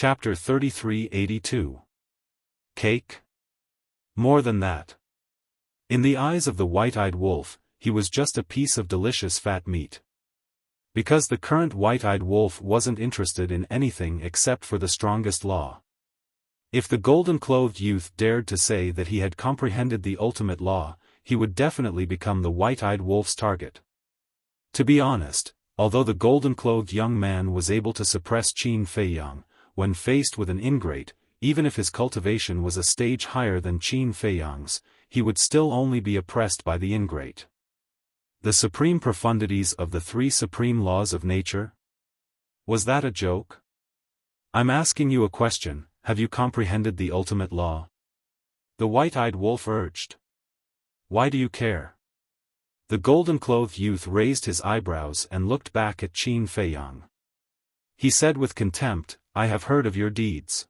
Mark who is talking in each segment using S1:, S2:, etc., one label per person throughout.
S1: Chapter 3382. Cake? More than that. In the eyes of the white-eyed wolf, he was just a piece of delicious fat meat. Because the current white-eyed wolf wasn't interested in anything except for the strongest law. If the golden-clothed youth dared to say that he had comprehended the ultimate law, he would definitely become the white-eyed wolf's target. To be honest, although the golden-clothed young man was able to suppress Qin Feiyang, when faced with an ingrate, even if his cultivation was a stage higher than Qin Feiyang's, he would still only be oppressed by the ingrate. The supreme profundities of the three supreme laws of nature? Was that a joke? I'm asking you a question, have you comprehended the ultimate law? The white-eyed wolf urged. Why do you care? The golden-clothed youth raised his eyebrows and looked back at Qin Feiyang. He said with contempt, I have heard of your deeds.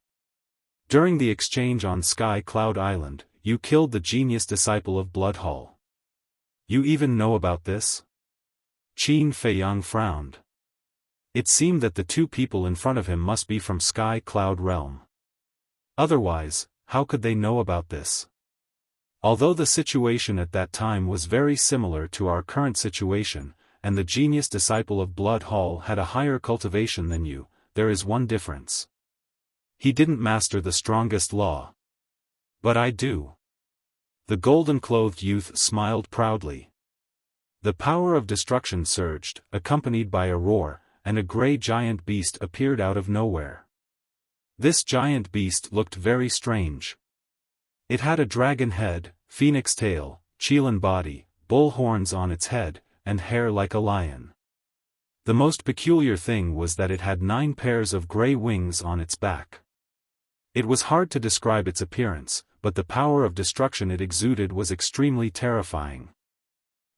S1: During the exchange on Sky Cloud Island, you killed the genius disciple of Blood Hall. You even know about this? Qin Feiyang frowned. It seemed that the two people in front of him must be from Sky Cloud Realm. Otherwise, how could they know about this? Although the situation at that time was very similar to our current situation, and the genius disciple of Blood Hall had a higher cultivation than you, there is one difference. He didn't master the strongest law. But I do. The golden-clothed youth smiled proudly. The power of destruction surged, accompanied by a roar, and a grey giant beast appeared out of nowhere. This giant beast looked very strange. It had a dragon head, phoenix tail, Qilin body, bull horns on its head, and hair like a lion. The most peculiar thing was that it had 9 pairs of grey wings on its back. It was hard to describe its appearance, but the power of destruction it exuded was extremely terrifying.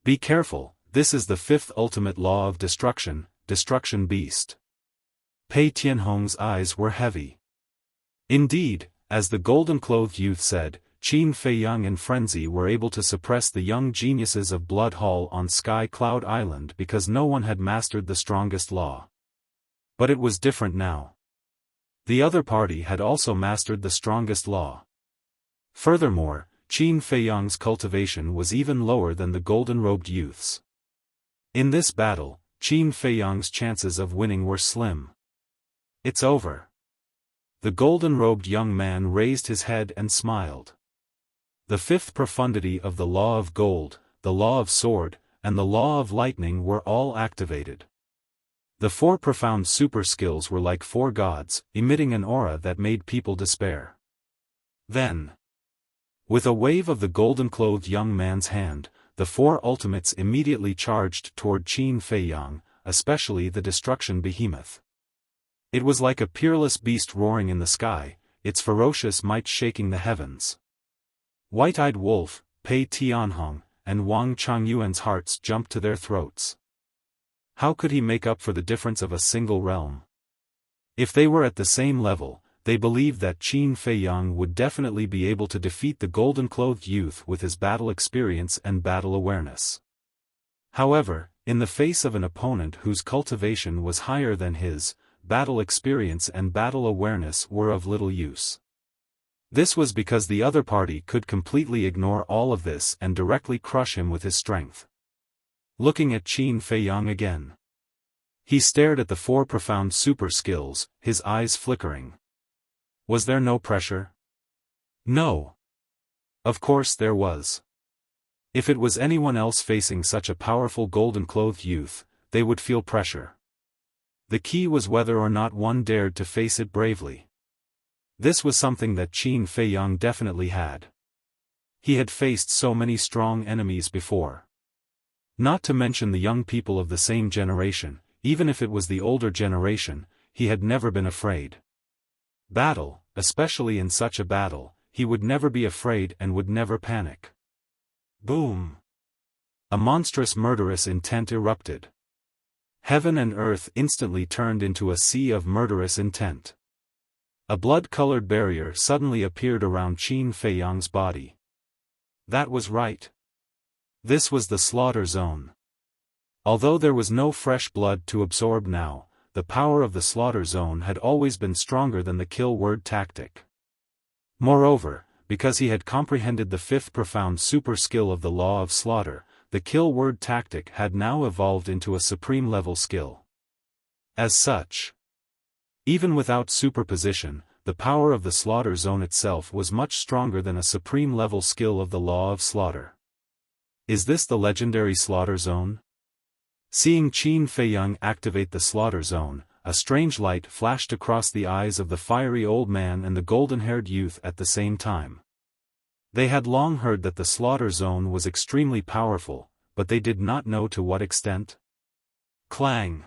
S1: Be careful, this is the 5th ultimate law of destruction, Destruction Beast. Pei Tianhong's eyes were heavy. Indeed, as the golden-clothed youth said, Qin Feiyang and Frenzy were able to suppress the young geniuses of Blood Hall on Sky Cloud Island because no one had mastered the strongest law. But it was different now. The other party had also mastered the strongest law. Furthermore, Qin Feiyang's cultivation was even lower than the golden-robed youth's. In this battle, Qin Feiyang's chances of winning were slim. It's over. The golden-robed young man raised his head and smiled. The 5th profundity of the law of gold, the law of sword, and the law of lightning were all activated. The 4 profound super skills were like 4 gods, emitting an aura that made people despair. Then, with a wave of the golden-clothed young man's hand, the 4 ultimates immediately charged toward Qin Feiyang, especially the destruction behemoth. It was like a peerless beast roaring in the sky, its ferocious might shaking the heavens. White-eyed wolf, Pei Tianhong, and Wang Changyuan's hearts jumped to their throats. How could he make up for the difference of a single realm? If they were at the same level, they believed that Qin Feiyang would definitely be able to defeat the golden-clothed youth with his battle experience and battle awareness. However, in the face of an opponent whose cultivation was higher than his, battle experience and battle awareness were of little use. This was because the other party could completely ignore all of this and directly crush him with his strength. Looking at Qin Feiyang again. He stared at the 4 profound super skills, his eyes flickering. Was there no pressure? No. Of course there was. If it was anyone else facing such a powerful golden-clothed youth, they would feel pressure. The key was whether or not one dared to face it bravely. This was something that Qin Feiyang definitely had. He had faced so many strong enemies before. Not to mention the young people of the same generation, even if it was the older generation, he had never been afraid. Battle, especially in such a battle, he would never be afraid and would never panic. Boom! A monstrous murderous intent erupted. Heaven and earth instantly turned into a sea of murderous intent. A blood-colored barrier suddenly appeared around Qin Feiyang's body. That was right. This was the slaughter zone. Although there was no fresh blood to absorb now, the power of the slaughter zone had always been stronger than the kill word tactic. Moreover, because he had comprehended the fifth profound super skill of the law of slaughter, the kill word tactic had now evolved into a supreme level skill. As such, even without superposition, the power of the slaughter zone itself was much stronger than a supreme level skill of the law of slaughter. Is this the legendary slaughter zone? Seeing Qin Feiyang activate the slaughter zone, a strange light flashed across the eyes of the fiery old man and the golden-haired youth at the same time. They had long heard that the slaughter zone was extremely powerful, but they did not know to what extent. Clang!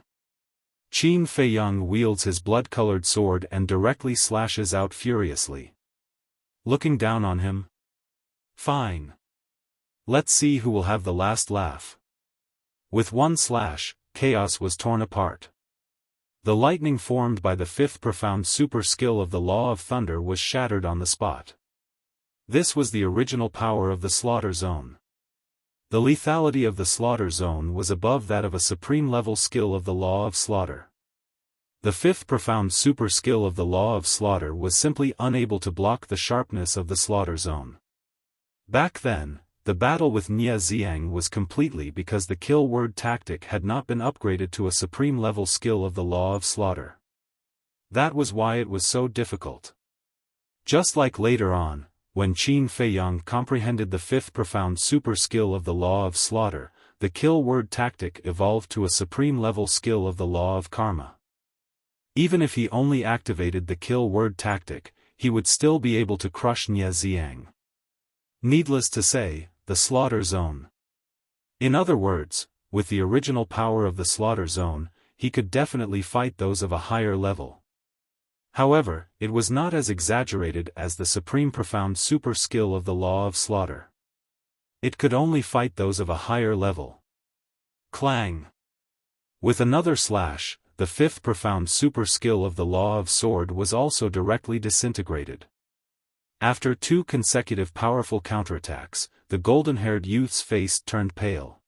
S1: Qin Feiyang wields his blood-colored sword and directly slashes out furiously. Looking down on him. Fine. Let's see who will have the last laugh. With one slash, chaos was torn apart. The lightning formed by the fifth profound super skill of the law of thunder was shattered on the spot. This was the original power of the slaughter zone. The lethality of the slaughter zone was above that of a supreme level skill of the law of slaughter. The fifth profound super skill of the law of slaughter was simply unable to block the sharpness of the slaughter zone. Back then, the battle with Nie Xiang was completely because the kill word tactic had not been upgraded to a supreme level skill of the law of slaughter. That was why it was so difficult. Just like later on, when Qin Feiyang comprehended the fifth profound super skill of the law of slaughter, the kill word tactic evolved to a supreme level skill of the law of karma. Even if he only activated the kill word tactic, he would still be able to crush Nie Xiang. Needless to say, the slaughter zone. In other words, with the original power of the slaughter zone, he could definitely fight those of a higher level. However, it was not as exaggerated as the supreme profound super skill of the law of slaughter. It could only fight those of a higher level. Clang! With another slash, the fifth profound super skill of the law of sword was also directly disintegrated. After two consecutive powerful counterattacks, the golden-haired youth's face turned pale.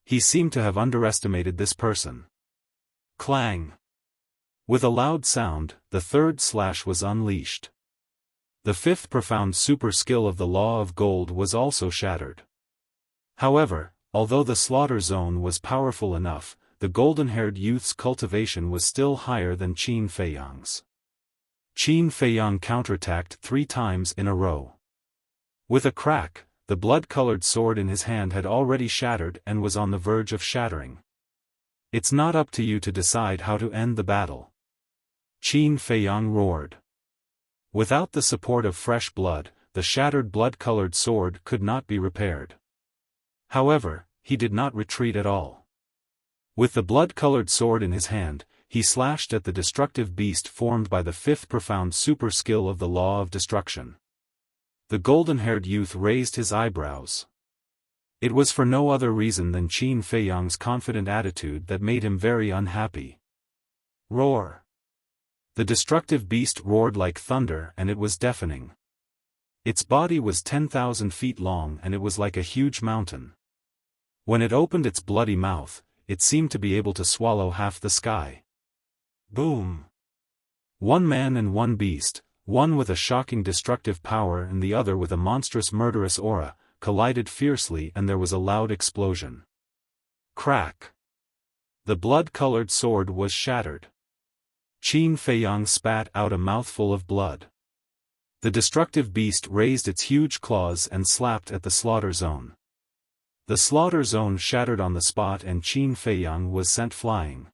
S1: He seemed to have underestimated this person. Clang! With a loud sound, the third slash was unleashed. The fifth profound super skill of the law of gold was also shattered. However, although the slaughter zone was powerful enough, the golden-haired youth's cultivation was still higher than Qin Feiyang's. Qin Feiyang counterattacked 3 times in a row. With a crack, the blood-colored sword in his hand had already shattered and was on the verge of shattering. It's not up to you to decide how to end the battle. Qin Feiyang roared. Without the support of fresh blood, the shattered blood-colored sword could not be repaired. However, he did not retreat at all. With the blood-colored sword in his hand, he slashed at the destructive beast formed by the fifth profound super skill of the law of destruction. The golden-haired youth raised his eyebrows. It was for no other reason than Qin Feiyang's confident attitude that made him very unhappy. Roar! The destructive beast roared like thunder and it was deafening. Its body was 10,000 feet long and it was like a huge mountain. When it opened its bloody mouth, it seemed to be able to swallow half the sky. Boom! One man and one beast, one with a shocking destructive power and the other with a monstrous murderous aura, collided fiercely and there was a loud explosion. Crack! The blood-colored sword was shattered. Qin Feiyang spat out a mouthful of blood. The destructive beast raised its huge claws and slapped at the slaughter zone. The slaughter zone shattered on the spot and Qin Feiyang was sent flying.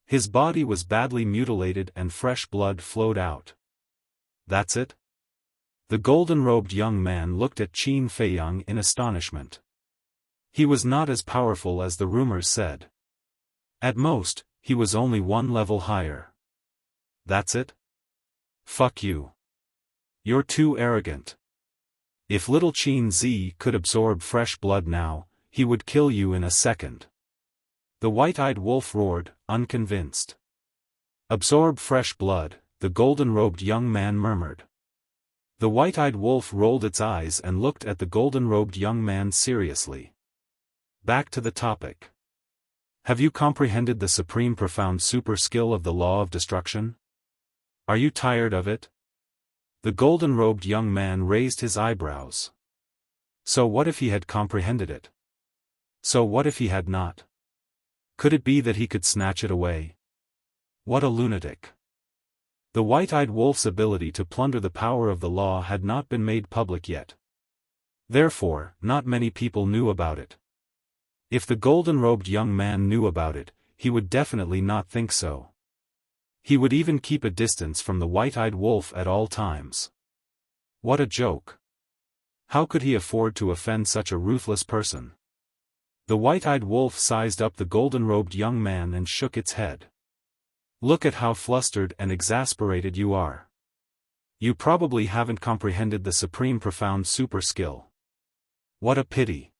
S1: His body was badly mutilated and fresh blood flowed out. That's it? The golden-robed young man looked at Qin Feiyang in astonishment. He was not as powerful as the rumors said. At most, he was only 1 level higher. That's it? Fuck you. You're too arrogant. If little Qin Zi could absorb fresh blood now, he would kill you in a second. The white-eyed wolf roared, unconvinced. Absorb fresh blood, the golden-robed young man murmured. The white-eyed wolf rolled its eyes and looked at the golden-robed young man seriously. Back to the topic. Have you comprehended the supreme profound super skill of the law of destruction? Are you tired of it? The golden-robed young man raised his eyebrows. So what if he had comprehended it? So what if he had not? Could it be that he could snatch it away? What a lunatic. The white-eyed wolf's ability to plunder the power of the law had not been made public yet. Therefore, not many people knew about it. If the golden-robed young man knew about it, he would definitely not think so. He would even keep a distance from the white-eyed wolf at all times. What a joke. How could he afford to offend such a ruthless person? The white-eyed wolf sized up the golden-robed young man and shook its head. Look at how flustered and exasperated you are. You probably haven't comprehended the supreme profound super skill. What a pity.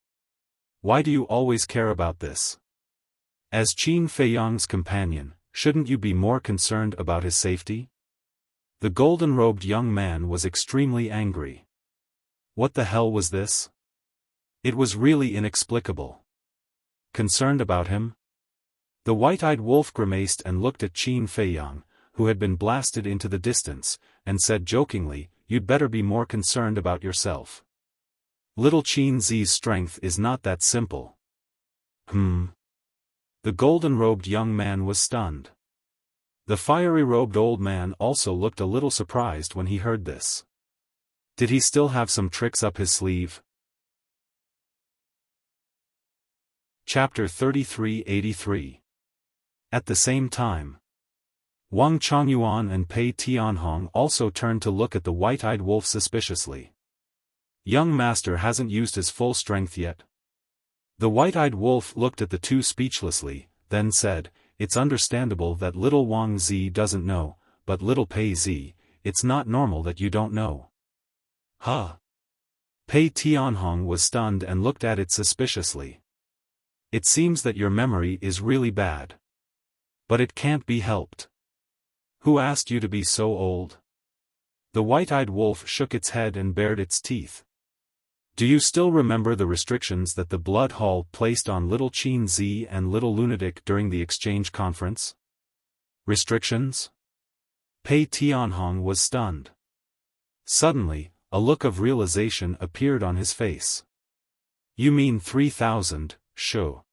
S1: Why do you always care about this? As Qin Feiyang's companion, shouldn't you be more concerned about his safety? The golden-robed young man was extremely angry. What the hell was this? It was really inexplicable. Concerned about him? The white-eyed wolf grimaced and looked at Qin Feiyang, who had been blasted into the distance, and said jokingly, "You'd better be more concerned about yourself. Little Qin Zi's strength is not that simple." The golden-robed young man was stunned. The fiery-robed old man also looked a little surprised when he heard this. Did he still have some tricks up his sleeve? Chapter 3383. At the same time, Wang Chongyuan and Pei Tianhong also turned to look at the white-eyed wolf suspiciously. Young master hasn't used his full strength yet. The white-eyed wolf looked at the two speechlessly, then said, "It's understandable that little Wang Zi doesn't know, but little Pei Zi, it's not normal that you don't know." Huh? Pei Tianhong was stunned and looked at it suspiciously. "It seems that your memory is really bad. But it can't be helped. Who asked you to be so old?" The white-eyed wolf shook its head and bared its teeth. "Do you still remember the restrictions that the Blood Hall placed on little Qin Zi and little Lunatic during the exchange conference?" Restrictions? Pei Tianhong was stunned. Suddenly, a look of realization appeared on his face. "You mean 3,000, sure."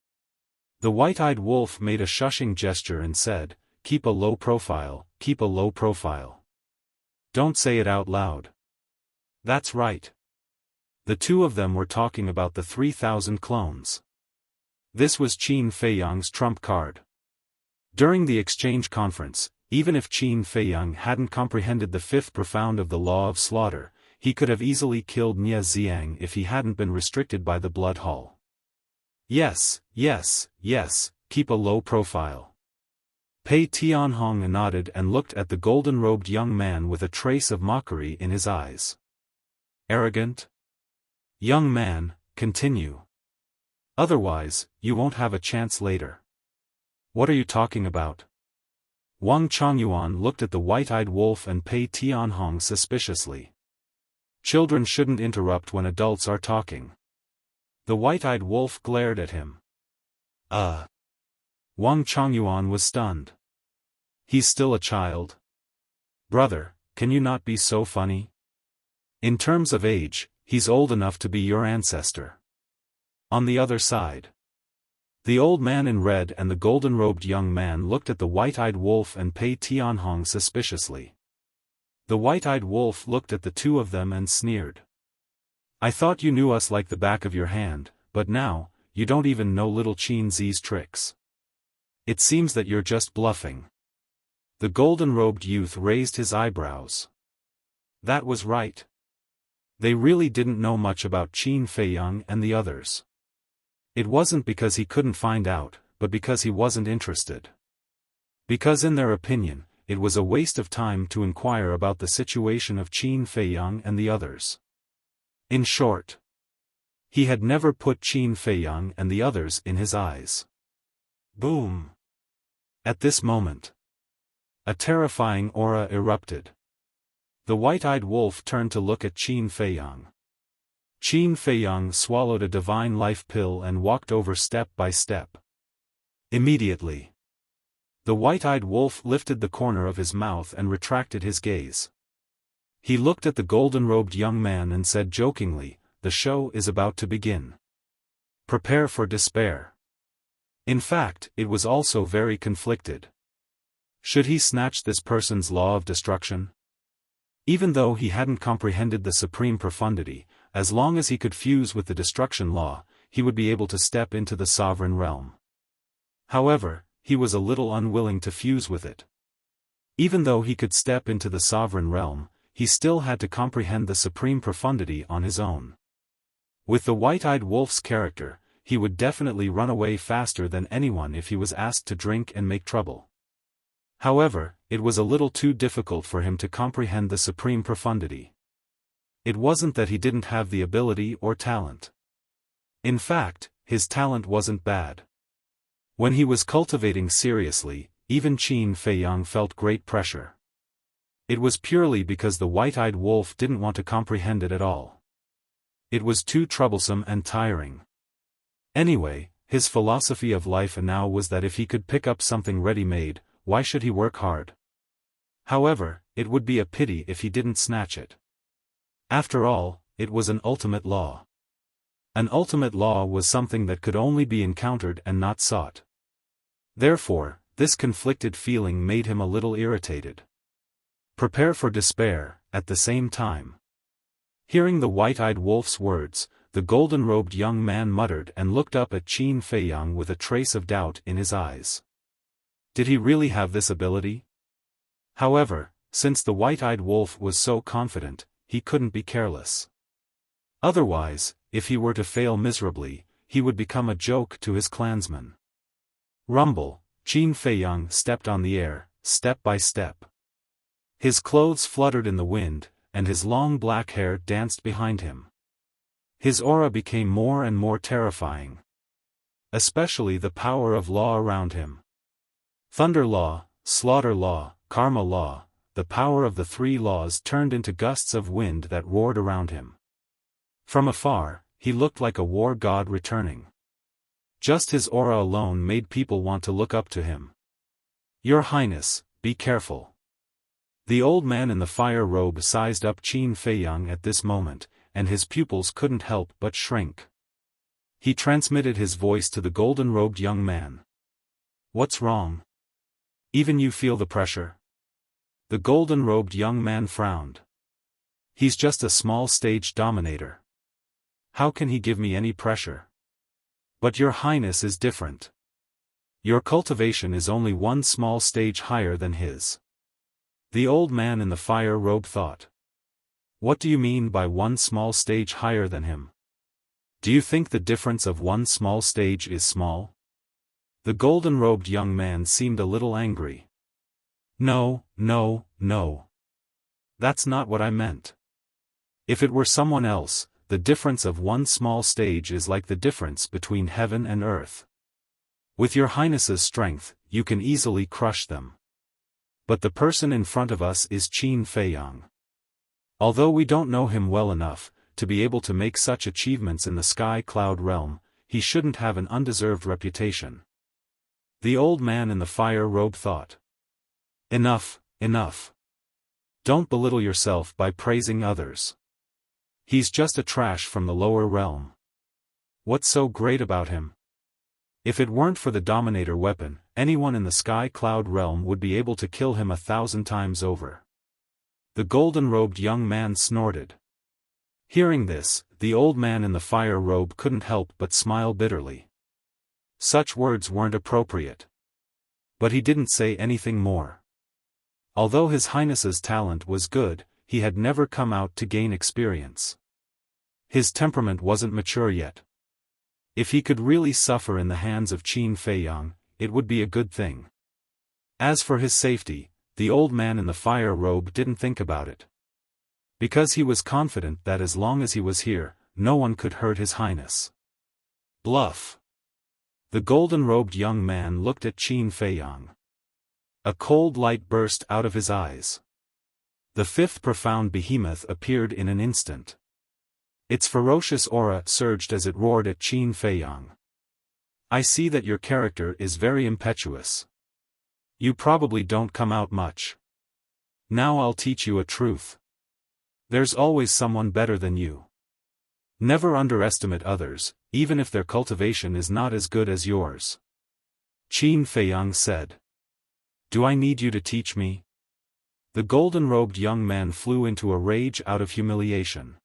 S1: The white-eyed wolf made a shushing gesture and said, "Keep a low profile, keep a low profile. Don't say it out loud." That's right. The two of them were talking about the 3,000 clones. This was Qin Feiyang's trump card. During the exchange conference, even if Qin Feiyang hadn't comprehended the fifth profound of the law of slaughter, he could have easily killed Nie Xiang if he hadn't been restricted by the Blood Hall. Yes, keep a low profile." Pei Tianhong nodded and looked at the golden-robed young man with a trace of mockery in his eyes. "Arrogant? Young man, continue. Otherwise, you won't have a chance later." "What are you talking about?" Wang Chongyuan looked at the white-eyed wolf and Pei Tianhong suspiciously. "Children shouldn't interrupt when adults are talking." The white-eyed wolf glared at him. Wang Chongyuan was stunned. "He's still a child? Brother, can you not be so funny? In terms of age, he's old enough to be your ancestor." On the other side, the old man in red and the golden-robed young man looked at the white-eyed wolf and Pei Tianhong suspiciously. The white-eyed wolf looked at the two of them and sneered. "I thought you knew us like the back of your hand, but now, you don't even know little Qin Zi's tricks. It seems that you're just bluffing." The golden-robed youth raised his eyebrows. That was right. They really didn't know much about Qin Feiyang and the others. It wasn't because he couldn't find out, but because he wasn't interested. Because in their opinion, it was a waste of time to inquire about the situation of Qin Feiyang and the others. In short, he had never put Qin Feiyang and the others in his eyes. Boom! At this moment, a terrifying aura erupted. The white-eyed wolf turned to look at Qin Feiyang. Qin Feiyang swallowed a divine life pill and walked over step by step. Immediately, the white-eyed wolf lifted the corner of his mouth and retracted his gaze. He looked at the golden-robed young man and said jokingly, "The show is about to begin. Prepare for despair." In fact, it was also very conflicted. Should he snatch this person's law of destruction? Even though he hadn't comprehended the supreme profundity, as long as he could fuse with the destruction law, he would be able to step into the sovereign realm. However, he was a little unwilling to fuse with it. Even though he could step into the sovereign realm, he still had to comprehend the supreme profundity on his own. With the white-eyed wolf's character, he would definitely run away faster than anyone if he was asked to drink and make trouble. However, it was a little too difficult for him to comprehend the supreme profundity. It wasn't that he didn't have the ability or talent. In fact, his talent wasn't bad. When he was cultivating seriously, even Qin Feiyang felt great pressure. It was purely because the white-eyed wolf didn't want to comprehend it at all. It was too troublesome and tiring. Anyway, his philosophy of life now was that if he could pick up something ready-made, why should he work hard? However, it would be a pity if he didn't snatch it. After all, it was an ultimate law. An ultimate law was something that could only be encountered and not sought. Therefore, this conflicted feeling made him a little irritated. Prepare for despair, at the same time. Hearing the white-eyed wolf's words, the golden-robed young man muttered and looked up at Qin Feiyang with a trace of doubt in his eyes. Did he really have this ability? However, since the white-eyed wolf was so confident, he couldn't be careless. Otherwise, if he were to fail miserably, he would become a joke to his clansmen. Rumble, Qin Feiyang stepped on the air, step by step. His clothes fluttered in the wind, and his long black hair danced behind him. His aura became more and more terrifying. Especially the power of law around him. Thunder law, slaughter law, karma law, the power of the three laws turned into gusts of wind that roared around him. From afar, he looked like a war god returning. Just his aura alone made people want to look up to him. "Your Highness, be careful." The old man in the fire robe sized up Qin Feiyang at this moment, and his pupils couldn't help but shrink. He transmitted his voice to the golden-robed young man. "What's wrong? Even you feel the pressure?" The golden-robed young man frowned. "He's just a small stage dominator. How can he give me any pressure? But your Highness is different. Your cultivation is only one small stage higher than his." The old man in the fire robe thought. "What do you mean by one small stage higher than him? Do you think the difference of one small stage is small?" The golden-robed young man seemed a little angry. No. That's not what I meant. If it were someone else, the difference of one small stage is like the difference between heaven and earth. With your Highness's strength, you can easily crush them. But the person in front of us is Qin Feiyang. Although we don't know him well enough to be able to make such achievements in the sky cloud realm, he shouldn't have an undeserved reputation. The old man in the fire robe thought. Enough. Don't belittle yourself by praising others. He's just a trash from the lower realm. What's so great about him? If it weren't for the Dominator weapon, anyone in the sky cloud realm would be able to kill him 1,000 times over. The golden-robed young man snorted. Hearing this, the old man in the fire robe couldn't help but smile bitterly. Such words weren't appropriate. But he didn't say anything more. Although his Highness's talent was good, he had never come out to gain experience. His temperament wasn't mature yet. If he could really suffer in the hands of Qin Feiyang, it would be a good thing. As for his safety, the old man in the fire robe didn't think about it. Because he was confident that as long as he was here, no one could hurt his Highness. Bluff. The golden-robed young man looked at Qin Feiyang. A cold light burst out of his eyes. The fifth profound behemoth appeared in an instant. Its ferocious aura surged as it roared at Qin Feiyang. I see that your character is very impetuous. You probably don't come out much. Now I'll teach you a truth. There's always someone better than you. Never underestimate others, even if their cultivation is not as good as yours. Qin Feiyang said. Do I need you to teach me? The golden-robed young man flew into a rage out of humiliation.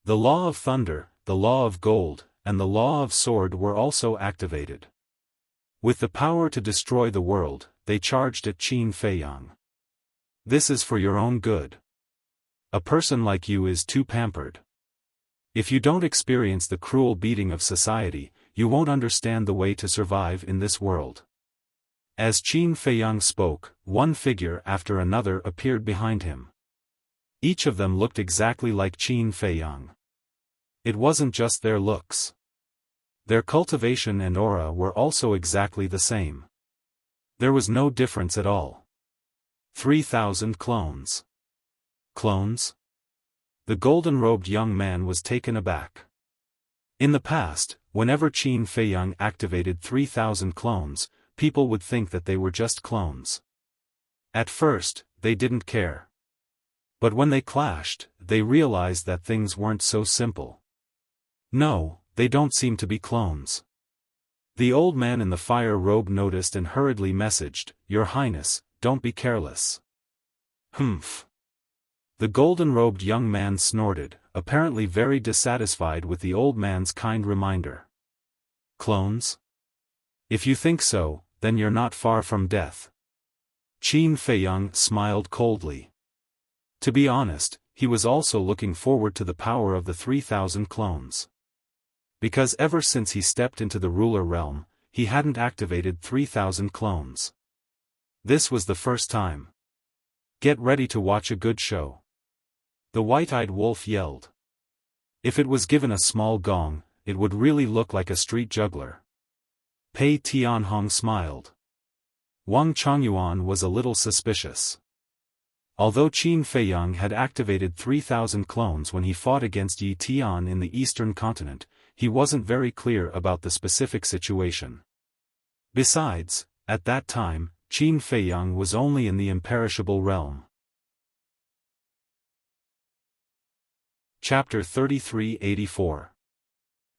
S1: The law of thunder, the law of gold, and the law of sword were also activated. With the power to destroy the world, they charged at Qin Feiyang. This is for your own good. A person like you is too pampered. If you don't experience the cruel beating of society, you won't understand the way to survive in this world. As Qin Feiyang spoke, one figure after another appeared behind him. Each of them looked exactly like Qin Feiyang. It wasn't just their looks. Their cultivation and aura were also exactly the same. There was no difference at all. 3,000 clones. Clones? The golden-robed young man was taken aback. In the past, whenever Qin Feiyang activated 3,000 clones, people would think that they were just clones. At first, they didn't care. But when they clashed, they realized that things weren't so simple. No, they don't seem to be clones. The old man in the fire robe noticed and hurriedly messaged, Your Highness, don't be careless. Humph. The golden-robed young man snorted, apparently very dissatisfied with the old man's kind reminder. Clones? If you think so, then you're not far from death. Qin Feiyang smiled coldly. To be honest, he was also looking forward to the power of the 3,000 clones. Because ever since he stepped into the ruler realm, he hadn't activated 3,000 clones. This was the first time. Get ready to watch a good show. The white-eyed wolf yelled. If it was given a small gong, it would really look like a street juggler. Pei Tianhong smiled. Wang Chongyuan was a little suspicious. Although Qin Feiyang had activated 3,000 clones when he fought against Yi Tian in the eastern continent, he wasn't very clear about the specific situation. Besides, at that time, Qin Feiyang was only in the imperishable realm. Chapter 3384.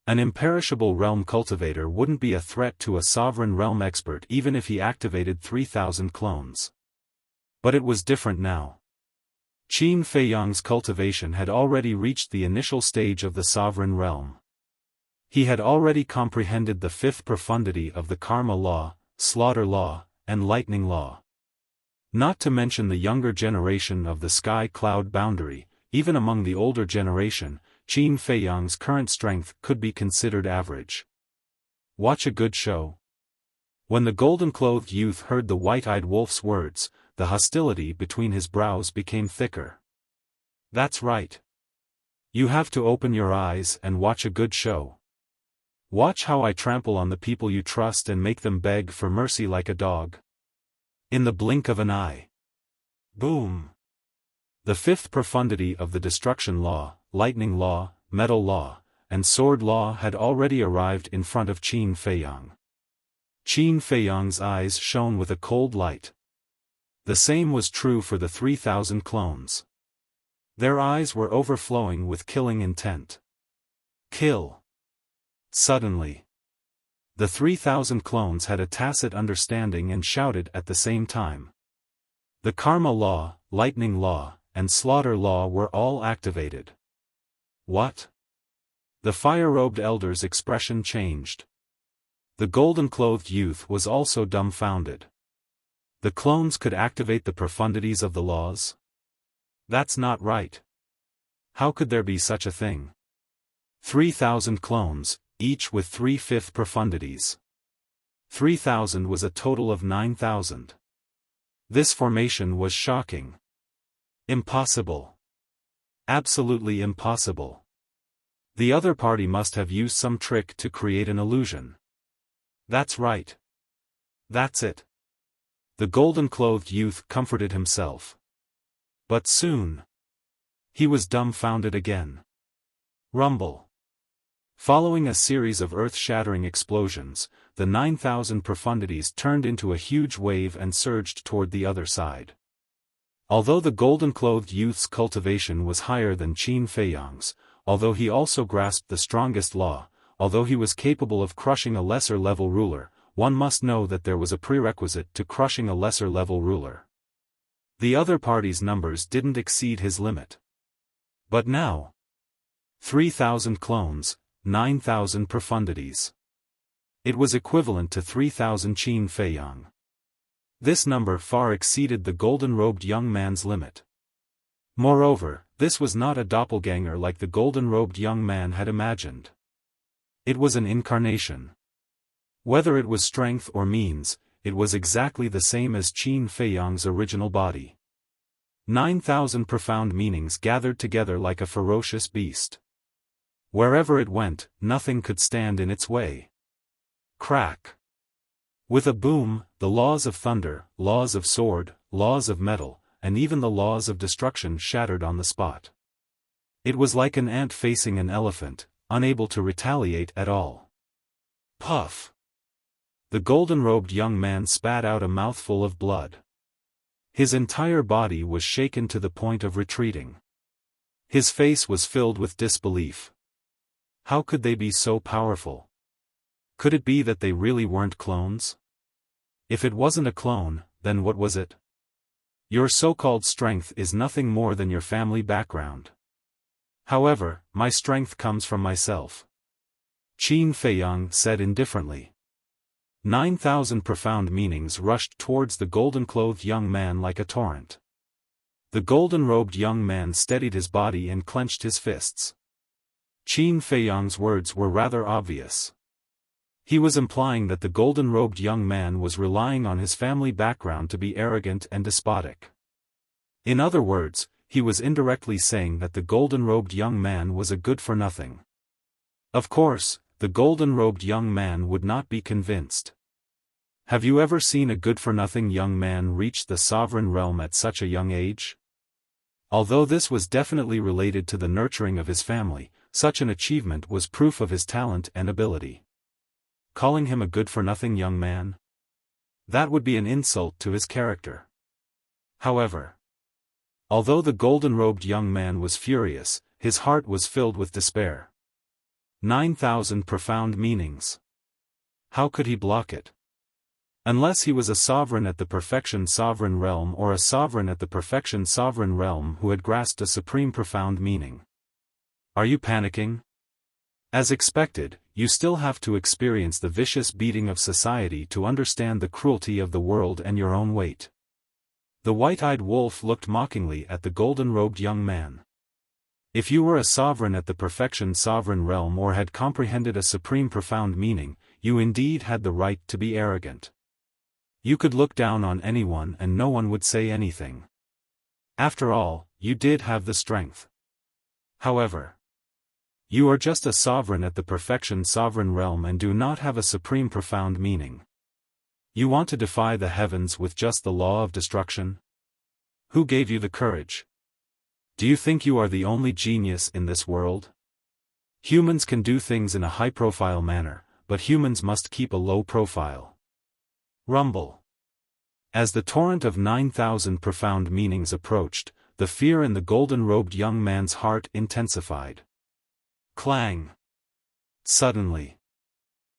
S1: An imperishable realm cultivator wouldn't be a threat to a sovereign realm expert even if he activated 3,000 clones. But it was different now. Qin Feiyang's cultivation had already reached the initial stage of the sovereign realm. He had already comprehended the fifth profundity of the karma law, slaughter law, and lightning law. Not to mention the younger generation of the sky-cloud boundary, even among the older generation, Qin Feiyang's current strength could be considered average. Watch a good show. When the golden-clothed youth heard the white-eyed wolf's words, the hostility between his brows became thicker. That's right. You have to open your eyes and watch a good show. Watch how I trample on the people you trust and make them beg for mercy like a dog. In the blink of an eye. Boom. The fifth profundity of the destruction law, lightning law, metal law, and sword law had already arrived in front of Qin Feiyang. Qin Feiyang's eyes shone with a cold light. The same was true for the 3,000 clones. Their eyes were overflowing with killing intent. Kill. Suddenly. The 3,000 clones had a tacit understanding and shouted at the same time. The karma law, lightning law, and slaughter law were all activated. What? The fire-robed elder's expression changed. The golden-clothed youth was also dumbfounded. The clones could activate the profundities of the laws? That's not right. How could there be such a thing? 3,000 clones, each with 3/5 profundities. 3,000 was a total of 9,000. This formation was shocking. Impossible. Absolutely impossible. The other party must have used some trick to create an illusion. That's right. That's it. The golden-clothed youth comforted himself. But soon. He was dumbfounded again. Rumble. Following a series of earth-shattering explosions, the 9,000 profundities turned into a huge wave and surged toward the other side. Although the golden-clothed youth's cultivation was higher than Qin Feiyang's, although he also grasped the strongest law, although he was capable of crushing a lesser-level ruler, one must know that there was a prerequisite to crushing a lesser-level ruler. The other party's numbers didn't exceed his limit. But now, 3,000 clones, 9,000 profundities. It was equivalent to 3,000 Qin Feiyang. This number far exceeded the golden-robed young man's limit. Moreover, this was not a doppelganger like the golden-robed young man had imagined. It was an incarnation. Whether it was strength or means, it was exactly the same as Qin Feiyang's original body. 9,000 profound meanings gathered together like a ferocious beast. Wherever it went, nothing could stand in its way. Crack. With a boom, the laws of thunder, laws of sword, laws of metal, and even the laws of destruction shattered on the spot. It was like an ant facing an elephant, unable to retaliate at all. Puff. The golden-robed young man spat out a mouthful of blood. His entire body was shaken to the point of retreating. His face was filled with disbelief. How could they be so powerful? Could it be that they really weren't clones? If it wasn't a clone, then what was it? Your so-called strength is nothing more than your family background. However, my strength comes from myself. Qin Feiyang said indifferently. 9,000 profound meanings rushed towards the golden-clothed young man like a torrent. The golden-robed young man steadied his body and clenched his fists. Qin Feiyang's words were rather obvious. He was implying that the golden-robed young man was relying on his family background to be arrogant and despotic. In other words, he was indirectly saying that the golden-robed young man was a good-for-nothing. Of course, the golden-robed young man would not be convinced. Have you ever seen a good-for-nothing young man reach the sovereign realm at such a young age? Although this was definitely related to the nurturing of his family, such an achievement was proof of his talent and ability. Calling him a good-for-nothing young man? That would be an insult to his character. However, although the golden-robed young man was furious, his heart was filled with despair. 9,000 profound meanings. How could he block it? Unless he was a sovereign at the perfection sovereign realm or a sovereign at the perfection sovereign realm who had grasped a supreme profound meaning. Are you panicking? As expected, you still have to experience the vicious beating of society to understand the cruelty of the world and your own weight. The white-eyed wolf looked mockingly at the golden-robed young man. If you were a sovereign at the perfection sovereign realm or had comprehended a supreme profound meaning, you indeed had the right to be arrogant. You could look down on anyone and no one would say anything. After all, you did have the strength. However, you are just a sovereign at the perfection sovereign realm and do not have a supreme profound meaning. You want to defy the heavens with just the law of destruction? Who gave you the courage? Do you think you are the only genius in this world? Humans can do things in a high-profile manner, but humans must keep a low profile. Rumble. As the torrent of 9,000 profound meanings approached, the fear in the golden-robed young man's heart intensified. Clang. Suddenly,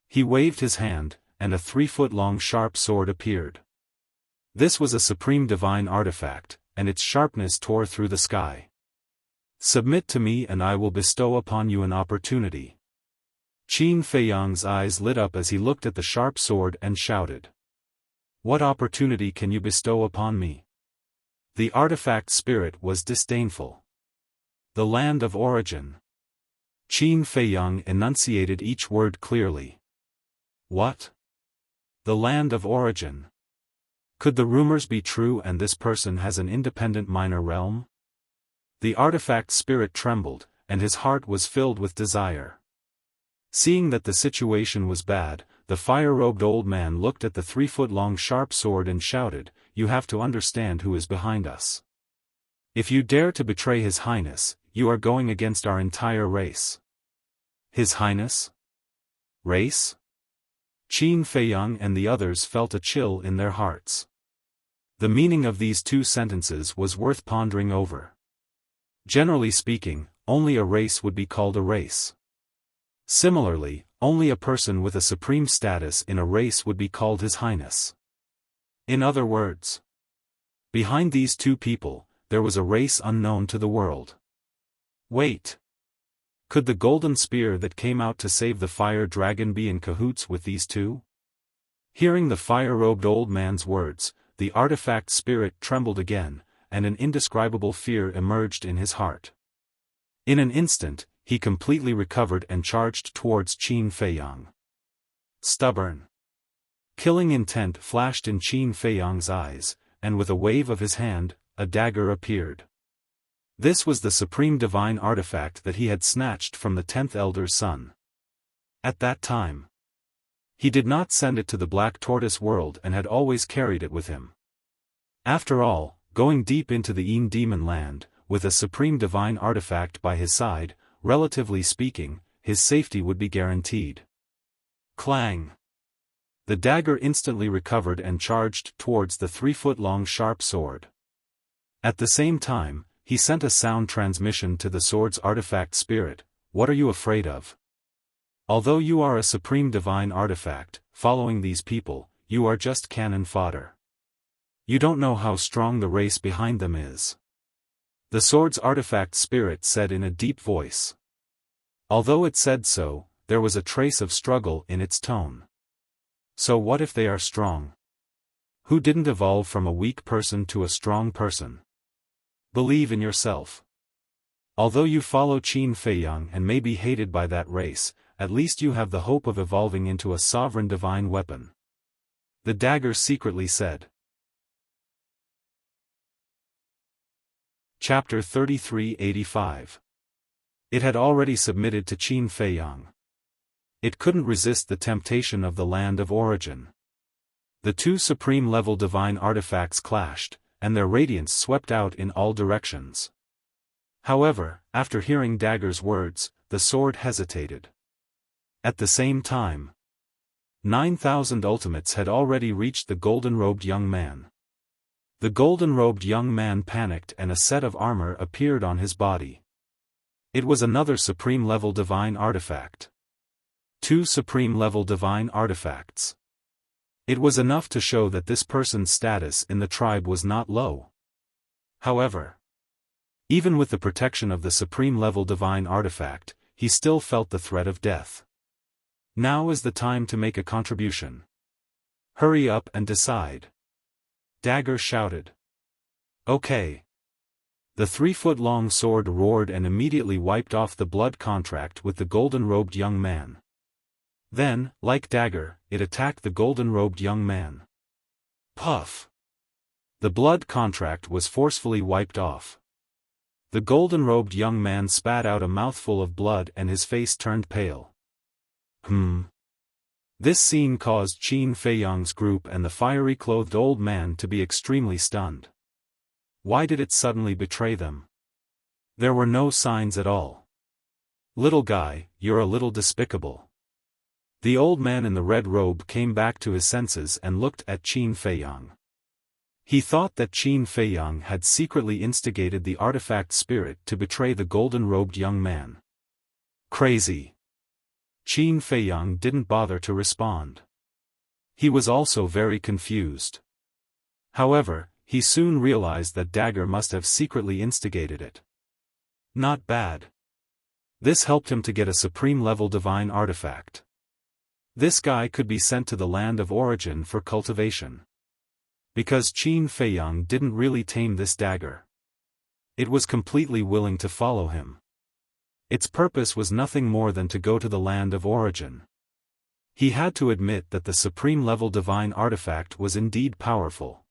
S1: he waved his hand, and a 3-foot-long sharp sword appeared. This was a supreme divine artifact, and its sharpness tore through the sky. Submit to me and I will bestow upon you an opportunity. Qin Feiyang's eyes lit up as he looked at the sharp sword and shouted. What opportunity can you bestow upon me? The artifact spirit was disdainful. The land of origin. Qin Feiyang enunciated each word clearly. What? The land of origin. Could the rumors be true and this person has an independent minor realm? The artifact spirit trembled, and his heart was filled with desire. Seeing that the situation was bad, the fire-robed old man looked at the 3-foot-long sharp sword and shouted, "You have to understand who is behind us. If you dare to betray His Highness, you are going against our entire race." His Highness? Race? Qin Feiyang and the others felt a chill in their hearts. The meaning of these two sentences was worth pondering over. Generally speaking, only a race would be called a race. Similarly, only a person with a supreme status in a race would be called His Highness. In other words, behind these two people, there was a race unknown to the world. Wait. Could the golden spear that came out to save the fire dragon be in cahoots with these two? Hearing the fire-robed old man's words, the artifact spirit trembled again, and an indescribable fear emerged in his heart. In an instant, he completely recovered and charged towards Qin Feiyang. Stubborn. Killing intent flashed in Qin Feiyang's eyes, and with a wave of his hand, a dagger appeared. This was the supreme divine artifact that he had snatched from the 10th Elder's son. At that time, he did not send it to the Black Tortoise world and had always carried it with him. After all, going deep into the Yin Demon land, with a supreme divine artifact by his side, relatively speaking, his safety would be guaranteed. Clang! The dagger instantly recovered and charged towards the 3-foot-long sharp sword. At the same time, he sent a sound transmission to the sword's artifact spirit. What are you afraid of? Although you are a supreme divine artifact, following these people, you are just cannon fodder. You don't know how strong the race behind them is. The sword's artifact spirit said in a deep voice. Although it said so, there was a trace of struggle in its tone. So what if they are strong? Who didn't evolve from a weak person to a strong person? Believe in yourself. Although you follow Qin Feiyang and may be hated by that race, at least you have the hope of evolving into a sovereign divine weapon. The dagger secretly said. Chapter 3385. It had already submitted to Qin Feiyang. It couldn't resist the temptation of the land of origin. The two supreme-level divine artifacts clashed, and their radiance swept out in all directions. However, after hearing Dagger's words, the sword hesitated. At the same time, 9,000 ultimates had already reached the golden-robed young man. The golden-robed young man panicked and a set of armor appeared on his body. It was another supreme-level divine artifact. 2 supreme-level divine artifacts. It was enough to show that this person's status in the tribe was not low. However, even with the protection of the supreme-level divine artifact, he still felt the threat of death. Now is the time to make a contribution. Hurry up and decide. Dagger shouted. Okay. The 3-foot-long sword roared and immediately wiped off the blood contract with the golden-robed young man. Then, like Dagger, it attacked the golden-robed young man. Puff! The blood contract was forcefully wiped off. The golden-robed young man spat out a mouthful of blood and his face turned pale. This scene caused Qin Feiyang's group and the fiery-clothed old man to be extremely stunned. Why did it suddenly betray them? There were no signs at all. Little guy, you're a little despicable. The old man in the red robe came back to his senses and looked at Qin Feiyang. He thought that Qin Feiyang had secretly instigated the artifact spirit to betray the golden-robed young man. Crazy. Qin Feiyang didn't bother to respond. He was also very confused. However, he soon realized that Dagger must have secretly instigated it. Not bad. This helped him to get a supreme-level divine artifact. This guy could be sent to the land of origin for cultivation. Because Qin Feiyang didn't really tame this dagger. It was completely willing to follow him. Its purpose was nothing more than to go to the land of origin. He had to admit that the supreme-level divine artifact was indeed powerful.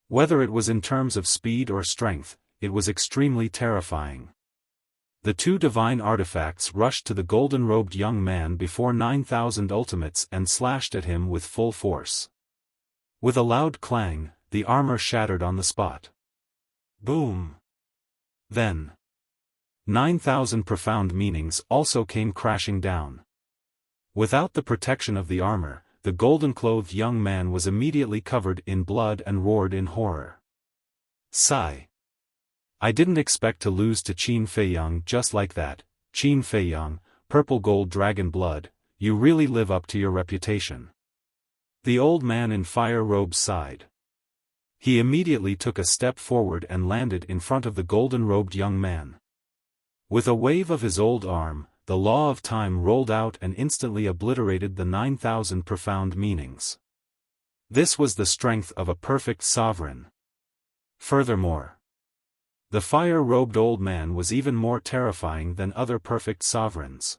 S1: Whether it was in terms of speed or strength, it was extremely terrifying. The 2 divine artifacts rushed to the golden-robed young man before 9,000 ultimates and slashed at him with full force. With a loud clang, the armor shattered on the spot. Boom! Then, 9,000 profound meanings also came crashing down. Without the protection of the armor, the golden-clothed young man was immediately covered in blood and roared in horror. Sigh. I didn't expect to lose to Qin Feiyang just like that. Qin Feiyang, purple gold dragon blood, you really live up to your reputation. The old man in fire robes sighed. He immediately took a step forward and landed in front of the golden-robed young man. With a wave of his old arm, the law of time rolled out and instantly obliterated the 9,000 profound meanings. This was the strength of a perfect sovereign. Furthermore, the fire-robed old man was even more terrifying than other perfect sovereigns.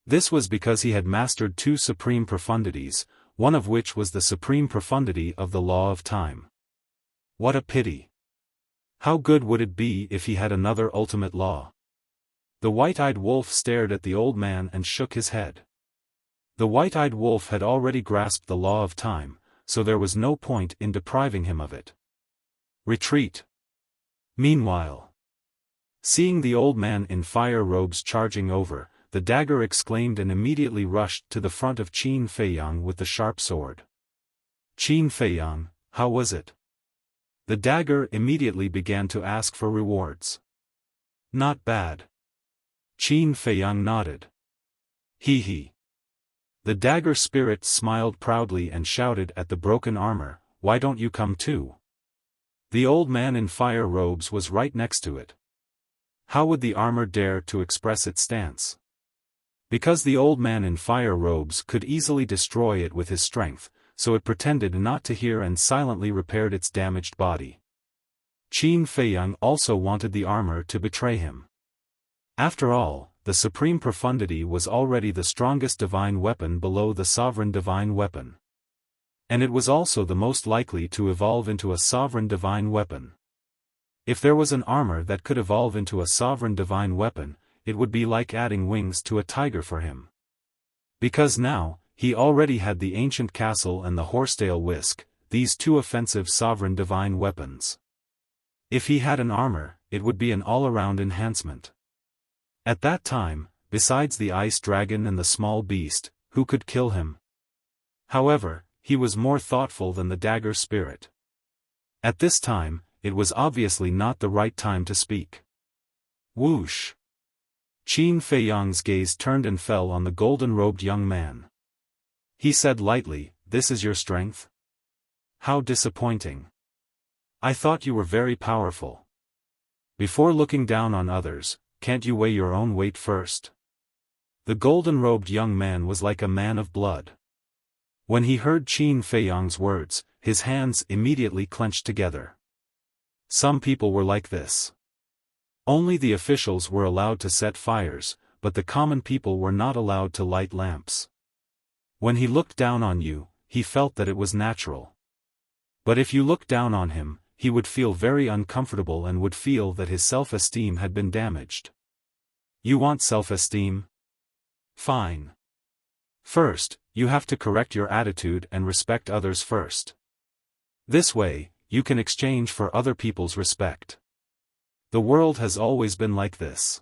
S1: This was because he had mastered two supreme profundities, one of which was the supreme profundity of the law of time. What a pity! How good would it be if he had another ultimate law? The white-eyed wolf stared at the old man and shook his head. The white-eyed wolf had already grasped the law of time, so there was no point in depriving him of it. Retreat. Meanwhile, seeing the old man in fire robes charging over, the dagger exclaimed and immediately rushed to the front of Qin Feiyang with the sharp sword. Qin Feiyang, how was it? The dagger immediately began to ask for rewards. Not bad. Qin Feiyang nodded. He. The dagger spirit smiled proudly and shouted at the broken armor, why don't you come too? The old man in fire robes was right next to it. How would the armor dare to express its stance? Because the old man in fire robes could easily destroy it with his strength, so it pretended not to hear and silently repaired its damaged body. Qin Feiyang also wanted the armor to betray him. After all, the supreme profundity was already the strongest divine weapon below the sovereign divine weapon. And it was also the most likely to evolve into a sovereign divine weapon. If there was an armor that could evolve into a sovereign divine weapon, it would be like adding wings to a tiger for him. Because now, he already had the ancient castle and the horsetail whisk, these two offensive sovereign divine weapons. If he had an armor, it would be an all-around enhancement. At that time, besides the ice dragon and the small beast, who could kill him? However, he was more thoughtful than the dagger spirit. At this time, it was obviously not the right time to speak. Whoosh! Qin Feiyang's gaze turned and fell on the golden-robed young man. He said lightly, "This is your strength? How disappointing. I thought you were very powerful. Before looking down on others, can't you weigh your own weight first?" The golden-robed young man was like a man of blood. When he heard Qin Feiyang's words, his hands immediately clenched together. Some people were like this. Only the officials were allowed to set fires, but the common people were not allowed to light lamps. When he looked down on you, he felt that it was natural. But if you looked down on him, he would feel very uncomfortable and would feel that his self-esteem had been damaged. You want self-esteem? Fine. First, you have to correct your attitude and respect others first. This way, you can exchange for other people's respect. The world has always been like this.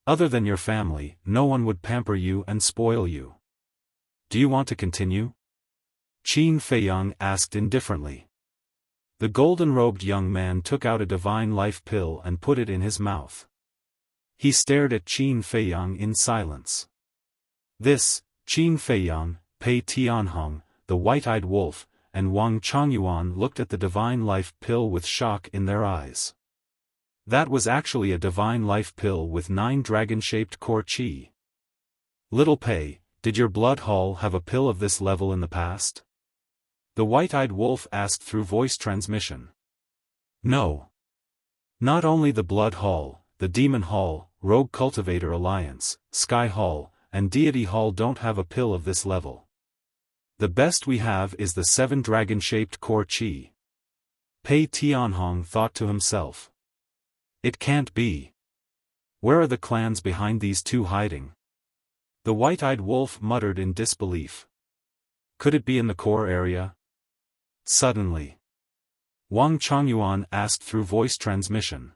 S1: Other than your family, no one would pamper you and spoil you. Do you want to continue? Qin Feiyang asked indifferently. The golden-robed young man took out a divine life pill and put it in his mouth. He stared at Qin Feiyang in silence. This, Qin Feiyang, Pei Tianhong, the white-eyed wolf, and Wang Chongyuan looked at the divine life pill with shock in their eyes. That was actually a divine life pill with 9 dragon-shaped core qi. Little Pei, did your blood hall have a pill of this level in the past? The white-eyed wolf asked through voice transmission. No. Not only the blood hall, the demon hall, rogue cultivator alliance, sky hall, and deity hall don't have a pill of this level. The best we have is the 7 dragon-shaped core qi. Pei Tianhong thought to himself. It can't be. Where are the clans behind these two hiding? The white-eyed wolf muttered in disbelief. Could it be in the core area? Suddenly, Wang Chongyuan asked through voice transmission.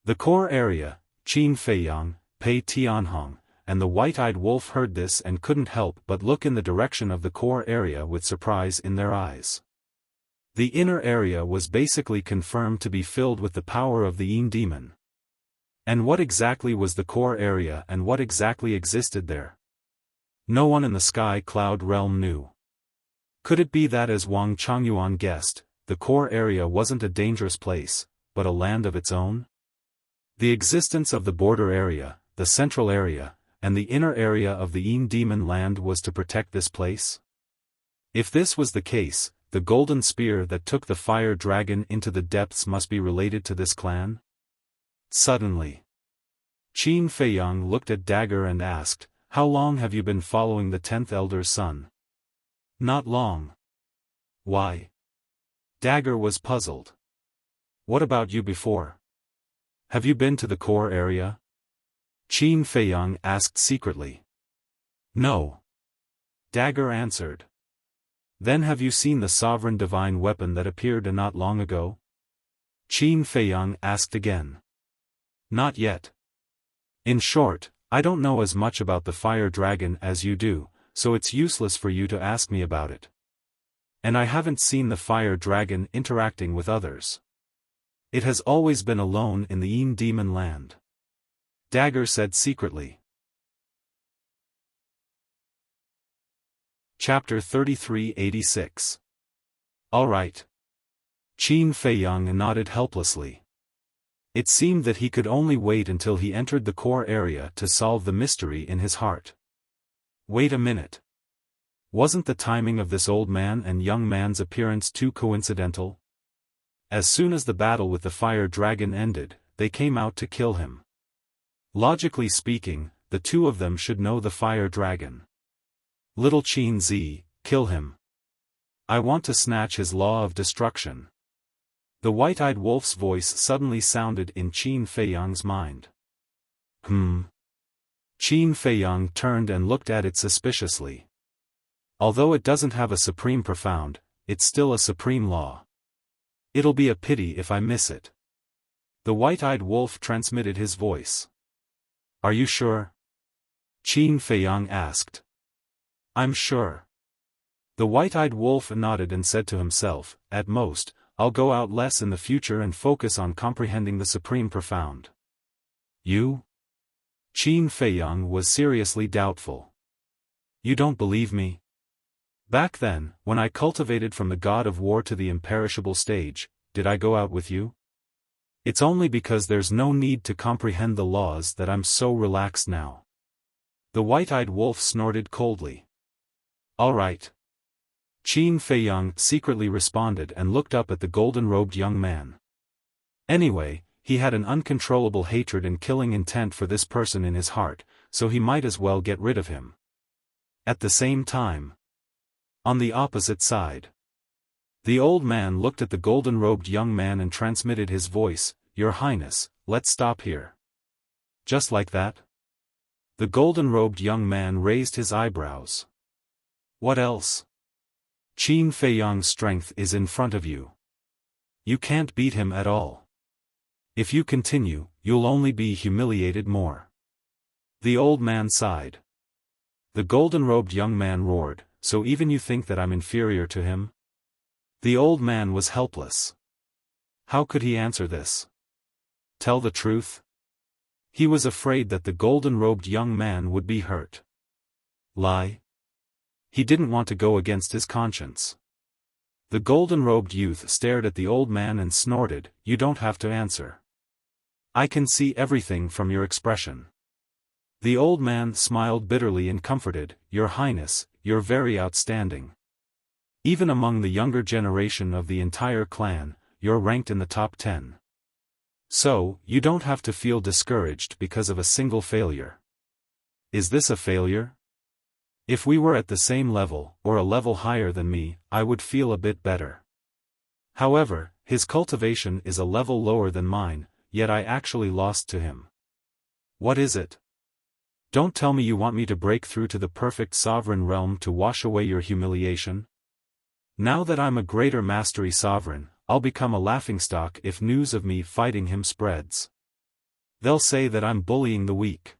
S1: The core area, Qin Feiyang, Pei Tianhong, and the white-eyed wolf heard this and couldn't help but look in the direction of the core area with surprise in their eyes. The inner area was basically confirmed to be filled with the power of the Yin demon. And what exactly was the core area and what exactly existed there? No one in the sky cloud realm knew. Could it be that, as Wang Changyuan guessed, the core area wasn't a dangerous place, but a land of its own? The existence of the border area, the central area, and the inner area of the Yin demon land was to protect this place? If this was the case, the golden spear that took the fire dragon into the depths must be related to this clan? Suddenly, Qin Feiyang looked at Dagger and asked, "How long have you been following the 10th elder's son?" "Not long." "Why?" Dagger was puzzled. "What about you before? Have you been to the core area?" Qin Feiyang asked secretly. "No." Dagger answered. "Then have you seen the sovereign divine weapon that appeared not long ago?" Qin Feiyang asked again. "Not yet. In short, I don't know as much about the fire dragon as you do, so it's useless for you to ask me about it. And I haven't seen the fire dragon interacting with others. It has always been alone in the Yin demon land," Dagger said secretly. Chapter 3386. All right. Qin Feiyang nodded helplessly. It seemed that he could only wait until he entered the core area to solve the mystery in his heart. Wait a minute. Wasn't the timing of this old man and young man's appearance too coincidental? As soon as the battle with the fire dragon ended, they came out to kill him. Logically speaking, the two of them should know the fire dragon. Little Qin Zi, kill him. I want to snatch his law of destruction. The white-eyed wolf's voice suddenly sounded in Qin Feiyang's mind. Qin Feiyang turned and looked at it suspiciously. Although it doesn't have a supreme profound, it's still a supreme law. It'll be a pity if I miss it. The white-eyed wolf transmitted his voice. Are you sure? Qin Feiyang asked. I'm sure. The white-eyed wolf nodded and said to himself, at most, I'll go out less in the future and focus on comprehending the supreme profound. You? Qin Feiyang was seriously doubtful. You don't believe me? Back then, when I cultivated from the god of war to the imperishable stage, did I go out with you? It's only because there's no need to comprehend the laws that I'm so relaxed now. The white-eyed wolf snorted coldly. All right. Qin Feiyang secretly responded and looked up at the golden-robed young man. Anyway, he had an uncontrollable hatred and killing intent for this person in his heart, so he might as well get rid of him. At the same time, on the opposite side, the old man looked at the golden-robed young man and transmitted his voice, Your Highness, let's stop here. Just like that? The golden-robed young man raised his eyebrows. What else? Qin Feiyang's strength is in front of you. You can't beat him at all. If you continue, you'll only be humiliated more. The old man sighed. The golden-robed young man roared, So even you think that I'm inferior to him? The old man was helpless. How could he answer this? Tell the truth? He was afraid that the golden-robed young man would be hurt. Lie? He didn't want to go against his conscience. The golden-robed youth stared at the old man and snorted, You don't have to answer. I can see everything from your expression. The old man smiled bitterly and comforted, Your Highness, you're very outstanding. Even among the younger generation of the entire clan, you're ranked in the top 10. So, you don't have to feel discouraged because of a single failure. Is this a failure? If we were at the same level, or a level higher than me, I would feel a bit better. However, his cultivation is a level lower than mine, yet I actually lost to him. What is it? Don't tell me you want me to break through to the perfect sovereign realm to wash away your humiliation? Now that I'm a greater mastery sovereign, I'll become a laughingstock if news of me fighting him spreads. They'll say that I'm bullying the weak.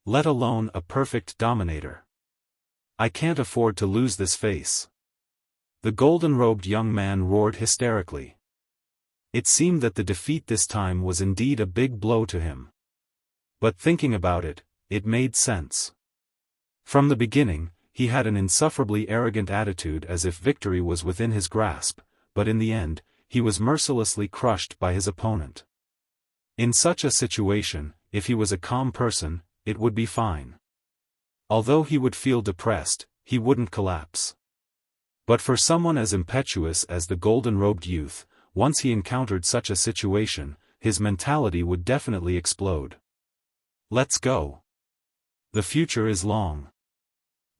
S1: Let alone a perfect dominator. I can't afford to lose this face. The golden-robed young man roared hysterically. It seemed that the defeat this time was indeed a big blow to him. But thinking about it, it made sense. From the beginning, he had an insufferably arrogant attitude as if victory was within his grasp, but in the end, he was mercilessly crushed by his opponent. In such a situation, if he was a calm person, it would be fine. Although he would feel depressed, he wouldn't collapse. But for someone as impetuous as the golden-robed youth, once he encountered such a situation, his mentality would definitely explode. Let's go. The future is long.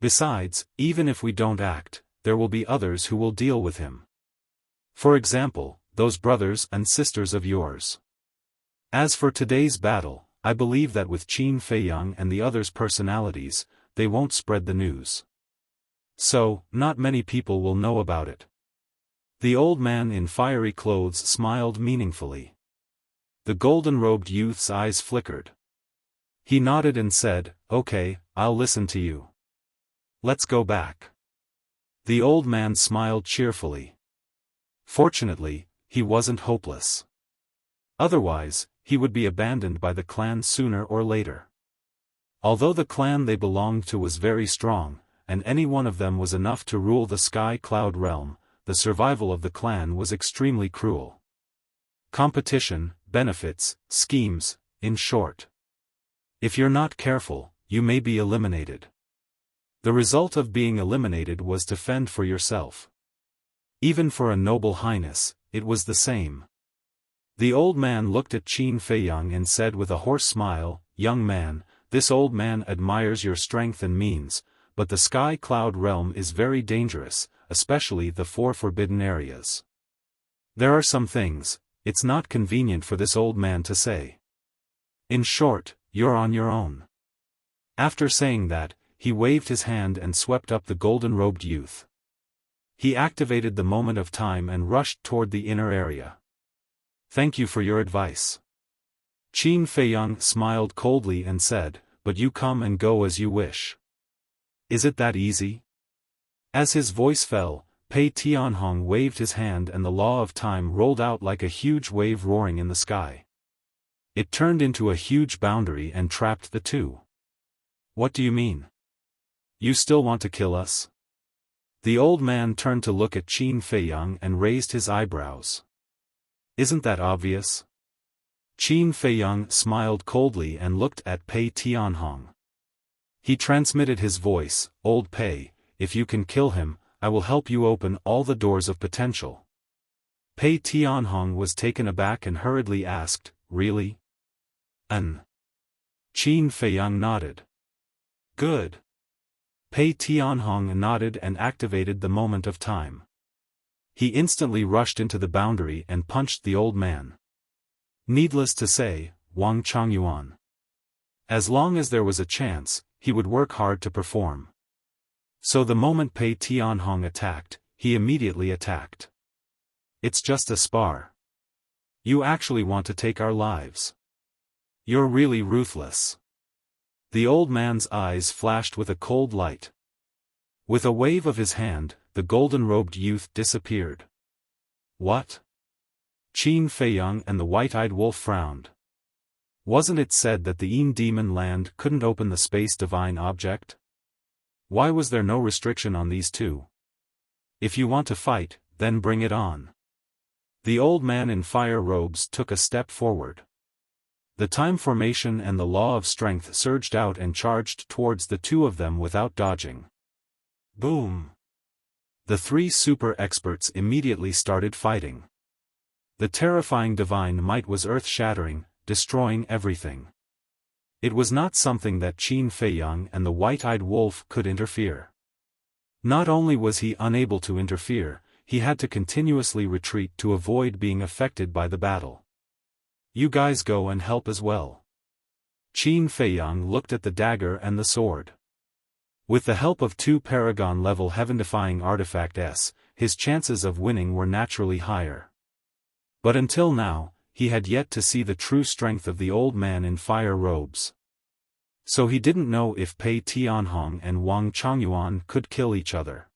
S1: Besides, even if we don't act, there will be others who will deal with him. For example, those brothers and sisters of yours. As for today's battle, I believe that with Qin Feiyang and the others' personalities, they won't spread the news. So, not many people will know about it. The old man in fiery clothes smiled meaningfully. The golden-robed youth's eyes flickered. He nodded and said, "Okay, I'll listen to you. Let's go back." The old man smiled cheerfully. Fortunately, he wasn't hopeless. Otherwise, he would be abandoned by the clan sooner or later. Although the clan they belonged to was very strong, and any one of them was enough to rule the Sky Cloud realm, the survival of the clan was extremely cruel. Competition, benefits, schemes, in short. If you're not careful, you may be eliminated. The result of being eliminated was to fend for yourself. Even for a noble highness, it was the same. The old man looked at Qin Feiyang and said with a hoarse smile, "Young man, this old man admires your strength and means, but the Sky Cloud realm is very dangerous, especially the 4 forbidden areas. There are some things, it's not convenient for this old man to say. In short, you're on your own." After saying that, he waved his hand and swept up the golden-robed youth. He activated the moment of time and rushed toward the inner area. "Thank you for your advice." Qin Feiyang smiled coldly and said, "But you come and go as you wish. Is it that easy?" As his voice fell, Pei Tianhong waved his hand and the law of time rolled out like a huge wave roaring in the sky. It turned into a huge boundary and trapped the two. "What do you mean? You still want to kill us?" The old man turned to look at Qin Feiyang and raised his eyebrows. "Isn't that obvious?" Qin Feiyang smiled coldly and looked at Pei Tianhong. He transmitted his voice, "Old Pei, if you can kill him, I will help you open all the doors of potential." Pei Tianhong was taken aback and hurriedly asked, "Really?" "Qin Feiyang nodded. "Good." Pei Tianhong nodded and activated the moment of time. He instantly rushed into the boundary and punched the old man. Needless to say, Wang Changyuan. As long as there was a chance, he would work hard to perform. So the moment Pei Tianhong attacked, he immediately attacked. "It's just a spar. You actually want to take our lives. You're really ruthless." The old man's eyes flashed with a cold light. With a wave of his hand, the golden-robed youth disappeared. "What?" Qin Feiyang and the white-eyed wolf frowned. Wasn't it said that the Yin demon land couldn't open the space divine object? Why was there no restriction on these two? If you want to fight, then bring it on. The old man in fire robes took a step forward. The time formation and the law of strength surged out and charged towards the two of them without dodging. Boom! The 3 super experts immediately started fighting. The terrifying divine might was earth-shattering, destroying everything. It was not something that Qin Feiyang and the white-eyed wolf could interfere. Not only was he unable to interfere, he had to continuously retreat to avoid being affected by the battle. "You guys go and help as well." Qin Feiyang looked at the dagger and the sword. With the help of 2 Paragon-level heaven-defying artifacts, his chances of winning were naturally higher. But until now, he had yet to see the true strength of the old man in fire robes. So he didn't know if Pei Tianhong and Wang Chongyuan could kill each other.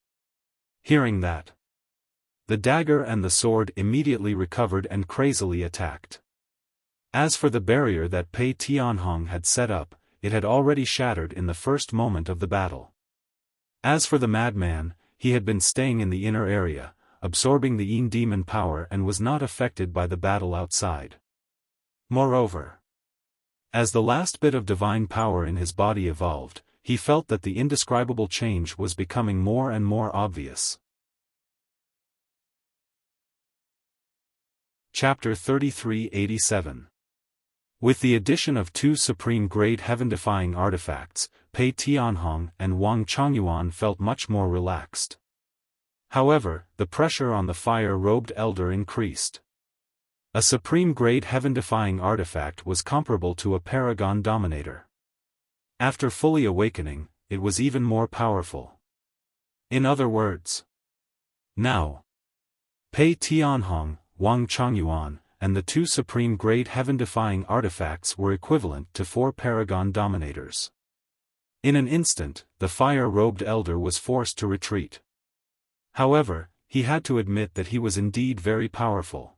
S1: Hearing that, the dagger and the sword immediately recovered and crazily attacked. As for the barrier that Pei Tianhong had set up, it had already shattered in the first moment of the battle. As for the madman, he had been staying in the inner area, absorbing the Yin demon power and was not affected by the battle outside. Moreover, as the last bit of divine power in his body evolved, he felt that the indescribable change was becoming more and more obvious. Chapter 3387. With the addition of two supreme-grade heaven-defying artifacts, Pei Tianhong and Wang Chongyuan felt much more relaxed. However, the pressure on the fire-robed elder increased. A supreme-grade heaven-defying artifact was comparable to a paragon dominator. After fully awakening, it was even more powerful. In other words, now, Pei Tianhong, Wang Chongyuan, and the two supreme-grade heaven-defying artifacts were equivalent to 4 paragon dominators. In an instant, the fire-robed elder was forced to retreat. However, he had to admit that he was indeed very powerful.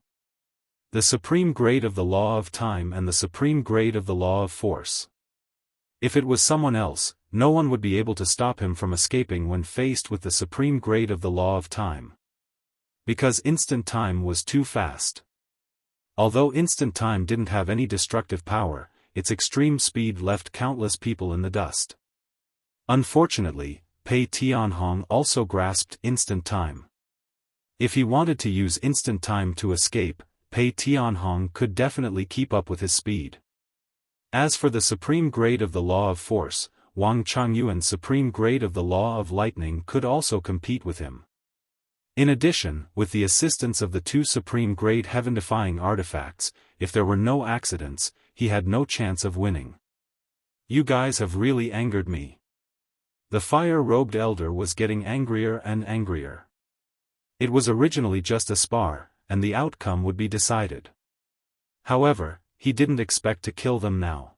S1: The supreme grade of the law of time and the supreme grade of the law of force. If it was someone else, no one would be able to stop him from escaping when faced with the supreme grade of the law of time. Because instant time was too fast. Although instant time didn't have any destructive power, its extreme speed left countless people in the dust. Unfortunately, Pei Tianhong also grasped instant time. If he wanted to use instant time to escape, Pei Tianhong could definitely keep up with his speed. As for the supreme grade of the law of force, Wang Chongyuan's supreme grade of the law of lightning could also compete with him. In addition, with the assistance of the two supreme-grade heaven-defying artifacts, if there were no accidents, he had no chance of winning. You guys have really angered me. The fire-robed elder was getting angrier and angrier. It was originally just a spar, and the outcome would be decided. However, he didn't expect to kill them now.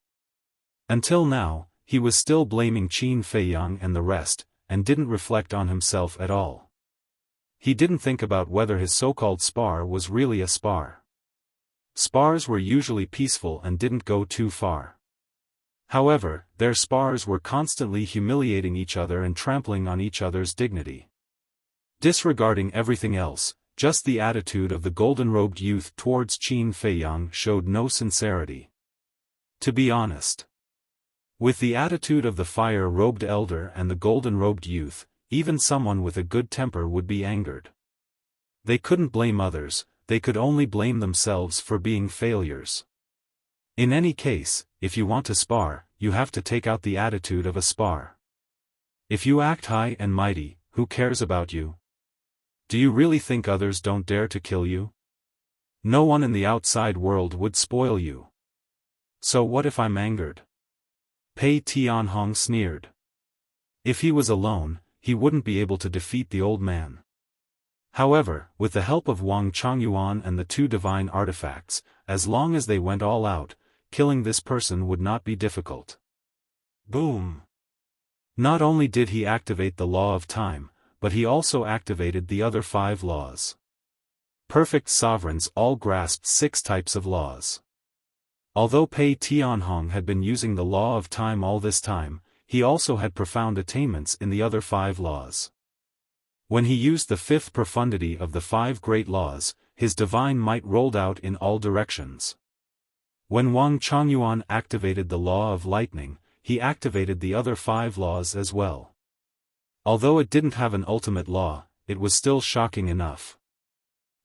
S1: Until now, he was still blaming Qin Feiyang and the rest, and didn't reflect on himself at all. He didn't think about whether his so-called spar was really a spar. Spars were usually peaceful and didn't go too far. However, their spars were constantly humiliating each other and trampling on each other's dignity. Disregarding everything else, just the attitude of the golden-robed youth towards Qin Feiyang showed no sincerity. To be honest, with the attitude of the fire-robed elder and the golden-robed youth, even someone with a good temper would be angered. They couldn't blame others, they could only blame themselves for being failures. In any case, if you want to spar, you have to take out the attitude of a spar. If you act high and mighty, who cares about you? Do you really think others don't dare to kill you? No one in the outside world would spoil you. So what if I'm angered? Pei Tianhong sneered. If he was alone, he wouldn't be able to defeat the old man. However, with the help of Wang Chongyuan and the two divine artifacts, as long as they went all out, killing this person would not be difficult. Boom! Not only did he activate the law of time, but he also activated the other 5 laws. Perfect sovereigns all grasped 6 types of laws. Although Pei Tianhong had been using the law of time all this time, he also had profound attainments in the other 5 laws. When he used the 5th profundity of the 5 great laws, his divine might rolled out in all directions. When Wang Chongyuan activated the law of lightning, he activated the other 5 laws as well. Although it didn't have an ultimate law, it was still shocking enough.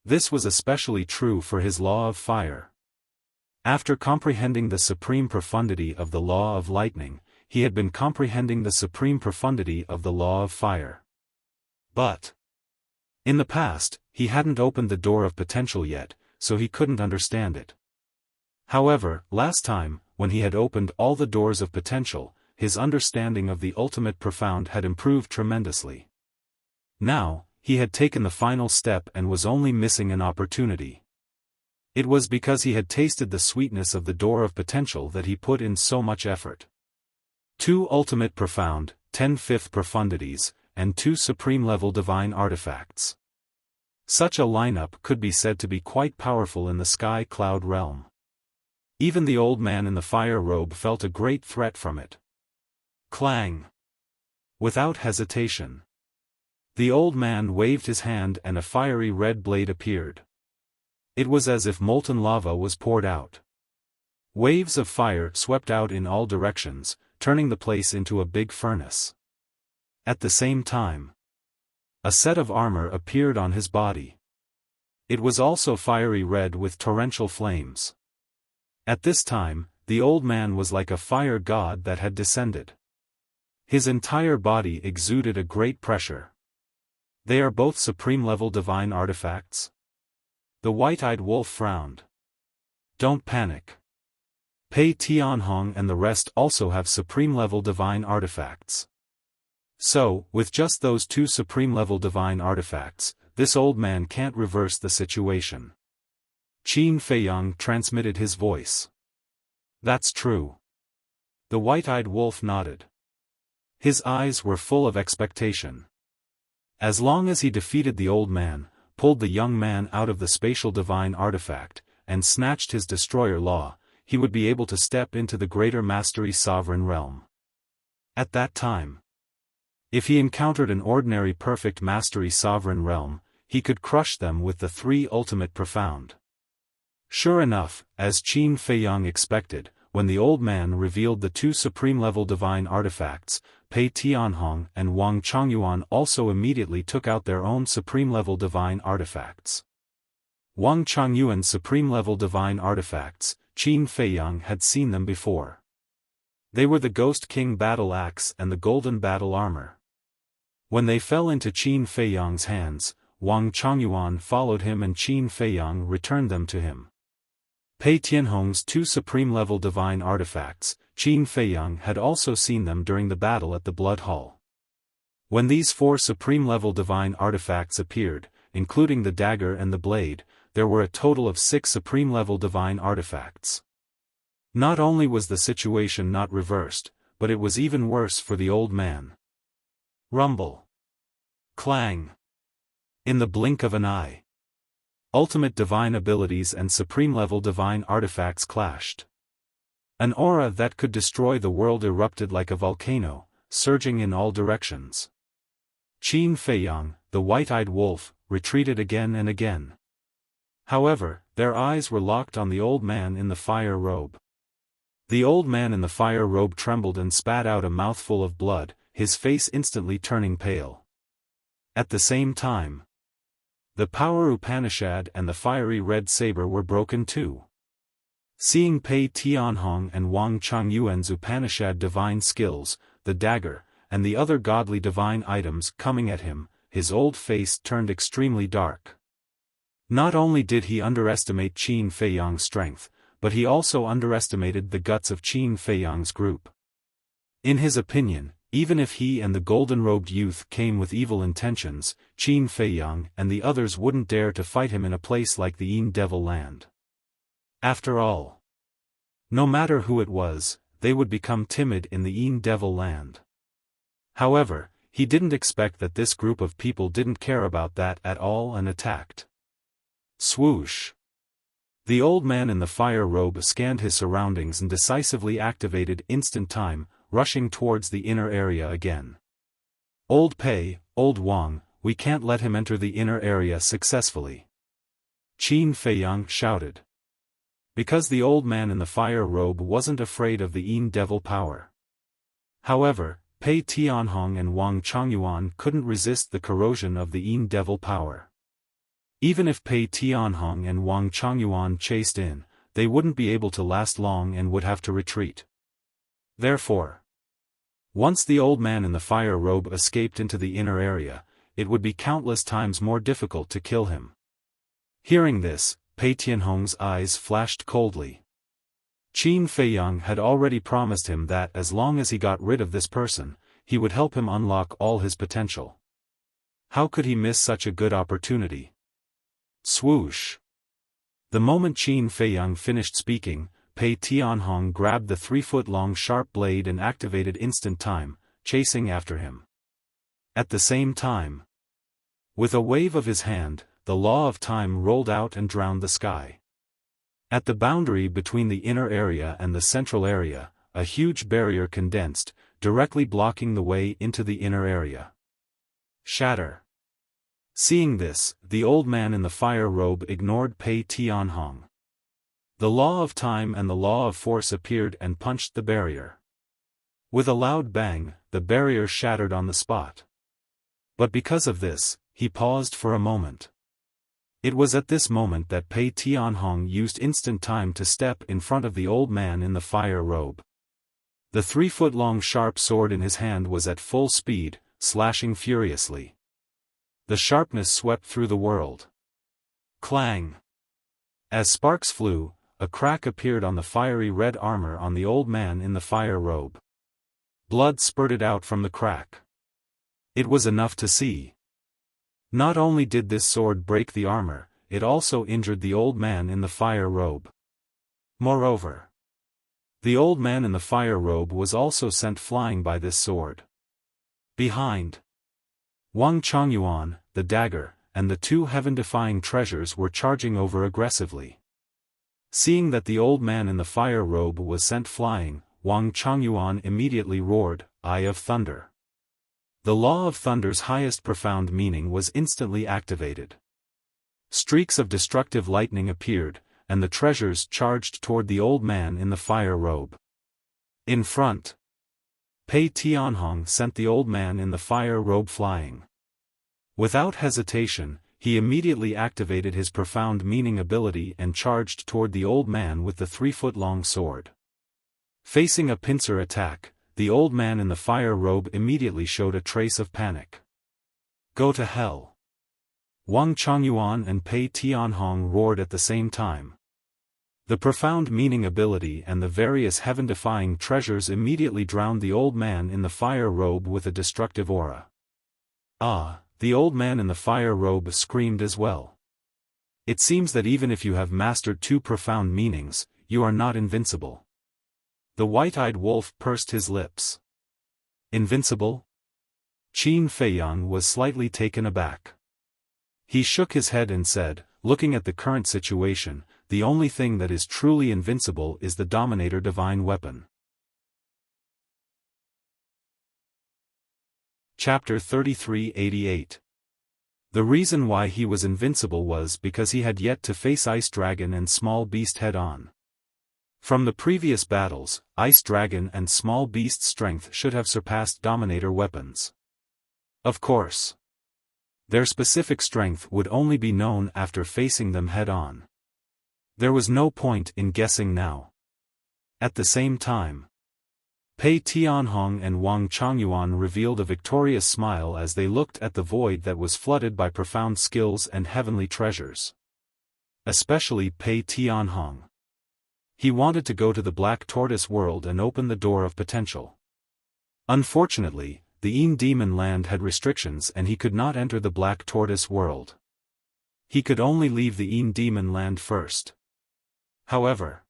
S1: This was especially true for his law of fire. After comprehending the supreme profundity of the law of lightning, he had been comprehending the supreme profundity of the law of fire. But in the past, he hadn't opened the door of potential yet, so he couldn't understand it. However, last time, when he had opened all the doors of potential, his understanding of the ultimate profound had improved tremendously. Now, he had taken the final step and was only missing an opportunity. It was because he had tasted the sweetness of the door of potential that he put in so much effort. 2 ultimate profound, 10/5 profundities, and 2 supreme-level divine artifacts. Such a lineup could be said to be quite powerful in the sky-cloud realm. Even the old man in the fire robe felt a great threat from it. Clang! Without hesitation, the old man waved his hand and a fiery red blade appeared. It was as if molten lava was poured out. Waves of fire swept out in all directions, turning the place into a big furnace. At the same time, a set of armor appeared on his body. It was also fiery red with torrential flames. At this time, the old man was like a fire god that had descended. His entire body exuded a great pressure. They are both supreme-level divine artifacts? The white-eyed wolf frowned. Don't panic. Pei Tianhong and the rest also have supreme-level divine artifacts. So, with just those 2 supreme-level divine artifacts, this old man can't reverse the situation. Qin Feiyang transmitted his voice. That's true. The white-eyed wolf nodded. His eyes were full of expectation. As long as he defeated the old man, pulled the young man out of the spatial divine artifact, and snatched his destroyer law, he would be able to step into the greater mastery sovereign realm. At that time, if he encountered an ordinary perfect mastery sovereign realm, he could crush them with the 3 ultimate profound. Sure enough, as Qin Feiyang expected, when the old man revealed the 2 supreme-level divine artifacts, Pei Tianhong and Wang Chongyuan also immediately took out their own supreme-level divine artifacts. Wang Chongyuan's supreme-level divine artifacts, Qin Feiyang had seen them before. They were the Ghost King Battle Axe and the Golden Battle Armor. When they fell into Qin Feiyang's hands, Wang Chongyuan followed him and Qin Feiyang returned them to him. Pei Tianhong's 2 supreme-level divine artifacts, Qin Feiyang had also seen them during the battle at the Blood Hall. When these 4 supreme-level divine artifacts appeared, including the dagger and the blade, there were a total of 6 supreme-level divine artifacts. Not only was the situation not reversed, but it was even worse for the old man. Rumble. Clang. In the blink of an eye, ultimate divine abilities and supreme-level divine artifacts clashed. An aura that could destroy the world erupted like a volcano, surging in all directions. Qin Feiyang, the white-eyed wolf, retreated again and again. However, their eyes were locked on the old man in the fire robe. The old man in the fire robe trembled and spat out a mouthful of blood, his face instantly turning pale. At the same time, the Power Upanishad and the fiery red saber were broken too. Seeing Pei Tianhong and Wang Chongyuan's Upanishad divine skills, the dagger, and the other godly divine items coming at him, his old face turned extremely dark. Not only did he underestimate Qin Feiyang's strength, but he also underestimated the guts of Qin Feiyang's group. In his opinion, even if he and the golden-robed youth came with evil intentions, Qin Feiyang and the others wouldn't dare to fight him in a place like the Yin Devil Land. After all, no matter who it was, they would become timid in the Yin Devil Land. However, he didn't expect that this group of people didn't care about that at all and attacked. Swoosh! The old man in the fire robe scanned his surroundings and decisively activated instant time, rushing towards the inner area again. Old Pei, old Wang, we can't let him enter the inner area successfully. Qin Feiyang shouted. Because the old man in the fire robe wasn't afraid of the Yin Devil power. However, Pei Tianhong and Wang Chongyuan couldn't resist the corrosion of the Yin Devil power. Even if Pei Tianhong and Wang Chongyuan chased in, they wouldn't be able to last long and would have to retreat. Therefore, once the old man in the fire robe escaped into the inner area, it would be countless times more difficult to kill him. Hearing this, Pei Tianhong's eyes flashed coldly. Qin Feiyang had already promised him that as long as he got rid of this person, he would help him unlock all his potential. How could he miss such a good opportunity? Swoosh! The moment Qin Feiyang finished speaking, Pei Tianhong grabbed the 3-foot-long sharp blade and activated instant time, chasing after him. At the same time, with a wave of his hand, the law of time rolled out and drowned the sky. At the boundary between the inner area and the central area, a huge barrier condensed, directly blocking the way into the inner area. Shatter. Seeing this, the old man in the fire robe ignored Pei Tianhong. The law of time and the law of force appeared and punched the barrier. With a loud bang, the barrier shattered on the spot. But because of this, he paused for a moment. It was at this moment that Pei Tianhong used instant time to step in front of the old man in the fire robe. The 3-foot-long sharp sword in his hand was at full speed, slashing furiously. The sharpness swept through the world. Clang! As sparks flew, a crack appeared on the fiery red armor on the old man in the fire robe. Blood spurted out from the crack. It was enough to see. Not only did this sword break the armor, it also injured the old man in the fire robe. Moreover, the old man in the fire robe was also sent flying by this sword. Behind, Wang Chongyuan, the dagger, and the 2 heaven-defying treasures were charging over aggressively. Seeing that the old man in the fire robe was sent flying, Wang Chongyuan immediately roared, "Eye of Thunder." The law of thunder's highest profound meaning was instantly activated. Streaks of destructive lightning appeared, and the treasures charged toward the old man in the fire robe. In front, Pei Tianhong sent the old man in the fire robe flying. Without hesitation, he immediately activated his profound meaning ability and charged toward the old man with the 3-foot-long sword. Facing a pincer attack, the old man in the fire robe immediately showed a trace of panic. "Go to hell!" Wang Chongyuan and Pei Tianhong roared at the same time. The profound meaning ability and the various heaven-defying treasures immediately drowned the old man in the fire robe with a destructive aura. "Ah!" The old man in the fire robe screamed as well. "It seems that even if you have mastered 2 profound meanings, you are not invincible." The white-eyed wolf pursed his lips. "Invincible?" Qin Feiyang was slightly taken aback. He shook his head and said, "Looking at the current situation, the only thing that is truly invincible is the Dominator Divine Weapon." Chapter 3388. The reason why he was invincible was because he had yet to face Ice Dragon and Small Beast head-on. From the previous battles, Ice Dragon and Small Beast's strength should have surpassed Dominator weapons. Of course, their specific strength would only be known after facing them head-on. There was no point in guessing now. At the same time, Pei Tianhong and Wang Chongyuan revealed a victorious smile as they looked at the void that was flooded by profound skills and heavenly treasures. Especially Pei Tianhong. He wanted to go to the Black Tortoise world and open the door of potential. Unfortunately, the Yin Demon Land had restrictions and he could not enter the Black Tortoise world. He could only leave the Yin Demon Land first. However,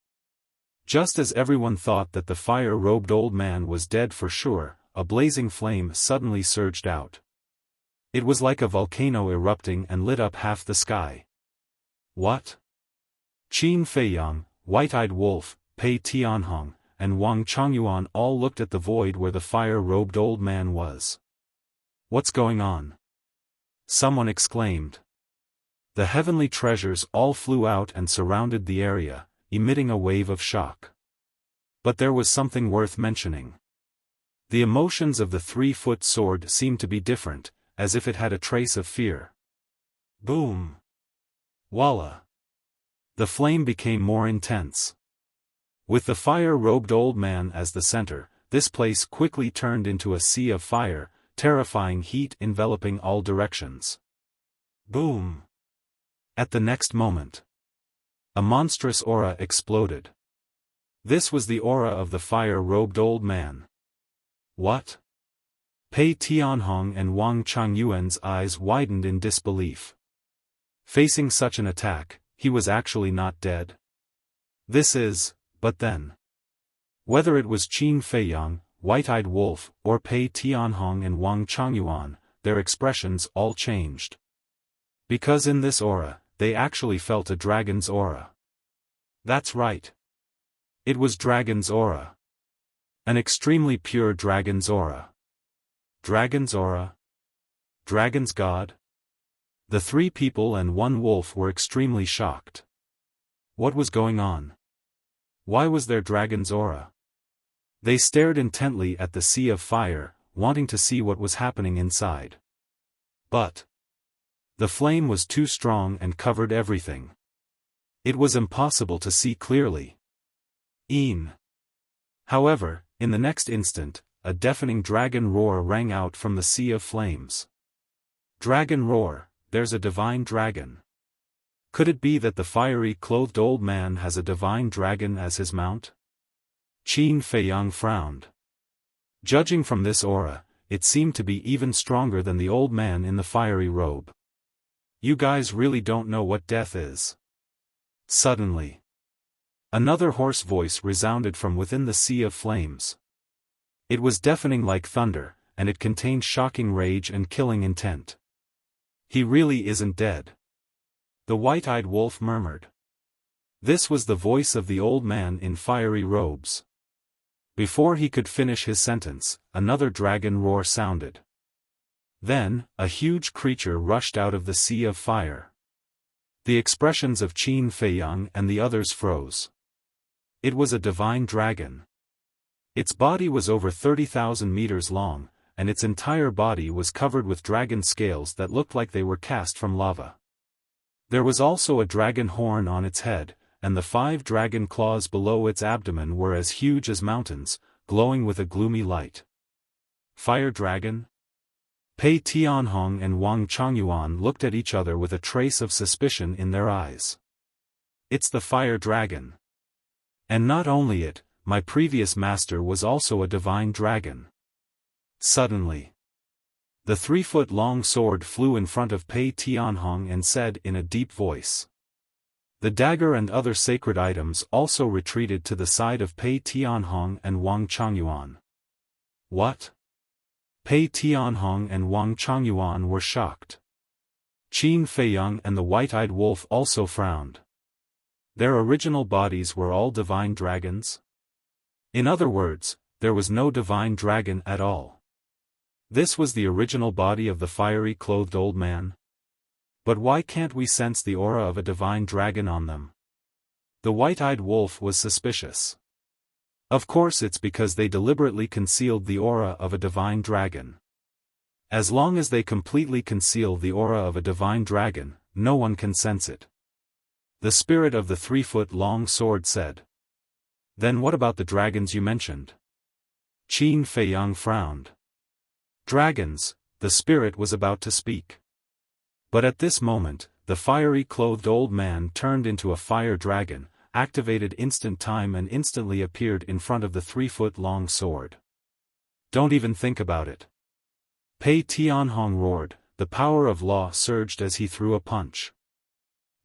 S1: just as everyone thought that the fire-robed old man was dead for sure, a blazing flame suddenly surged out. It was like a volcano erupting and lit up half the sky. What? Qin Feiyang, White-Eyed Wolf, Pei Tianhong, and Wang Chongyuan all looked at the void where the fire-robed old man was. "What's going on?" someone exclaimed. The heavenly treasures all flew out and surrounded the area, emitting a wave of shock. But there was something worth mentioning. The emotions of the 3-foot sword seemed to be different, as if it had a trace of fear. Boom! Voila! The flame became more intense. With the fire-robed old man as the center, this place quickly turned into a sea of fire, terrifying heat enveloping all directions. Boom! At the next moment, a monstrous aura exploded. This was the aura of the fire-robed old man. What? Pei Tianhong and Wang Chongyuan's eyes widened in disbelief. Facing such an attack, he was actually not dead? But then. Whether it was Qin Feiyang, White-Eyed Wolf, or Pei Tianhong and Wang Changyuan, their expressions all changed. Because in this aura, they actually felt a dragon's aura. That's right. It was dragon's aura. An extremely pure dragon's aura. Dragon's aura? Dragon's god? The 3 people and 1 wolf were extremely shocked. What was going on? Why was there dragon's aura? They stared intently at the sea of fire, wanting to see what was happening inside. But the flame was too strong and covered everything. It was impossible to see clearly. However, in the next instant, a deafening dragon roar rang out from the sea of flames. Dragon roar, there's a divine dragon. Could it be that the fiery clothed old man has a divine dragon as his mount? Qin Feiyang frowned. Judging from this aura, it seemed to be even stronger than the old man in the fiery robe. You guys really don't know what death is. Suddenly, another hoarse voice resounded from within the sea of flames. It was deafening like thunder, and it contained shocking rage and killing intent. He really isn't dead. The White-Eyed Wolf murmured. This was the voice of the old man in fiery robes. Before he could finish his sentence, another dragon roar sounded. Then, a huge creature rushed out of the sea of fire. The expressions of Qin Feiyang and the others froze. It was a divine dragon. Its body was over 30,000 meters long, and its entire body was covered with dragon scales that looked like they were cast from lava. There was also a dragon horn on its head, and the 5 dragon claws below its abdomen were as huge as mountains, glowing with a gloomy light. Fire dragon? Pei Tianhong and Wang Changyuan looked at each other with a trace of suspicion in their eyes. It's the fire dragon. And not only it, my previous master was also a divine dragon. Suddenly, the 3-foot-long sword flew in front of Pei Tianhong and said in a deep voice. The dagger and other sacred items also retreated to the side of Pei Tianhong and Wang Changyuan. What? Pei Tianhong and Wang Changyuan were shocked. Qin Feiyang and the White-Eyed Wolf also frowned. Their original bodies were all divine dragons? In other words, there was no divine dragon at all. This was the original body of the fiery clothed old man? But why can't we sense the aura of a divine dragon on them? The White-Eyed Wolf was suspicious. Of course it's because they deliberately concealed the aura of a divine dragon. As long as they completely conceal the aura of a divine dragon, no one can sense it. The spirit of the 3-foot-long sword said. Then what about the dragons you mentioned? Qin Feiyang frowned. Dragons, the spirit was about to speak. But at this moment, the fiery clothed old man turned into a fire dragon, activated instant time and instantly appeared in front of the 3-foot-long sword. Don't even think about it. Pei Tianhong roared, the power of law surged as he threw a punch.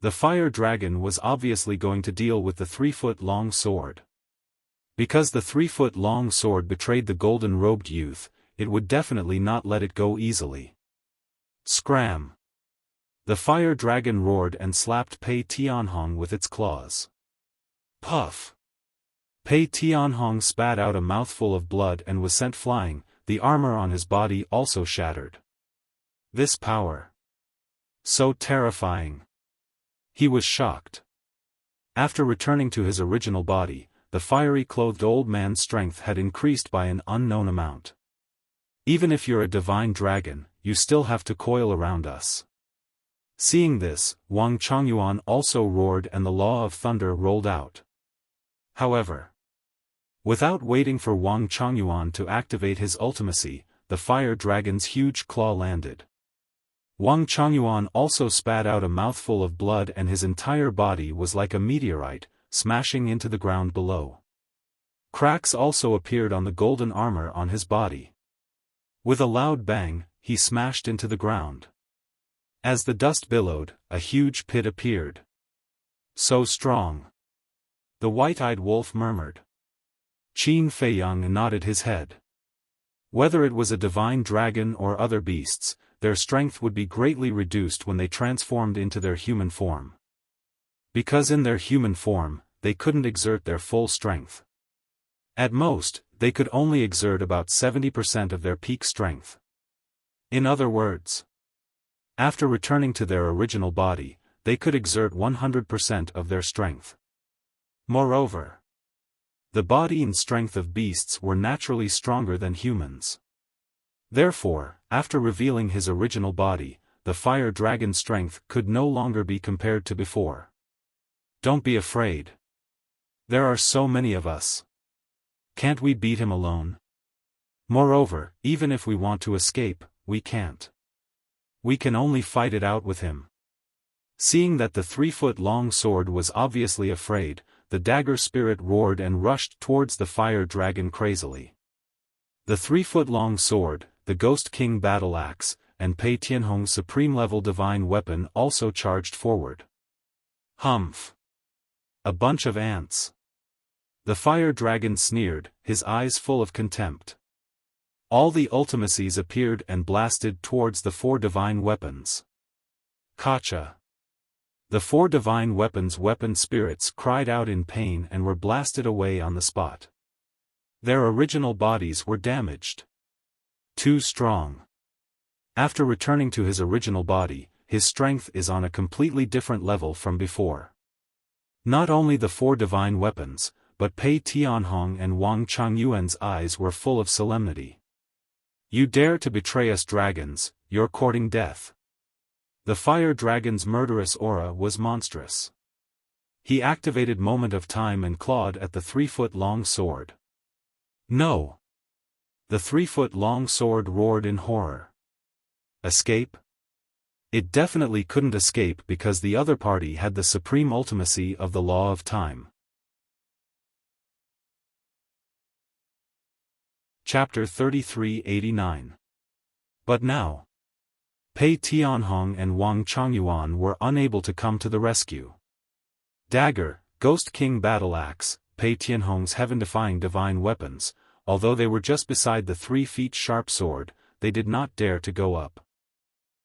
S1: The fire dragon was obviously going to deal with the 3-foot-long sword. Because the 3-foot-long sword betrayed the golden-robed youth, it would definitely not let it go easily. Scram! The fire dragon roared and slapped Pei Tianhong with its claws. Puff! Pei Tianhong spat out a mouthful of blood and was sent flying, the armor on his body also shattered. This power! So terrifying! He was shocked. After returning to his original body, the fiery clothed old man's strength had increased by an unknown amount. Even if you're a divine dragon, you still have to coil around us. Seeing this, Wang Changyuan also roared and the law of thunder rolled out. However, without waiting for Wang Changyuan to activate his ultimacy, the fire dragon's huge claw landed. Wang Changyuan also spat out a mouthful of blood and his entire body was like a meteorite, smashing into the ground below. Cracks also appeared on the golden armor on his body. With a loud bang, he smashed into the ground. As the dust billowed, a huge pit appeared. So strong. The white-eyed wolf murmured. Qin Feiyang nodded his head. Whether it was a divine dragon or other beasts, their strength would be greatly reduced when they transformed into their human form. Because in their human form, they couldn't exert their full strength. At most, they could only exert about 70% of their peak strength. In other words, after returning to their original body, they could exert 100% of their strength. Moreover, the body and strength of beasts were naturally stronger than humans. Therefore, after revealing his original body, the fire dragon's strength could no longer be compared to before. Don't be afraid. There are so many of us. Can't we beat him alone? Moreover, even if we want to escape, we can't. We can only fight it out with him. Seeing that the 3-foot-long sword was obviously afraid, the dagger spirit roared and rushed towards the fire dragon crazily. The 3-foot-long sword, the Ghost King battle axe, and Pei Tianhong's supreme-level divine weapon also charged forward. Humph! A bunch of ants. The fire dragon sneered, his eyes full of contempt. All the ultimacies appeared and blasted towards the 4 divine weapons. Kacha! The 4 divine weapons' weapon spirits cried out in pain and were blasted away on the spot. Their original bodies were damaged. Too strong. After returning to his original body, his strength is on a completely different level from before. Not only the 4 divine weapons, but Pei Tianhong and Wang Changyuan's eyes were full of solemnity. You dare to betray us dragons, you're courting death. The fire dragon's murderous aura was monstrous. He activated Moment of Time and clawed at the 3-foot-long sword. No! The 3-foot-long sword roared in horror. Escape? It definitely couldn't escape because the other party had the supreme ultimacy of the law of time. Chapter 3389. But now, Pei Tianhong and Wang Changyuan were unable to come to the rescue. Dagger, Ghost King battle axe, Pei Tianhong's heaven-defying divine weapons, although they were just beside the 3-feet-sharp sword, they did not dare to go up.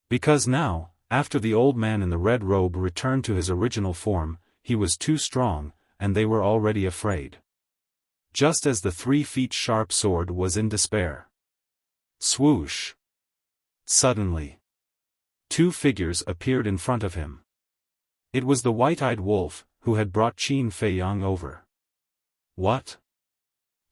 S1: Because now, after the old man in the red robe returned to his original form, he was too strong, and they were already afraid. Just as the 3-feet-sharp sword was in despair. Swoosh! Suddenly, 2 figures appeared in front of him. It was the white-eyed wolf, who had brought Qin Feiyang over. What?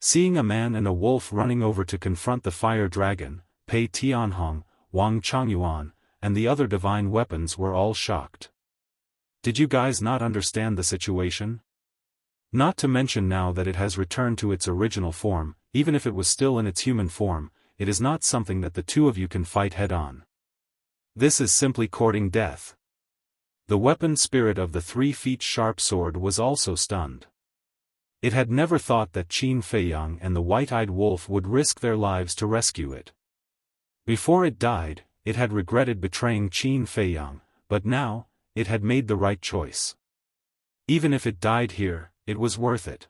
S1: Seeing a man and a wolf running over to confront the fire dragon, Pei Tianhong, Wang Changyuan, and the other divine weapons were all shocked. Did you guys not understand the situation? Not to mention now that it has returned to its original form, even if it was still in its human form, it is not something that the 2 of you can fight head-on. This is simply courting death. The weapon spirit of the 3-feet-sharp sword was also stunned. It had never thought that Qin Feiyang and the white-eyed wolf would risk their lives to rescue it. Before it died, it had regretted betraying Qin Feiyang, but now, it had made the right choice. Even if it died here, it was worth it.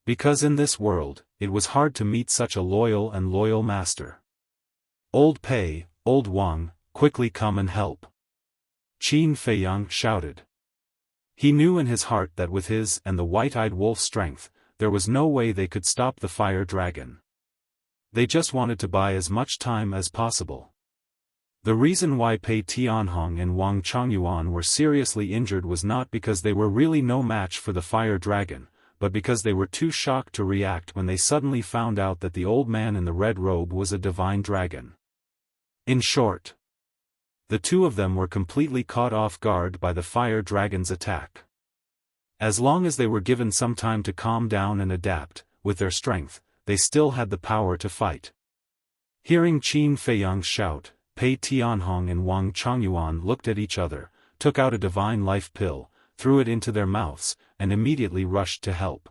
S1: Because in this world, it was hard to meet such a loyal master. Old Pei, old Wang, quickly come and help. Qin Feiyang shouted. He knew in his heart that with his and the white-eyed wolf's strength, there was no way they could stop the fire dragon. They just wanted to buy as much time as possible. The reason why Pei Tianhong and Wang Changyuan were seriously injured was not because they were really no match for the fire dragon, but because they were too shocked to react when they suddenly found out that the old man in the red robe was a divine dragon. In short, the 2 of them were completely caught off guard by the fire dragon's attack. As long as they were given some time to calm down and adapt, with their strength, they still had the power to fight. Hearing Qin Feiyang's shout, Pei Tianhong and Wang Changyuan looked at each other, took out a divine life pill, threw it into their mouths, and immediately rushed to help.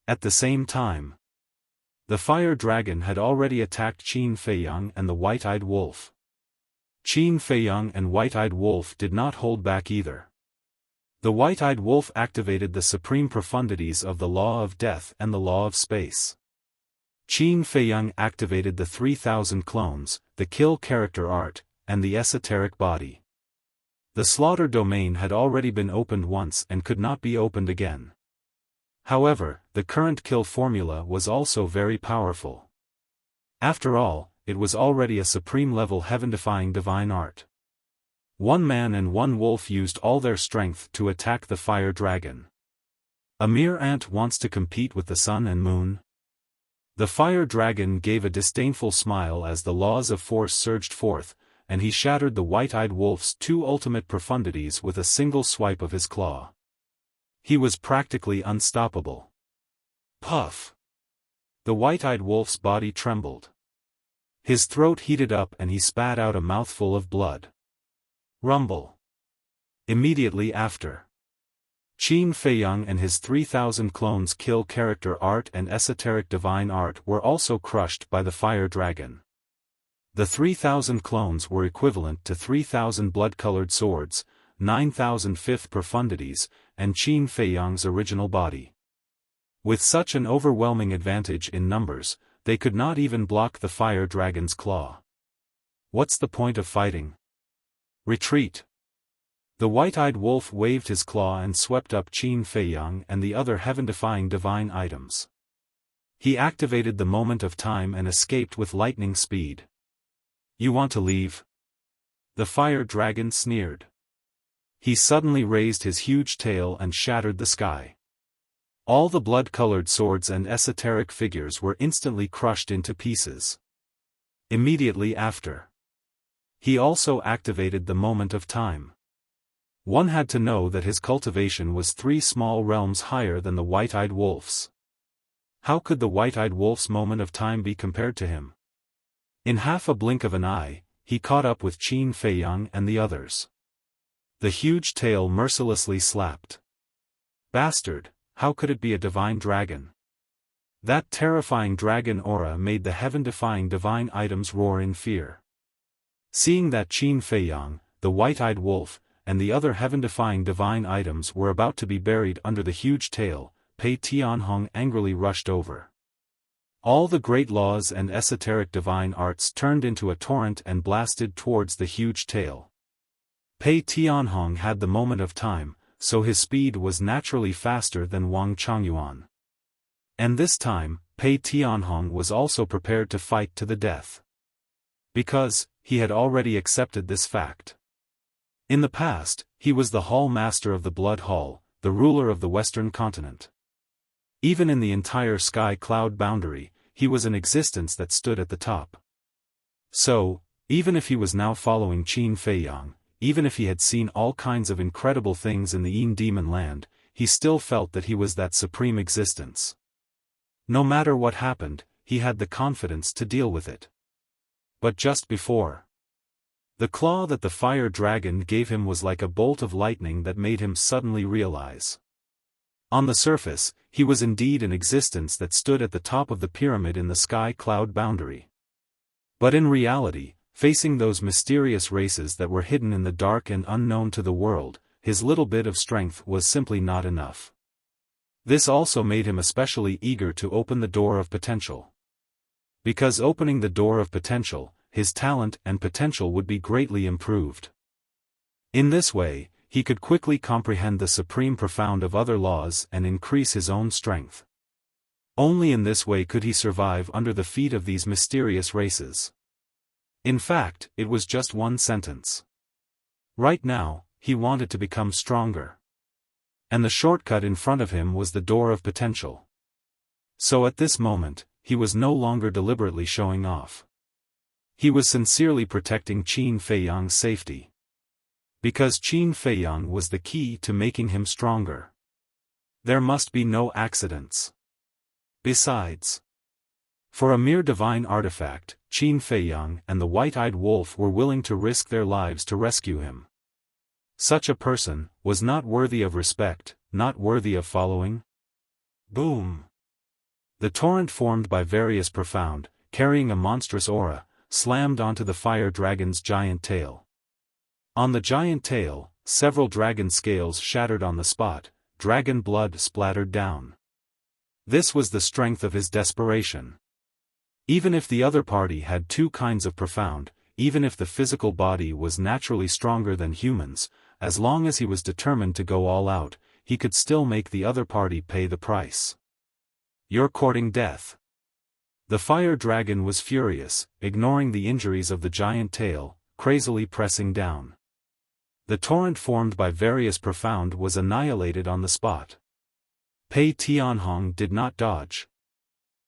S1: At the same time, the fire dragon had already attacked Qin Feiyang and the white-eyed wolf. Qin Feiyang and white-eyed wolf did not hold back either. The white-eyed wolf activated the supreme profundities of the law of death and the law of space. Qin Feiyang activated the 3,000 clones, the kill character art, and the esoteric body. The slaughter domain had already been opened once and could not be opened again. However, the current kill formula was also very powerful. After all, it was already a supreme-level heaven-defying divine art. One man and one wolf used all their strength to attack the fire dragon. A mere ant wants to compete with the sun and moon? The fire dragon gave a disdainful smile as the laws of force surged forth, and he shattered the white-eyed wolf's 2 ultimate profundities with a single swipe of his claw. He was practically unstoppable. Puff! The white-eyed wolf's body trembled. His throat heated up and he spat out a mouthful of blood. Rumble. Immediately after, Qin Feiyang and his 3,000 clones kill character art and esoteric divine art were also crushed by the fire dragon. The 3,000 clones were equivalent to 3,000 blood-colored swords, 9,000 fifth profundities, and Qin Feiyang's original body. With such an overwhelming advantage in numbers, they could not even block the fire dragon's claw. What's the point of fighting? Retreat! The white-eyed wolf waved his claw and swept up Qin Feiyang and the other heaven-defying divine items. He activated the moment of time and escaped with lightning speed. You want to leave? The fire dragon sneered. He suddenly raised his huge tail and shattered the sky. All the blood-colored swords and esoteric figures were instantly crushed into pieces. Immediately after, he also activated the moment of time. One had to know that his cultivation was 3 small realms higher than the white-eyed wolf's. How could the white-eyed wolf's moment of time be compared to him? In half a blink of an eye, he caught up with Qin Feiyang and the others. The huge tail mercilessly slapped. Bastard, how could it be a divine dragon? That terrifying dragon aura made the heaven-defying divine items roar in fear. Seeing that Qin Feiyang, the white-eyed wolf, and the other heaven-defying divine items were about to be buried under the huge tail, Pei Tianhong angrily rushed over. All the great laws and esoteric divine arts turned into a torrent and blasted towards the huge tail. Pei Tianhong had the moment of time, so his speed was naturally faster than Wang Changyuan. And this time, Pei Tianhong was also prepared to fight to the death. Because, he had already accepted this fact. In the past, he was the Hall Master of the Blood Hall, the ruler of the Western continent. Even in the entire sky cloud boundary, he was an existence that stood at the top. So, even if he was now following Qin Feiyang, even if he had seen all kinds of incredible things in the Yin Demon Land, he still felt that he was that supreme existence. No matter what happened, he had the confidence to deal with it. But just before, the claw that the fire dragon gave him was like a bolt of lightning that made him suddenly realize. On the surface, he was indeed an existence that stood at the top of the pyramid in the sky cloud boundary. But in reality, facing those mysterious races that were hidden in the dark and unknown to the world, his little bit of strength was simply not enough. This also made him especially eager to open the door of potential. Because opening the door of potential, his talent and potential would be greatly improved. In this way, he could quickly comprehend the supreme profound of other laws and increase his own strength. Only in this way could he survive under the feet of these mysterious races. In fact, it was just one sentence. Right now, he wanted to become stronger. And the shortcut in front of him was the door of potential. So at this moment, he was no longer deliberately showing off. He was sincerely protecting Qin Feiyang's safety. Because Qin Feiyang was the key to making him stronger. There must be no accidents. Besides, for a mere divine artifact, Qin Feiyang and the white-eyed wolf were willing to risk their lives to rescue him. Such a person was not worthy of respect, not worthy of following. Boom! The torrent formed by various profound, carrying a monstrous aura, slammed onto the fire dragon's giant tail. On the giant tail, several dragon scales shattered on the spot, dragon blood splattered down. This was the strength of his desperation. Even if the other party had two kinds of profound, even if the physical body was naturally stronger than humans, as long as he was determined to go all out, he could still make the other party pay the price. You're courting death. The fire dragon was furious, ignoring the injuries of the giant tail, crazily pressing down. The torrent formed by various profound was annihilated on the spot. Pei Tianhong did not dodge.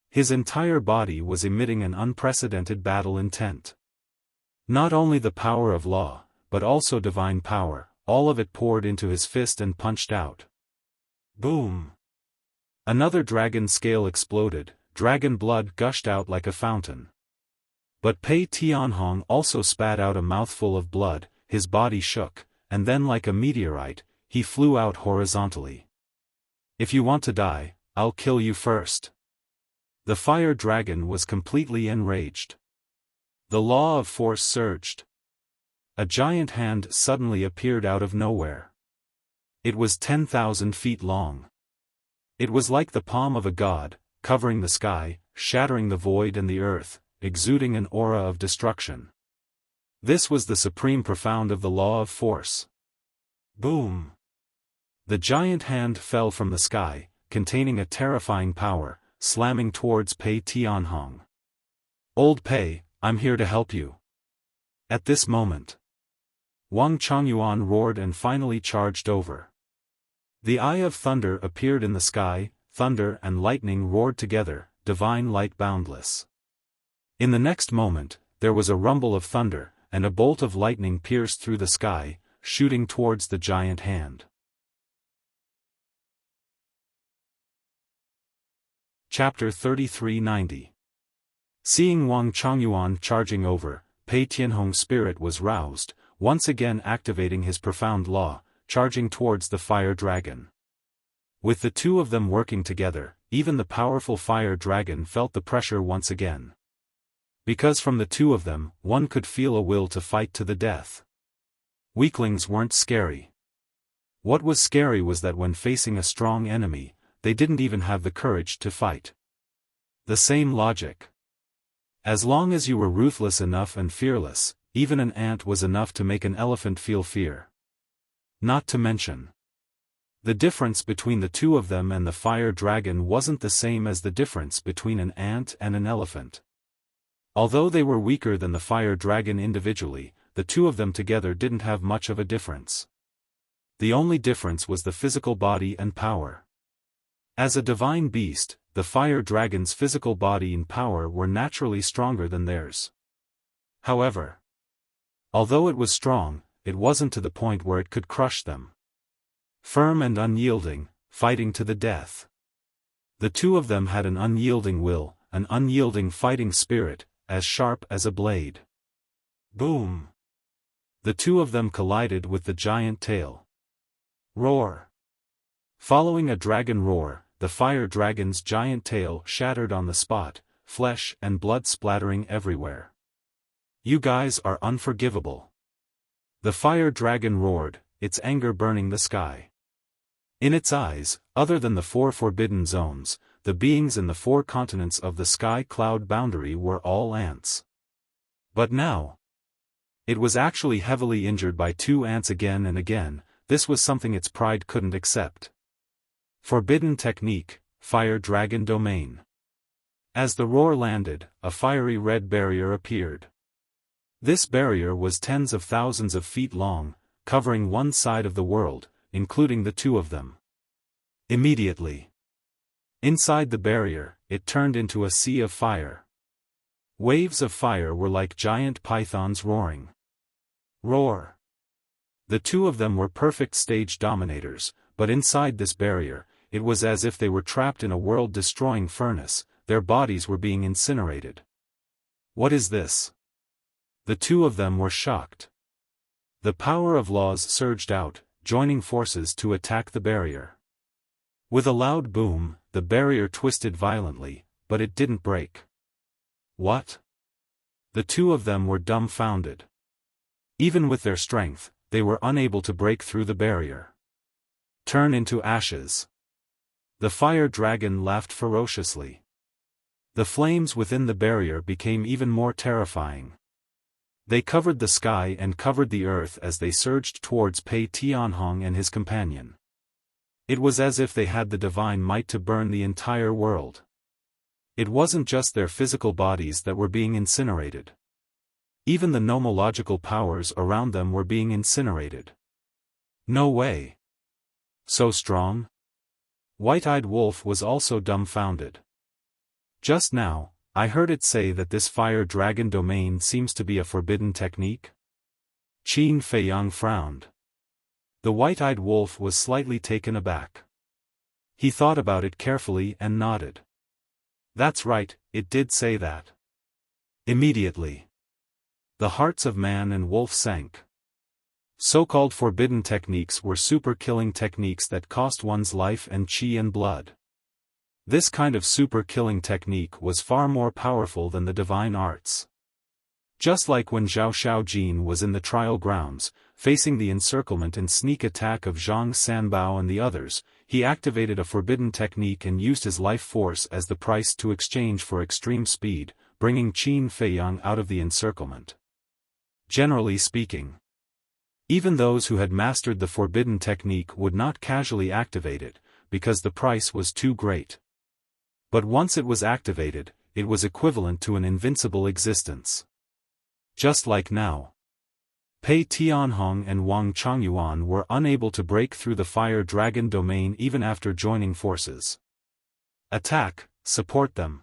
S1: His entire body was emitting an unprecedented battle intent. Not only the power of law, but also divine power, all of it poured into his fist and punched out. Boom! Another dragon scale exploded, dragon blood gushed out like a fountain. But Pei Tianhong also spat out a mouthful of blood, his body shook, and then like a meteorite, he flew out horizontally. If you want to die, I'll kill you first. The fire dragon was completely enraged. The law of force surged. A giant hand suddenly appeared out of nowhere. It was 10,000 feet long. It was like the palm of a god, covering the sky, shattering the void and the earth, exuding an aura of destruction. This was the supreme profound of the law of force. Boom! The giant hand fell from the sky, containing a terrifying power, slamming towards Pei Tianhong. Old Pei, I'm here to help you. At this moment, Wang Chongyuan roared and finally charged over. The Eye of Thunder appeared in the sky, thunder and lightning roared together, divine light boundless. In the next moment, there was a rumble of thunder, and a bolt of lightning pierced through the sky, shooting towards the giant hand. Chapter 3390. Seeing Wang Chongyuan charging over, Pei Tianhong's spirit was roused, once again activating his profound law, charging towards the fire dragon. With the two of them working together, even the powerful fire dragon felt the pressure once again. Because from the two of them, one could feel a will to fight to the death. Weaklings weren't scary. What was scary was that when facing a strong enemy, they didn't even have the courage to fight. The same logic. As long as you were ruthless enough and fearless, even an ant was enough to make an elephant feel fear. Not to mention, the difference between the two of them and the fire dragon wasn't the same as the difference between an ant and an elephant. Although they were weaker than the fire dragon individually, the two of them together didn't have much of a difference. The only difference was the physical body and power. As a divine beast, the fire dragon's physical body and power were naturally stronger than theirs. However, although it was strong, it wasn't to the point where it could crush them. Firm and unyielding, fighting to the death. The two of them had an unyielding will, an unyielding fighting spirit, as sharp as a blade. Boom! The two of them collided with the giant tail. Roar! Following a dragon roar, the fire dragon's giant tail shattered on the spot, flesh and blood splattering everywhere. You guys are unforgivable. The fire dragon roared, its anger burning the sky. In its eyes, other than the four forbidden zones, the beings in the four continents of the sky-cloud boundary were all ants. But now, it was actually heavily injured by two ants again and again. This was something its pride couldn't accept. Forbidden technique, fire dragon domain. As the roar landed, a fiery red barrier appeared. This barrier was tens of thousands of feet long, covering one side of the world, including the two of them. Immediately, inside the barrier, it turned into a sea of fire. Waves of fire were like giant pythons roaring. Roar! The two of them were perfect stage dominators, but inside this barrier, it was as if they were trapped in a world-destroying furnace, their bodies were being incinerated. What is this? The two of them were shocked. The power of laws surged out, joining forces to attack the barrier. With a loud boom, the barrier twisted violently, but it didn't break. What? The two of them were dumbfounded. Even with their strength, they were unable to break through the barrier. Turn into ashes. The fire dragon laughed ferociously. The flames within the barrier became even more terrifying. They covered the sky and covered the earth as they surged towards Pei Tianhong and his companion. It was as if they had the divine might to burn the entire world. It wasn't just their physical bodies that were being incinerated. Even the nomological powers around them were being incinerated. No way. So strong? White-eyed Wolf was also dumbfounded. Just now, I heard it say that this fire dragon domain seems to be a forbidden technique? Qin Feiyang frowned. The white-eyed wolf was slightly taken aback. He thought about it carefully and nodded. That's right, it did say that. Immediately, the hearts of man and wolf sank. So-called forbidden techniques were super-killing techniques that cost one's life and qi and blood. This kind of super-killing technique was far more powerful than the divine arts. Just like when Zhao Shaojin was in the trial grounds, facing the encirclement and sneak attack of Zhang Sanbao and the others, he activated a forbidden technique and used his life force as the price to exchange for extreme speed, bringing Qin Feiyang out of the encirclement. Generally speaking, even those who had mastered the forbidden technique would not casually activate it, because the price was too great. But once it was activated, it was equivalent to an invincible existence. Just like now. Pei Tianhong and Wang Changyuan were unable to break through the fire dragon domain even after joining forces. Attack, support them.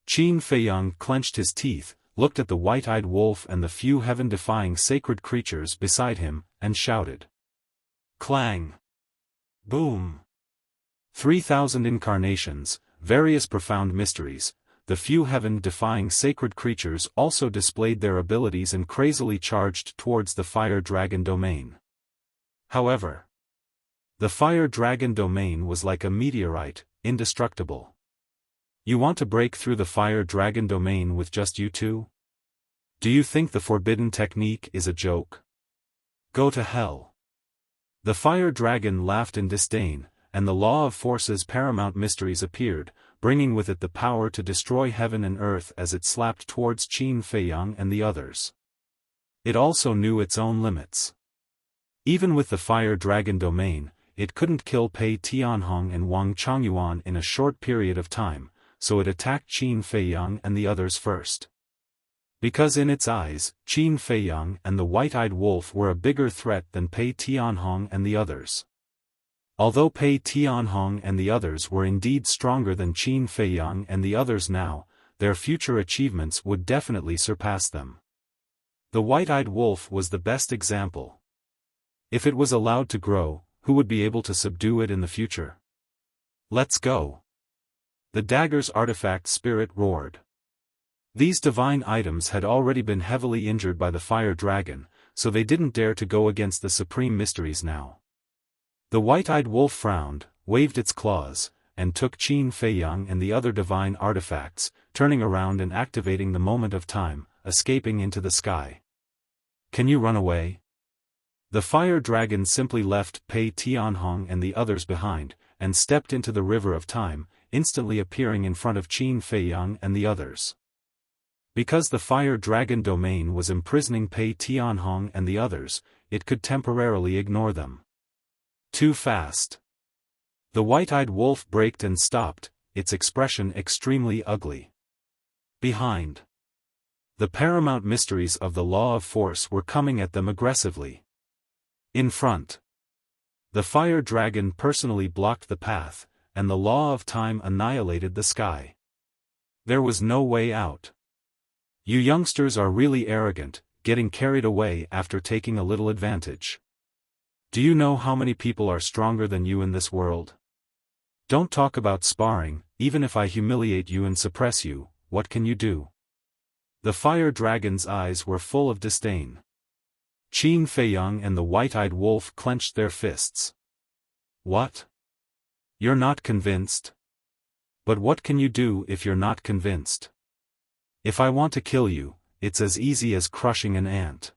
S1: Qin Feiyang clenched his teeth, looked at the white-eyed wolf and the few heaven-defying sacred creatures beside him, and shouted. Clang! Boom! 3,000 incarnations, various profound mysteries. The few heaven-defying sacred creatures also displayed their abilities and crazily charged towards the fire dragon domain. However, the fire dragon domain was like a meteorite, indestructible. You want to break through the fire dragon domain with just you two? Do you think the forbidden technique is a joke? Go to hell. The fire dragon laughed in disdain, and the law of force's paramount mysteries appeared, bringing with it the power to destroy heaven and earth as it slapped towards Qin Feiyang and the others. It also knew its own limits. Even with the fire dragon domain, it couldn't kill Pei Tianhong and Wang Changyuan in a short period of time, so it attacked Qin Feiyang and the others first. Because in its eyes, Qin Feiyang and the white-eyed wolf were a bigger threat than Pei Tianhong and the others. Although Pei Tianhong and the others were indeed stronger than Qin Feiyang and the others now, their future achievements would definitely surpass them. The white-eyed wolf was the best example. If it was allowed to grow, who would be able to subdue it in the future? Let's go. The dagger's artifact spirit roared. These divine items had already been heavily injured by the fire dragon, so they didn't dare to go against the supreme mysteries now. The white-eyed wolf frowned, waved its claws, and took Qin Feiyang and the other divine artifacts, turning around and activating the moment of time, escaping into the sky. Can you run away? The fire dragon simply left Pei Tianhong and the others behind, and stepped into the river of time, instantly appearing in front of Qin Feiyang and the others. Because the fire dragon domain was imprisoning Pei Tianhong and the others, it could temporarily ignore them. Too fast. The white-eyed wolf braked and stopped, its expression extremely ugly. Behind. The paramount mysteries of the law of force were coming at them aggressively. In front. The fire dragon personally blocked the path, and the law of time annihilated the sky. There was no way out. You youngsters are really arrogant, getting carried away after taking a little advantage. Do you know how many people are stronger than you in this world? Don't talk about sparring. Even if I humiliate you and suppress you, what can you do? The fire dragon's eyes were full of disdain. Qin Feiyang and the white-eyed wolf clenched their fists. What? You're not convinced? But what can you do if you're not convinced? If I want to kill you, it's as easy as crushing an ant.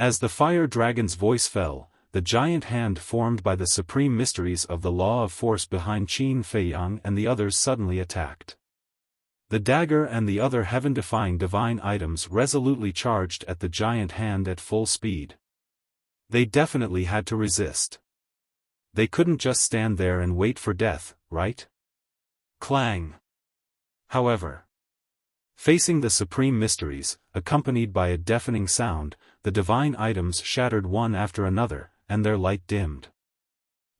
S1: As the fire dragon's voice fell, the giant hand formed by the supreme mysteries of the law of force behind Qin Feiyang and the others suddenly attacked. The dagger and the other heaven-defying divine items resolutely charged at the giant hand at full speed. They definitely had to resist. They couldn't just stand there and wait for death, right? Clang! However, facing the supreme mysteries, accompanied by a deafening sound, the divine items shattered one after another, and their light dimmed.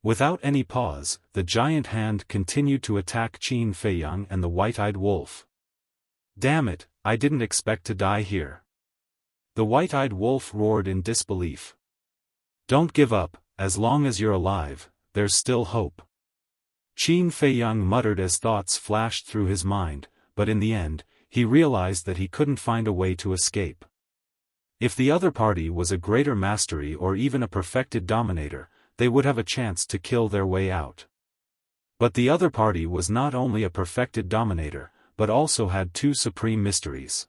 S1: Without any pause, the giant hand continued to attack Qin Feiyang and the white-eyed wolf. Damn it, I didn't expect to die here. The white-eyed wolf roared in disbelief. Don't give up, as long as you're alive, there's still hope. Qin Feiyang muttered as thoughts flashed through his mind, but in the end, he realized that he couldn't find a way to escape. If the other party was a greater mastery or even a perfected dominator, they would have a chance to kill their way out. But the other party was not only a perfected dominator, but also had two supreme mysteries.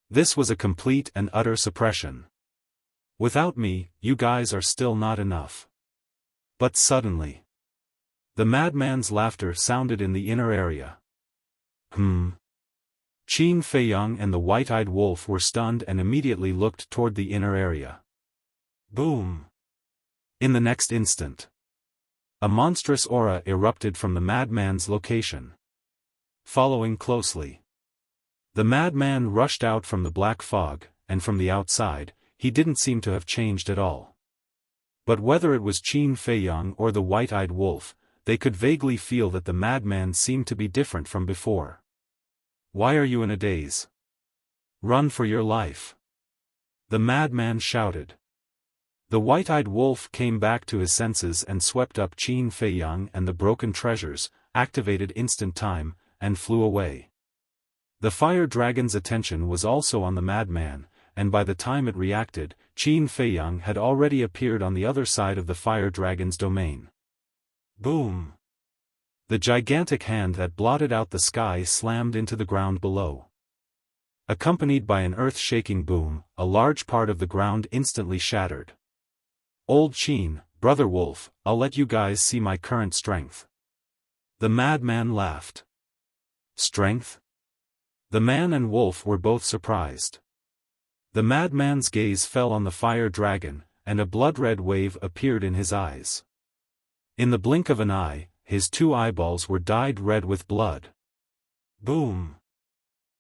S1: This was a complete and utter suppression. Without me, you guys are still not enough. But suddenly, the madman's laughter sounded in the inner area. Qin Feiyang and the white-eyed wolf were stunned and immediately looked toward the inner area. Boom! In the next instant, a monstrous aura erupted from the madman's location. Following closely, the madman rushed out from the black fog, and from the outside, he didn't seem to have changed at all. But whether it was Qin Feiyang or the white-eyed wolf, they could vaguely feel that the madman seemed to be different from before. Why are you in a daze? Run for your life! The madman shouted. The white-eyed wolf came back to his senses and swept up Qin Feiyang and the broken treasures, activated instant time, and flew away. The fire dragon's attention was also on the madman, and by the time it reacted, Qin Feiyang had already appeared on the other side of the fire dragon's domain. Boom! The gigantic hand that blotted out the sky slammed into the ground below. Accompanied by an earth-shaking boom, a large part of the ground instantly shattered. Old Qin, brother wolf, I'll let you guys see my current strength. The madman laughed. Strength? The man and wolf were both surprised. The madman's gaze fell on the fire dragon, and a blood-red wave appeared in his eyes. In the blink of an eye, his two eyeballs were dyed red with blood. Boom!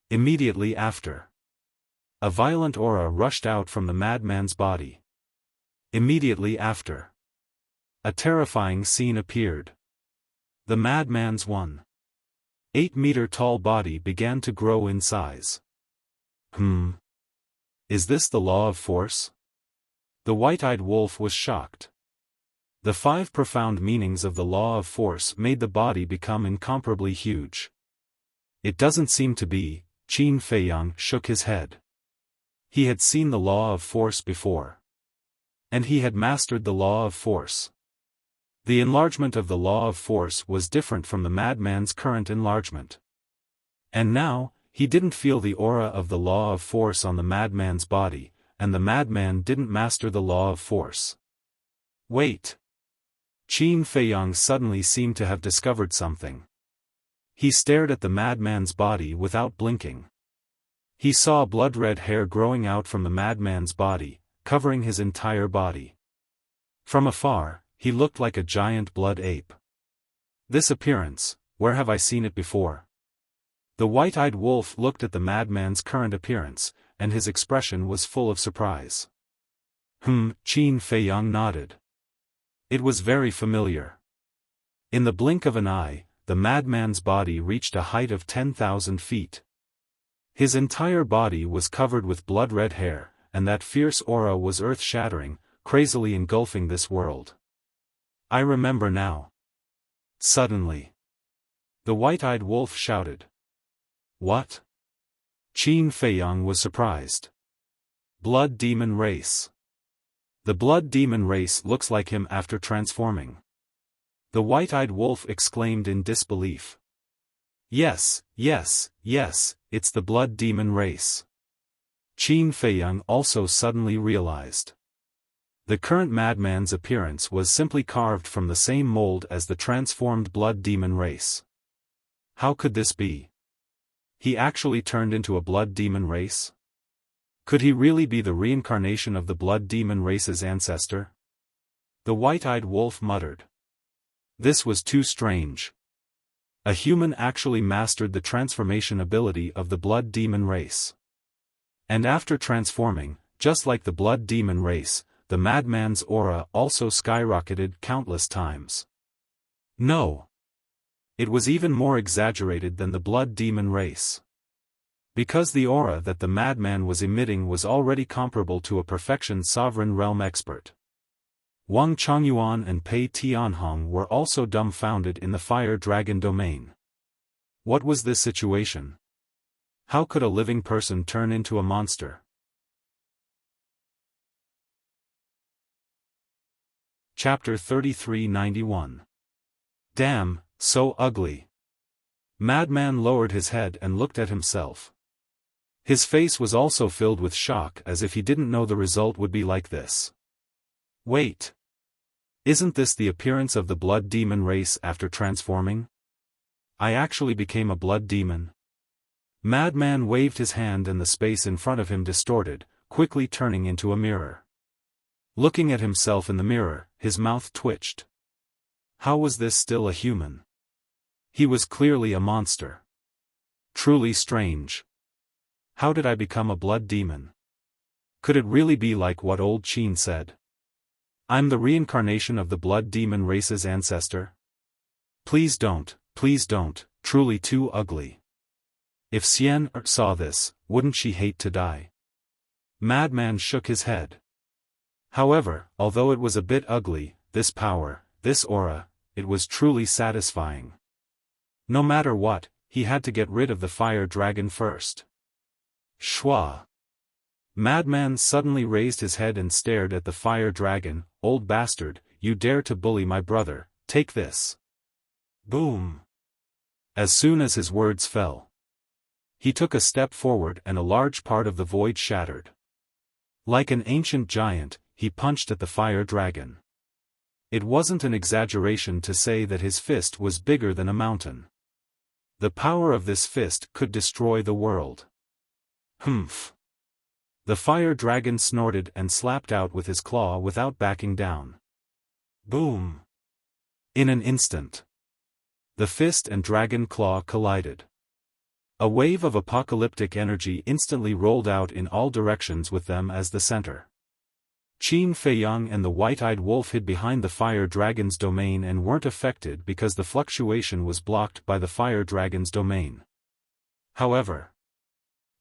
S1: Immediately after, a violent aura rushed out from the madman's body. Immediately after, a terrifying scene appeared. The madman's 1.8-meter-tall body began to grow in size. Is this the law of force? The white-eyed wolf was shocked. The 5 profound meanings of the law of force made the body become incomparably huge. It doesn't seem to be. Qin Feiyang shook his head. He had seen the law of force before. And he had mastered the law of force. The enlargement of the law of force was different from the madman's current enlargement. And now, he didn't feel the aura of the law of force on the madman's body, and the madman didn't master the law of force. Wait! Qin Feiyang suddenly seemed to have discovered something. He stared at the madman's body without blinking. He saw blood-red hair growing out from the madman's body, covering his entire body. From afar, he looked like a giant blood ape. This appearance, where have I seen it before? The white-eyed wolf looked at the madman's current appearance, and his expression was full of surprise. Qin Feiyang nodded. It was very familiar. In the blink of an eye, the madman's body reached a height of 10,000 feet. His entire body was covered with blood-red hair, and that fierce aura was earth-shattering, crazily engulfing this world. I remember now. Suddenly, the white-eyed wolf shouted. What? Qin Feiyang was surprised. Blood demon race. The blood demon race looks like him after transforming. The white-eyed wolf exclaimed in disbelief. Yes, it's the blood demon race. Qin Feiyang also suddenly realized. The current madman's appearance was simply carved from the same mold as the transformed blood demon race. How could this be? He actually turned into a blood demon race? Could he really be the reincarnation of the blood demon race's ancestor? The white-eyed wolf muttered. This was too strange. A human actually mastered the transformation ability of the blood demon race. And after transforming, just like the blood demon race, the madman's aura also skyrocketed countless times. No. It was even more exaggerated than the blood demon race. Because the aura that the madman was emitting was already comparable to a perfection sovereign realm expert. Wang Chongyuan and Pei Tianhong were also dumbfounded in the fire dragon domain. What was this situation? How could a living person turn into a monster? Chapter 3391. Damn, so ugly. Madman lowered his head and looked at himself. His face was also filled with shock, as if he didn't know the result would be like this. Wait. Isn't this the appearance of the blood demon race after transforming? I actually became a blood demon. Madman waved his hand and the space in front of him distorted, quickly turning into a mirror. Looking at himself in the mirror, his mouth twitched. How was this still a human? He was clearly a monster. Truly strange. How did I become a blood demon? Could it really be like what old Qin said? I'm the reincarnation of the blood demon race's ancestor? Please don't, truly too ugly. If Xian saw this, wouldn't she hate to die? Madman shook his head. However, although it was a bit ugly, this power, this aura, it was truly satisfying. No matter what, he had to get rid of the fire dragon first. Shua. Madman suddenly raised his head and stared at the fire dragon. Old bastard, you dare to bully my brother, take this. Boom. As soon as his words fell, he took a step forward and a large part of the void shattered. Like an ancient giant, he punched at the fire dragon. It wasn't an exaggeration to say that his fist was bigger than a mountain. The power of this fist could destroy the world. Humph. The fire dragon snorted and slapped out with his claw without backing down. Boom. In an instant, the fist and dragon claw collided. A wave of apocalyptic energy instantly rolled out in all directions with them as the center. Qin Feiyang and the white-eyed wolf hid behind the fire dragon's domain and weren't affected because the fluctuation was blocked by the fire dragon's domain. However,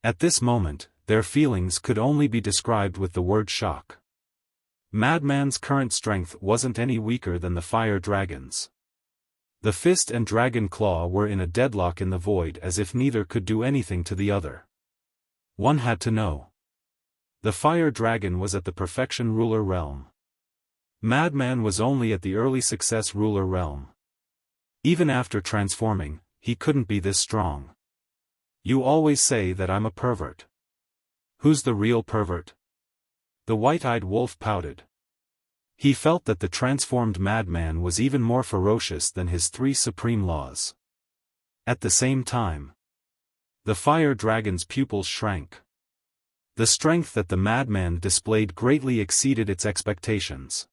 S1: at this moment, their feelings could only be described with the word shock. Madman's current strength wasn't any weaker than the fire dragon's. The fist and dragon claw were in a deadlock in the void as if neither could do anything to the other. One had to know. The fire dragon was at the perfection ruler realm. Madman was only at the early success ruler realm. Even after transforming, he couldn't be this strong. You always say that I'm a pervert. Who's the real pervert? The white-eyed wolf pouted. He felt that the transformed madman was even more ferocious than his three supreme laws. At the same time, the fire dragon's pupils shrank. The strength that the madman displayed greatly exceeded its expectations.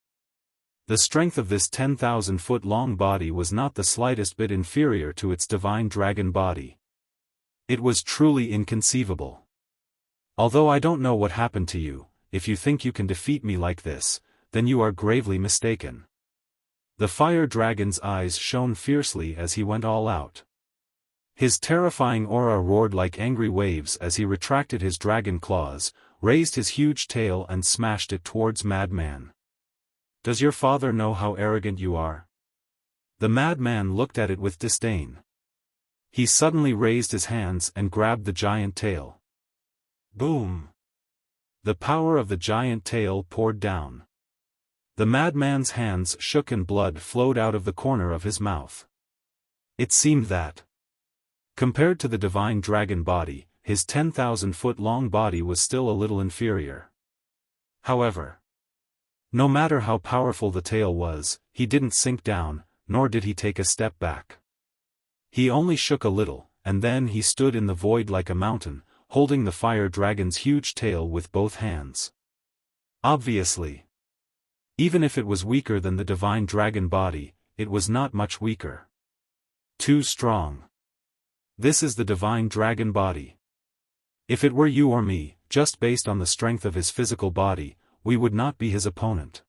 S1: The strength of this 10,000-foot-long body was not the slightest bit inferior to its divine dragon body. It was truly inconceivable. Although I don't know what happened to you, if you think you can defeat me like this, then you are gravely mistaken. The fire dragon's eyes shone fiercely as he went all out. His terrifying aura roared like angry waves as he retracted his dragon claws, raised his huge tail and smashed it towards Madman. Does your father know how arrogant you are? The madman looked at it with disdain. He suddenly raised his hands and grabbed the giant tail. Boom! The power of the giant tail poured down. The madman's hands shook and blood flowed out of the corner of his mouth. It seemed that, compared to the divine dragon body, his 10,000-foot-long body was still a little inferior. However, no matter how powerful the tail was, he didn't sink down, nor did he take a step back. He only shook a little, and then he stood in the void like a mountain, holding the fire dragon's huge tail with both hands. Obviously, even if it was weaker than the divine dragon body, it was not much weaker. Too strong. This is the divine dragon body. If it were you or me, just based on the strength of his physical body, we would not be his opponent.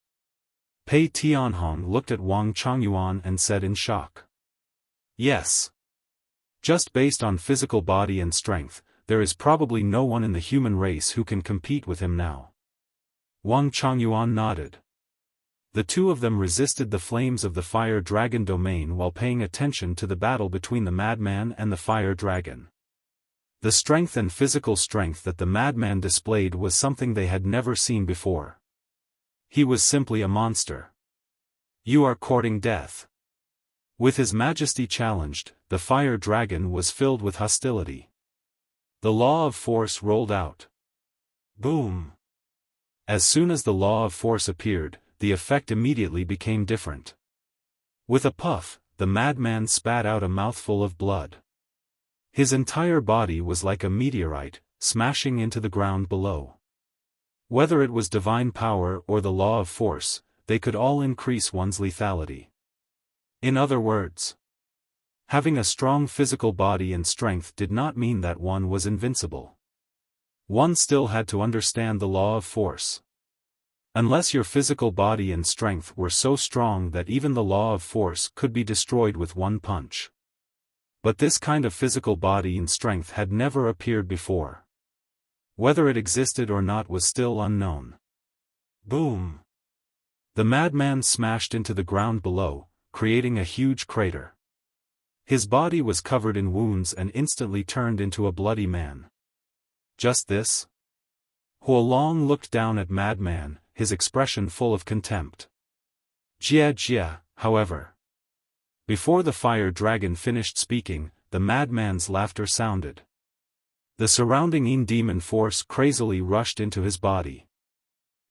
S1: Pei Tianhong looked at Wang Chongyuan and said in shock. Yes. Just based on physical body and strength, there is probably no one in the human race who can compete with him now. Wang Chongyuan nodded. The two of them resisted the flames of the fire dragon domain while paying attention to the battle between the madman and the fire dragon. The strength and physical strength that the madman displayed was something they had never seen before. He was simply a monster. You are courting death. With his majesty challenged, the fire dragon was filled with hostility. The law of force rolled out. Boom! As soon as the law of force appeared, the effect immediately became different. With a puff, the madman spat out a mouthful of blood. His entire body was like a meteorite, smashing into the ground below. Whether it was divine power or the law of force, they could all increase one's lethality. In other words, having a strong physical body and strength did not mean that one was invincible. One still had to understand the law of force. Unless your physical body and strength were so strong that even the law of force could be destroyed with one punch. But this kind of physical body and strength had never appeared before. Whether it existed or not was still unknown. Boom! The madman smashed into the ground below, creating a huge crater. His body was covered in wounds and instantly turned into a bloody man. Just this? Huolong looked down at Madman, his expression full of contempt. Jia, however. Before the fire dragon finished speaking, the madman's laughter sounded. The surrounding Yin demon force crazily rushed into his body.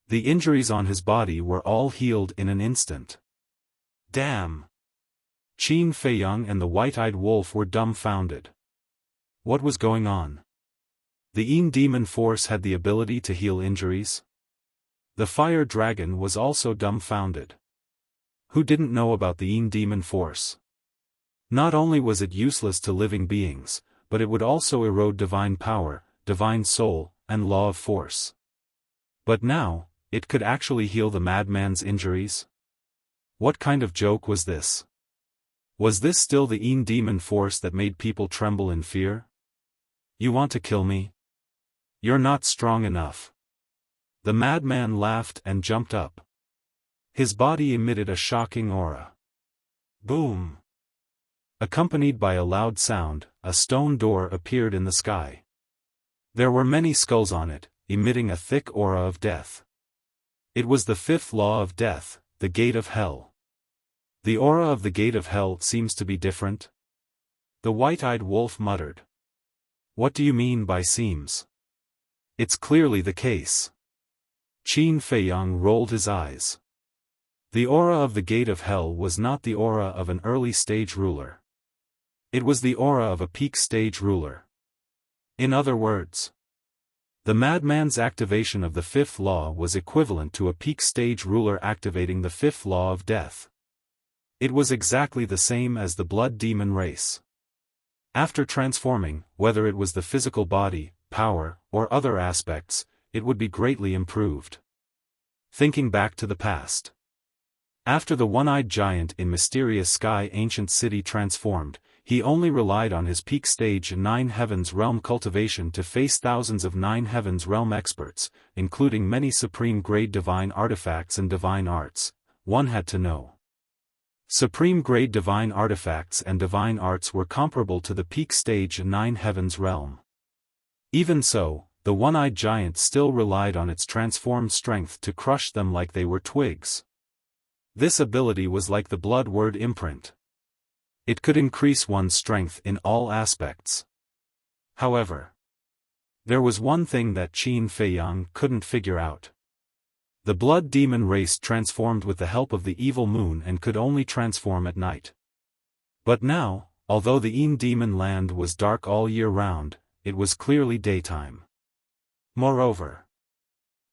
S1: The injuries on his body were all healed in an instant. Damn! Qin Feiyang and the white-eyed wolf were dumbfounded. What was going on? The Yin demon force had the ability to heal injuries? The fire dragon was also dumbfounded. Who didn't know about the Yin demon force? Not only was it useless to living beings, but it would also erode divine power, divine soul, and law of force. But now, it could actually heal the madman's injuries? What kind of joke was this? Was this still the Yin demon force that made people tremble in fear? You want to kill me? You're not strong enough. The madman laughed and jumped up. His body emitted a shocking aura. Boom! Accompanied by a loud sound, a stone door appeared in the sky. There were many skulls on it, emitting a thick aura of death. It was the fifth law of death, the gate of hell. The aura of the gate of hell seems to be different. The white-eyed wolf muttered. What do you mean by seems? It's clearly the case. Qin Feiyang rolled his eyes. The aura of the gate of hell was not the aura of an early stage ruler. It was the aura of a peak stage ruler. In other words, the madman's activation of the fifth law was equivalent to a peak stage ruler activating the fifth law of death. It was exactly the same as the blood demon race. After transforming, whether it was the physical body, power, or other aspects, it would be greatly improved. Thinking back to the past. After the one-eyed giant in Mysterious Sky Ancient City transformed, he only relied on his peak stage Nine Heavens Realm cultivation to face thousands of Nine Heavens Realm experts, including many supreme-grade divine artifacts and divine arts. One had to know. Supreme-grade divine artifacts and divine arts were comparable to the peak stage Nine Heavens Realm. Even so, the one-eyed giant still relied on its transformed strength to crush them like they were twigs. This ability was like the blood word imprint. It could increase one's strength in all aspects. However, There was one thing that Qin Feiyang couldn't figure out. The blood demon race transformed with the help of the evil moon and could only transform at night. But now, although the Yin demon land was dark all year round, it was clearly daytime. Moreover,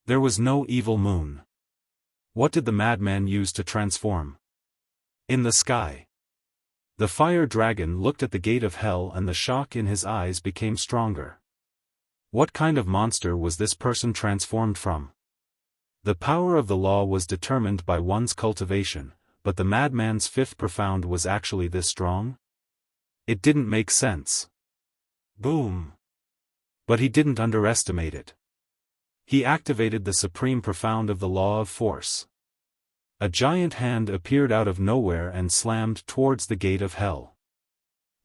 S1: there was no evil moon. What did the madman use to transform? In the sky. The fire dragon looked at the gate of hell and the shock in his eyes became stronger. What kind of monster was this person transformed from? The power of the law was determined by one's cultivation, but the madman's fifth profound was actually this strong? It didn't make sense. Boom. But he didn't underestimate it. He activated the supreme profound of the law of force. A giant hand appeared out of nowhere and slammed towards the gate of hell.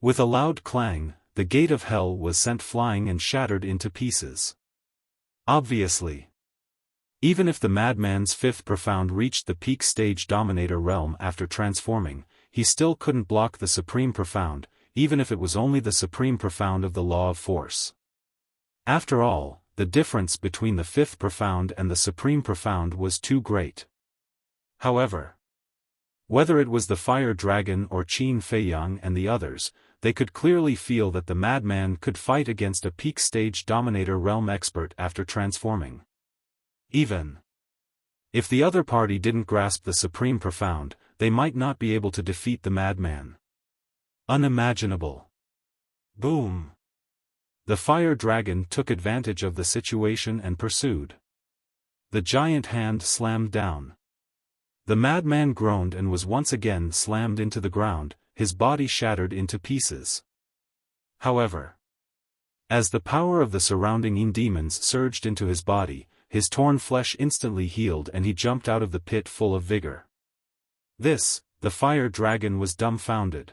S1: With a loud clang, the gate of hell was sent flying and shattered into pieces. Obviously. Even if the madman's fifth profound reached the peak stage dominator realm after transforming, he still couldn't block the supreme profound, even if it was only the supreme profound of the law of force. After all, the difference between the fifth profound and the supreme profound was too great. However, whether it was the fire dragon or Qin Feiyang and the others, they could clearly feel that the madman could fight against a peak stage dominator realm expert after transforming. Even if the other party didn't grasp the supreme profound, they might not be able to defeat the madman. Unimaginable. Boom. The fire dragon took advantage of the situation and pursued. The giant hand slammed down. The madman groaned and was once again slammed into the ground, his body shattered into pieces. However, as the power of the surrounding Yin demons surged into his body, his torn flesh instantly healed and he jumped out of the pit full of vigor. The fire dragon was dumbfounded.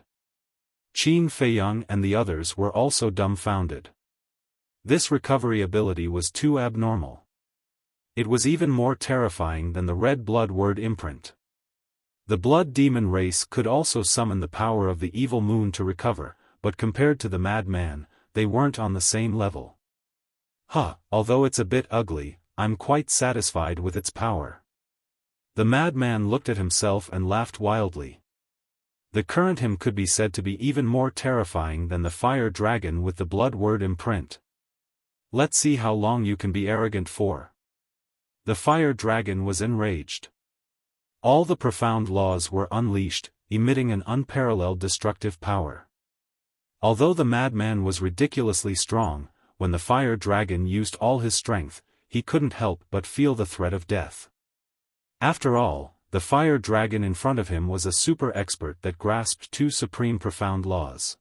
S1: Qin Feiyang and the others were also dumbfounded. This recovery ability was too abnormal. It was even more terrifying than the red blood word imprint. The blood demon race could also summon the power of the evil moon to recover, but compared to the madman, they weren't on the same level. Although it's a bit ugly, I'm quite satisfied with its power. The madman looked at himself and laughed wildly. The current him could be said to be even more terrifying than the fire dragon with the blood word imprint. Let's see how long you can be arrogant for. The fire dragon was enraged. All the profound laws were unleashed, emitting an unparalleled destructive power. Although the madman was ridiculously strong, when the fire dragon used all his strength, he couldn't help but feel the threat of death. After all, the fire dragon in front of him was a super expert that grasped two supreme profound laws.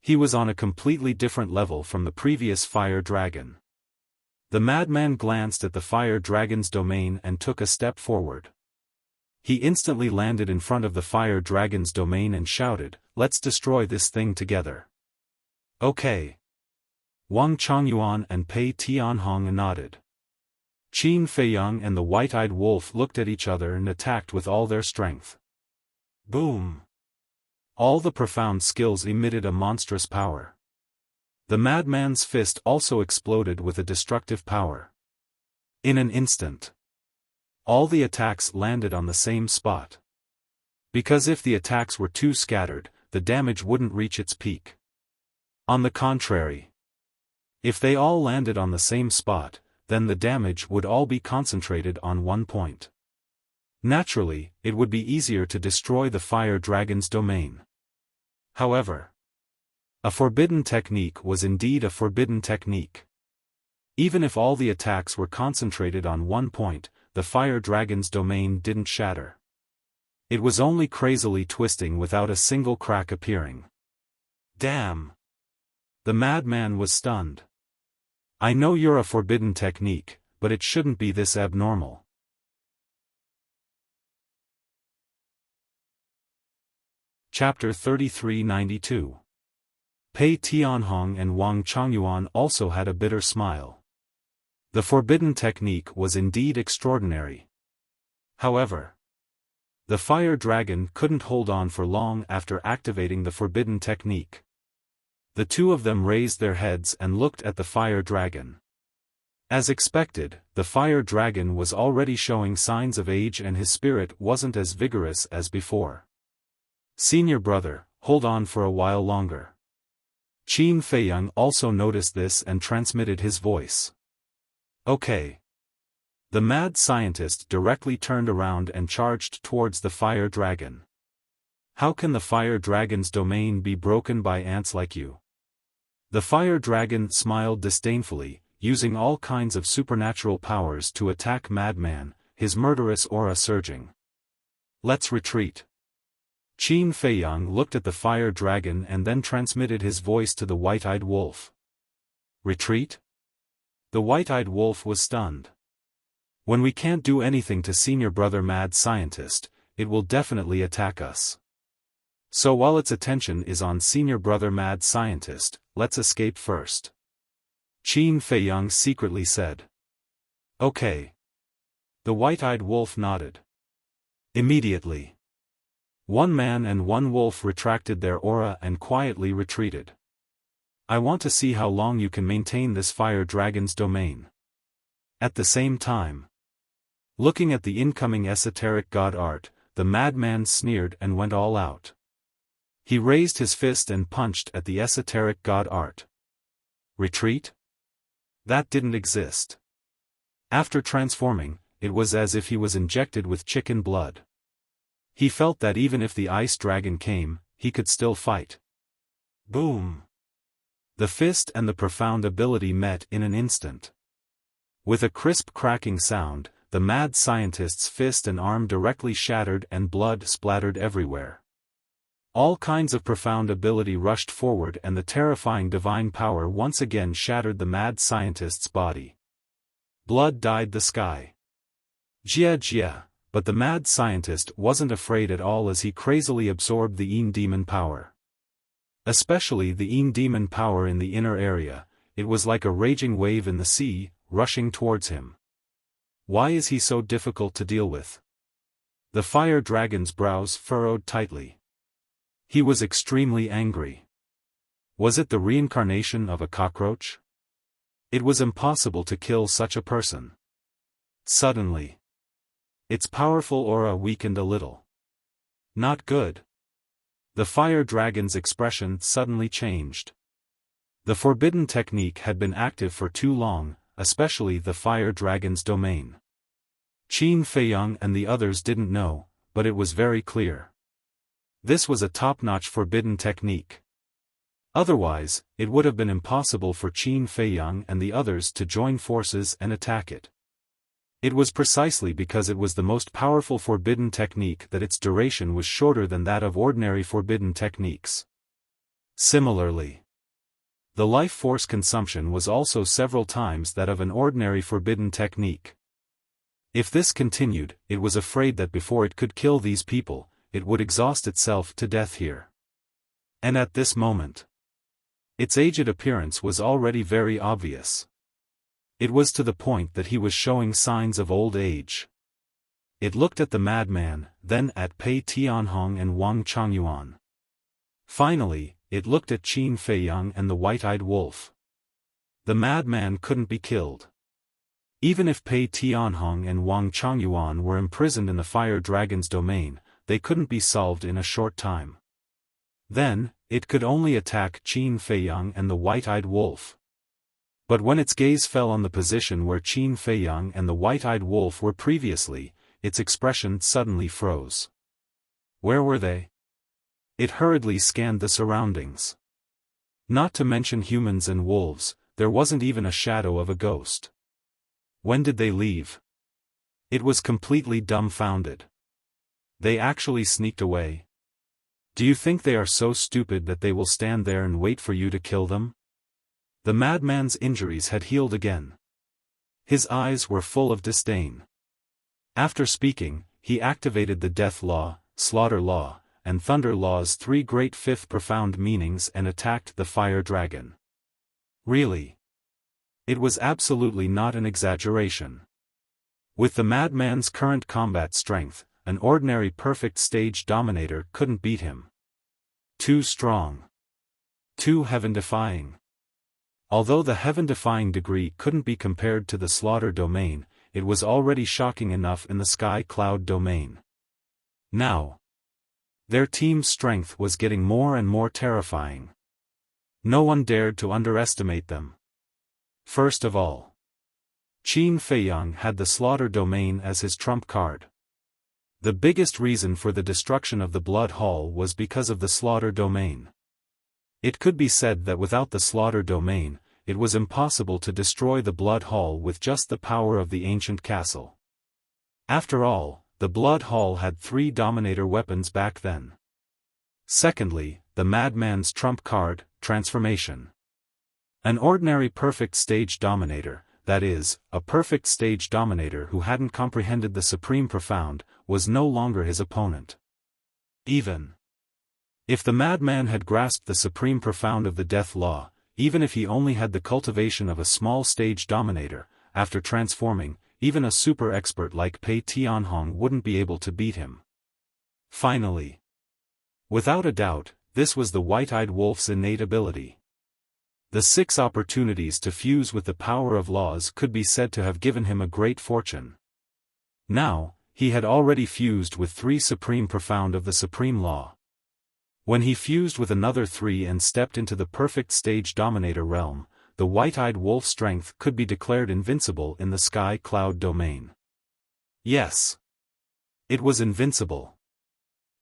S1: He was on a completely different level from the previous fire dragon. The madman glanced at the fire dragon's domain and took a step forward. He instantly landed in front of the fire dragon's domain and shouted, "Let's destroy this thing together." Okay. Wang Chongyuan and Pei Tianhong nodded. Qin Feiyang and the white-eyed wolf looked at each other and attacked with all their strength. Boom. All the profound skills emitted a monstrous power. The madman's fist also exploded with a destructive power. In an instant, all the attacks landed on the same spot. Because if the attacks were too scattered, the damage wouldn't reach its peak. On the contrary, if they all landed on the same spot, then the damage would all be concentrated on one point. Naturally, it would be easier to destroy the fire dragon's domain. However, a forbidden technique was indeed a forbidden technique. Even if all the attacks were concentrated on one point, the fire dragon's domain didn't shatter. It was only crazily twisting without a single crack appearing. Damn! The madman was stunned. I know you're a forbidden technique, but it shouldn't be this abnormal. Chapter 3392. Pei Tianhong and Wang Chongyuan also had a bitter smile. The forbidden technique was indeed extraordinary. However, the fire dragon couldn't hold on for long after activating the forbidden technique. The two of them raised their heads and looked at the fire dragon. As expected, the fire dragon was already showing signs of age and his spirit wasn't as vigorous as before. "Senior brother, hold on for a while longer." Qin Feiyang also noticed this and transmitted his voice. "Okay." The mad scientist directly turned around and charged towards the fire dragon. "How can the fire dragon's domain be broken by ants like you?" The fire dragon smiled disdainfully, using all kinds of supernatural powers to attack Madman, his murderous aura surging. "Let's retreat." Qin Feiyang looked at the fire dragon and then transmitted his voice to the white-eyed wolf. "Retreat?" The white-eyed wolf was stunned. "When we can't do anything to senior brother mad scientist, it will definitely attack us. So while its attention is on senior brother mad scientist, let's escape first." Qin Feiyang secretly said. "Okay." The white-eyed wolf nodded. Immediately, one man and one wolf retracted their aura and quietly retreated. "I want to see how long you can maintain this fire dragon's domain." At the same time, looking at the incoming esoteric god art, the madman sneered and went all out. He raised his fist and punched at the esoteric god art. Retreat? That didn't exist. After transforming, it was as if he was injected with chicken blood. He felt that even if the ice dragon came, he could still fight. Boom! The fist and the profound ability met in an instant. With a crisp cracking sound, the mad scientist's fist and arm directly shattered and blood splattered everywhere. All kinds of profound ability rushed forward and the terrifying divine power once again shattered the mad scientist's body. Blood dyed the sky. Jia, but the mad scientist wasn't afraid at all as he crazily absorbed the Yin demon power. Especially the Yin demon power in the inner area, it was like a raging wave in the sea, rushing towards him. Why is he so difficult to deal with? The fire dragon's brows furrowed tightly. He was extremely angry. Was it the reincarnation of a cockroach? It was impossible to kill such a person. Suddenly, its powerful aura weakened a little. Not good. The fire dragon's expression suddenly changed. The forbidden technique had been active for too long, especially the fire dragon's domain. Qin Feiyang and the others didn't know, but it was very clear. This was a top-notch forbidden technique. Otherwise, it would have been impossible for Qin Feiyang and the others to join forces and attack it. It was precisely because it was the most powerful forbidden technique that its duration was shorter than that of ordinary forbidden techniques. Similarly, the life force consumption was also several times that of an ordinary forbidden technique. If this continued, it was afraid that before it could kill these people, it would exhaust itself to death here. And at this moment, its aged appearance was already very obvious. It was to the point that he was showing signs of old age. It looked at the madman, then at Pei Tianhong and Wang Changyuan. Finally, it looked at Qin Feiyang and the white-eyed wolf. The madman couldn't be killed. Even if Pei Tianhong and Wang Changyuan were imprisoned in the fire dragon's domain, they couldn't be solved in a short time. Then, it could only attack Qin Feiyang and the white-eyed wolf. But when its gaze fell on the position where Qin Feiyang and the white-eyed wolf were previously, its expression suddenly froze. Where were they? It hurriedly scanned the surroundings. Not to mention humans and wolves, there wasn't even a shadow of a ghost. When did they leave? It was completely dumbfounded. They actually sneaked away? Do you think they are so stupid that they will stand there and wait for you to kill them? The madman's injuries had healed again. His eyes were full of disdain. After speaking, he activated the Death Law, Slaughter Law, and Thunder Law's three great fifth profound meanings and attacked the fire dragon. Really? It was absolutely not an exaggeration. With the madman's current combat strength, an ordinary perfect stage dominator couldn't beat him. Too strong. Too heaven-defying. Although the heaven-defying degree couldn't be compared to the slaughter domain, it was already shocking enough in the sky cloud domain. Now, their team's strength was getting more and more terrifying. No one dared to underestimate them. First of all, Qin Feiyang had the slaughter domain as his trump card. The biggest reason for the destruction of the Blood Hall was because of the slaughter domain. It could be said that without the slaughter domain, it was impossible to destroy the Blood Hall with just the power of the ancient castle. After all, the Blood Hall had 3 dominator weapons back then. Secondly, the madman's trump card, transformation. An ordinary perfect stage dominator, that is, a perfect stage dominator who hadn't comprehended the supreme profound, was no longer his opponent. Even if the madman had grasped the supreme profound of the death law, even if he only had the cultivation of a small stage dominator, after transforming, even a super expert like Pei Tianhong wouldn't be able to beat him. Finally, without a doubt, this was the white-eyed wolf's innate ability. The 6 opportunities to fuse with the power of laws could be said to have given him a great fortune. Now, he had already fused with 3 supreme profound of the supreme law. When he fused with another 3 and stepped into the perfect stage dominator realm, the white-eyed wolf's strength could be declared invincible in the sky cloud domain. Yes, it was invincible.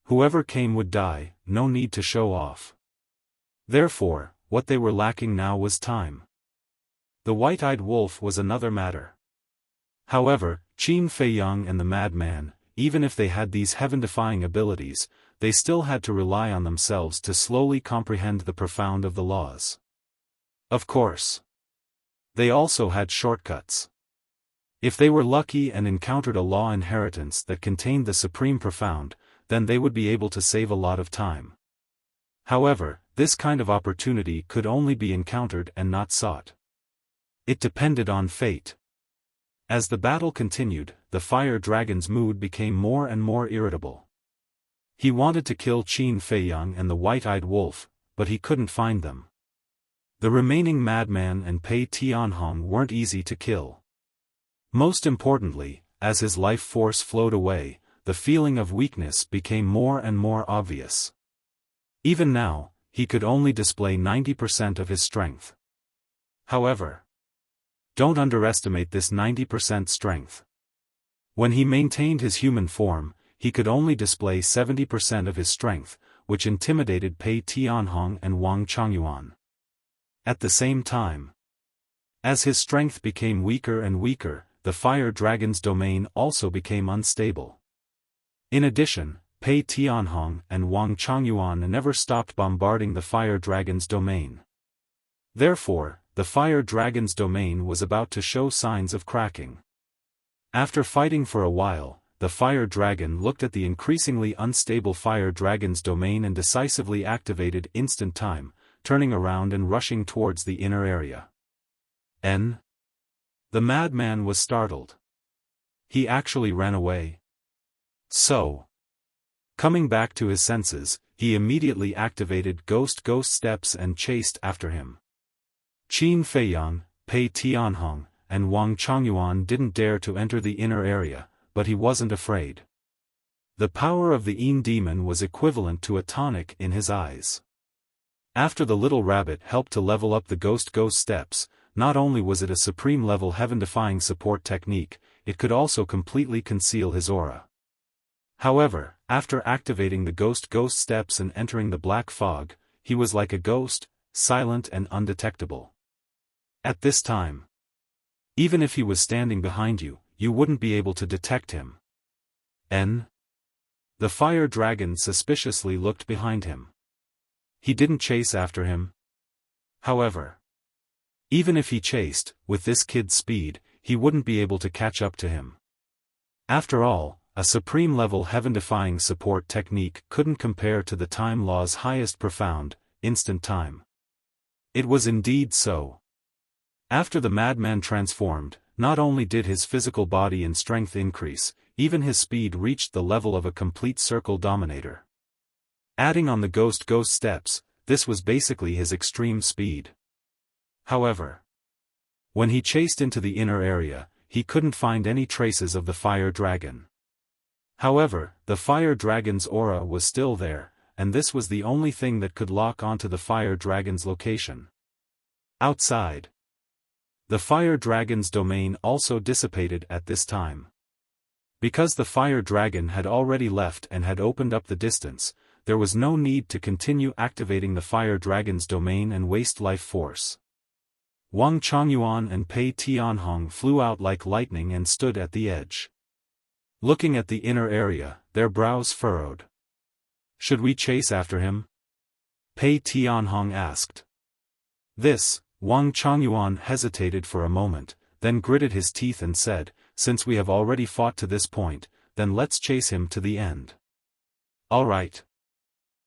S1: Whoever came would die, no need to show off. Therefore, what they were lacking now was time. The white-eyed wolf was another matter. However, Qin Feiyang and the madman, even if they had these heaven-defying abilities, they still had to rely on themselves to slowly comprehend the profound of the laws. Of course, they also had shortcuts. If they were lucky and encountered a law inheritance that contained the supreme profound, then they would be able to save a lot of time. However, this kind of opportunity could only be encountered and not sought. It depended on fate. As the battle continued, the fire dragon's mood became more and more irritable. He wanted to kill Qin Feiyang and the white-eyed wolf, but he couldn't find them. The remaining madman and Pei Tianhong weren't easy to kill. Most importantly, as his life force flowed away, the feeling of weakness became more and more obvious. Even now, he could only display 90% of his strength. However, don't underestimate this 90% strength. When he maintained his human form, he could only display 70% of his strength, which intimidated Pei Tianhong and Wang Changyuan. At the same time, as his strength became weaker and weaker, the fire dragon's domain also became unstable. In addition, Pei Tianhong and Wang Changyuan never stopped bombarding the fire dragon's domain. Therefore, the fire dragon's domain was about to show signs of cracking. After fighting for a while, the fire dragon looked at the increasingly unstable fire dragon's domain and decisively activated instant time, turning around and rushing towards the inner area. The madman was startled. He actually ran away. So, coming back to his senses, he immediately activated ghost steps and chased after him. Qin Feiyang, Pei Tianhong, and Wang Changyuan didn't dare to enter the inner area, but he wasn't afraid. The power of the Yin demon was equivalent to a tonic in his eyes. After the little rabbit helped to level up the ghost steps, not only was it a supreme-level heaven-defying support technique, it could also completely conceal his aura. However, after activating the ghost steps and entering the black fog, he was like a ghost, silent and undetectable. At this time, even if he was standing behind you, you wouldn't be able to detect him. The fire dragon suspiciously looked behind him. He didn't chase after him. However, even if he chased, with this kid's speed, he wouldn't be able to catch up to him. After all, a supreme-level heaven-defying support technique couldn't compare to the time law's highest profound, instant time. It was indeed so. After the madman transformed, not only did his physical body and strength increase, even his speed reached the level of a complete circle dominator. Adding on the ghost steps, this was basically his extreme speed. However, when he chased into the inner area, he couldn't find any traces of the fire dragon. However, the fire dragon's aura was still there, and this was the only thing that could lock onto the fire dragon's location. Outside, the fire dragon's domain also dissipated at this time. Because the fire dragon had already left and had opened up the distance, there was no need to continue activating the fire dragon's domain and waste life force. Wang Chongyuan and Pei Tianhong flew out like lightning and stood at the edge. Looking at the inner area, their brows furrowed. Should we chase after him? Pei Tianhong asked. Wang Chongyuan hesitated for a moment, then gritted his teeth and said, since we have already fought to this point, then let's chase him to the end. All right.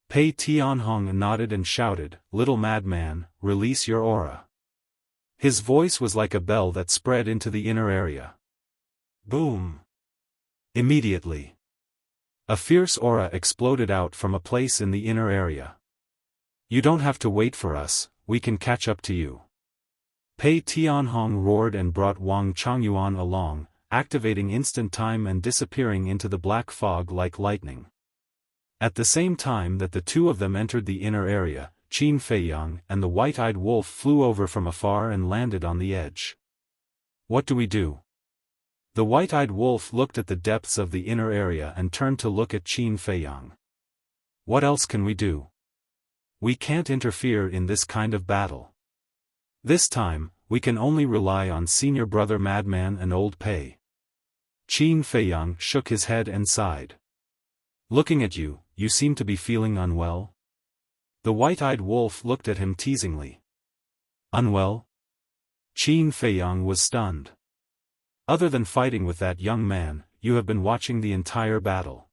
S1: Pei Tianhong nodded and shouted, little madman, release your aura. His voice was like a bell that spread into the inner area. Boom! Immediately, a fierce aura exploded out from a place in the inner area. You don't have to wait for us, we can catch up to you. Pei Tianhong roared and brought Wang Chongyuan along, activating instant time and disappearing into the black fog like lightning. At the same time that the two of them entered the inner area, Qin Feiyang and the white-eyed wolf flew over from afar and landed on the edge. What do we do? The white-eyed wolf looked at the depths of the inner area and turned to look at Qin Feiyang. What else can we do? We can't interfere in this kind of battle. This time, we can only rely on senior brother Madman and old Pei. Qin Feiyang shook his head and sighed. Looking at you, you seem to be feeling unwell? The white-eyed wolf looked at him teasingly. Unwell? Qin Feiyang was stunned. Other than fighting with that young man, you have been watching the entire battle.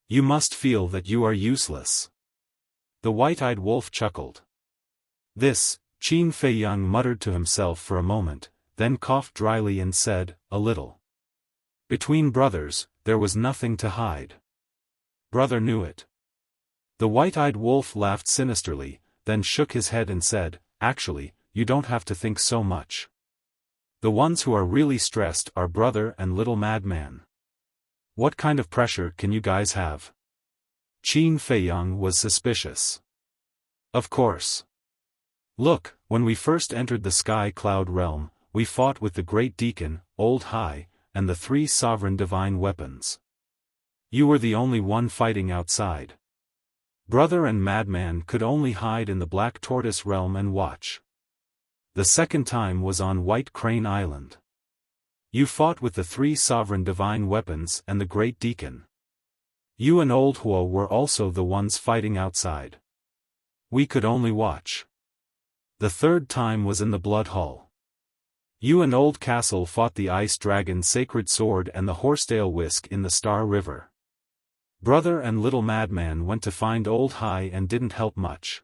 S1: You must feel that you are useless. The white-eyed wolf chuckled. Qin Feiyang muttered to himself for a moment, then coughed dryly and said, a little. Between brothers, there was nothing to hide. Brother knew it. The white-eyed wolf laughed sinisterly, then shook his head and said, actually, you don't have to think so much. The ones who are really stressed are brother and little madman. What kind of pressure can you guys have? Qin Feiyang was suspicious. Of course. Look, when we first entered the Sky Cloud realm, we fought with the Great Deacon, Old High, and the 3 sovereign divine weapons. You were the only one fighting outside. Brother and Madman could only hide in the Black Tortoise realm and watch. The second time was on White Crane Island. You fought with the 3 sovereign divine weapons and the Great Deacon. You and Old Huo were also the ones fighting outside. We could only watch. The third time was in the Blood Hall. You and Old Castle fought the Ice Dragon Sacred Sword and the Horsetail Whisk in the Star River. Brother and little Madman went to find Old High and didn't help much.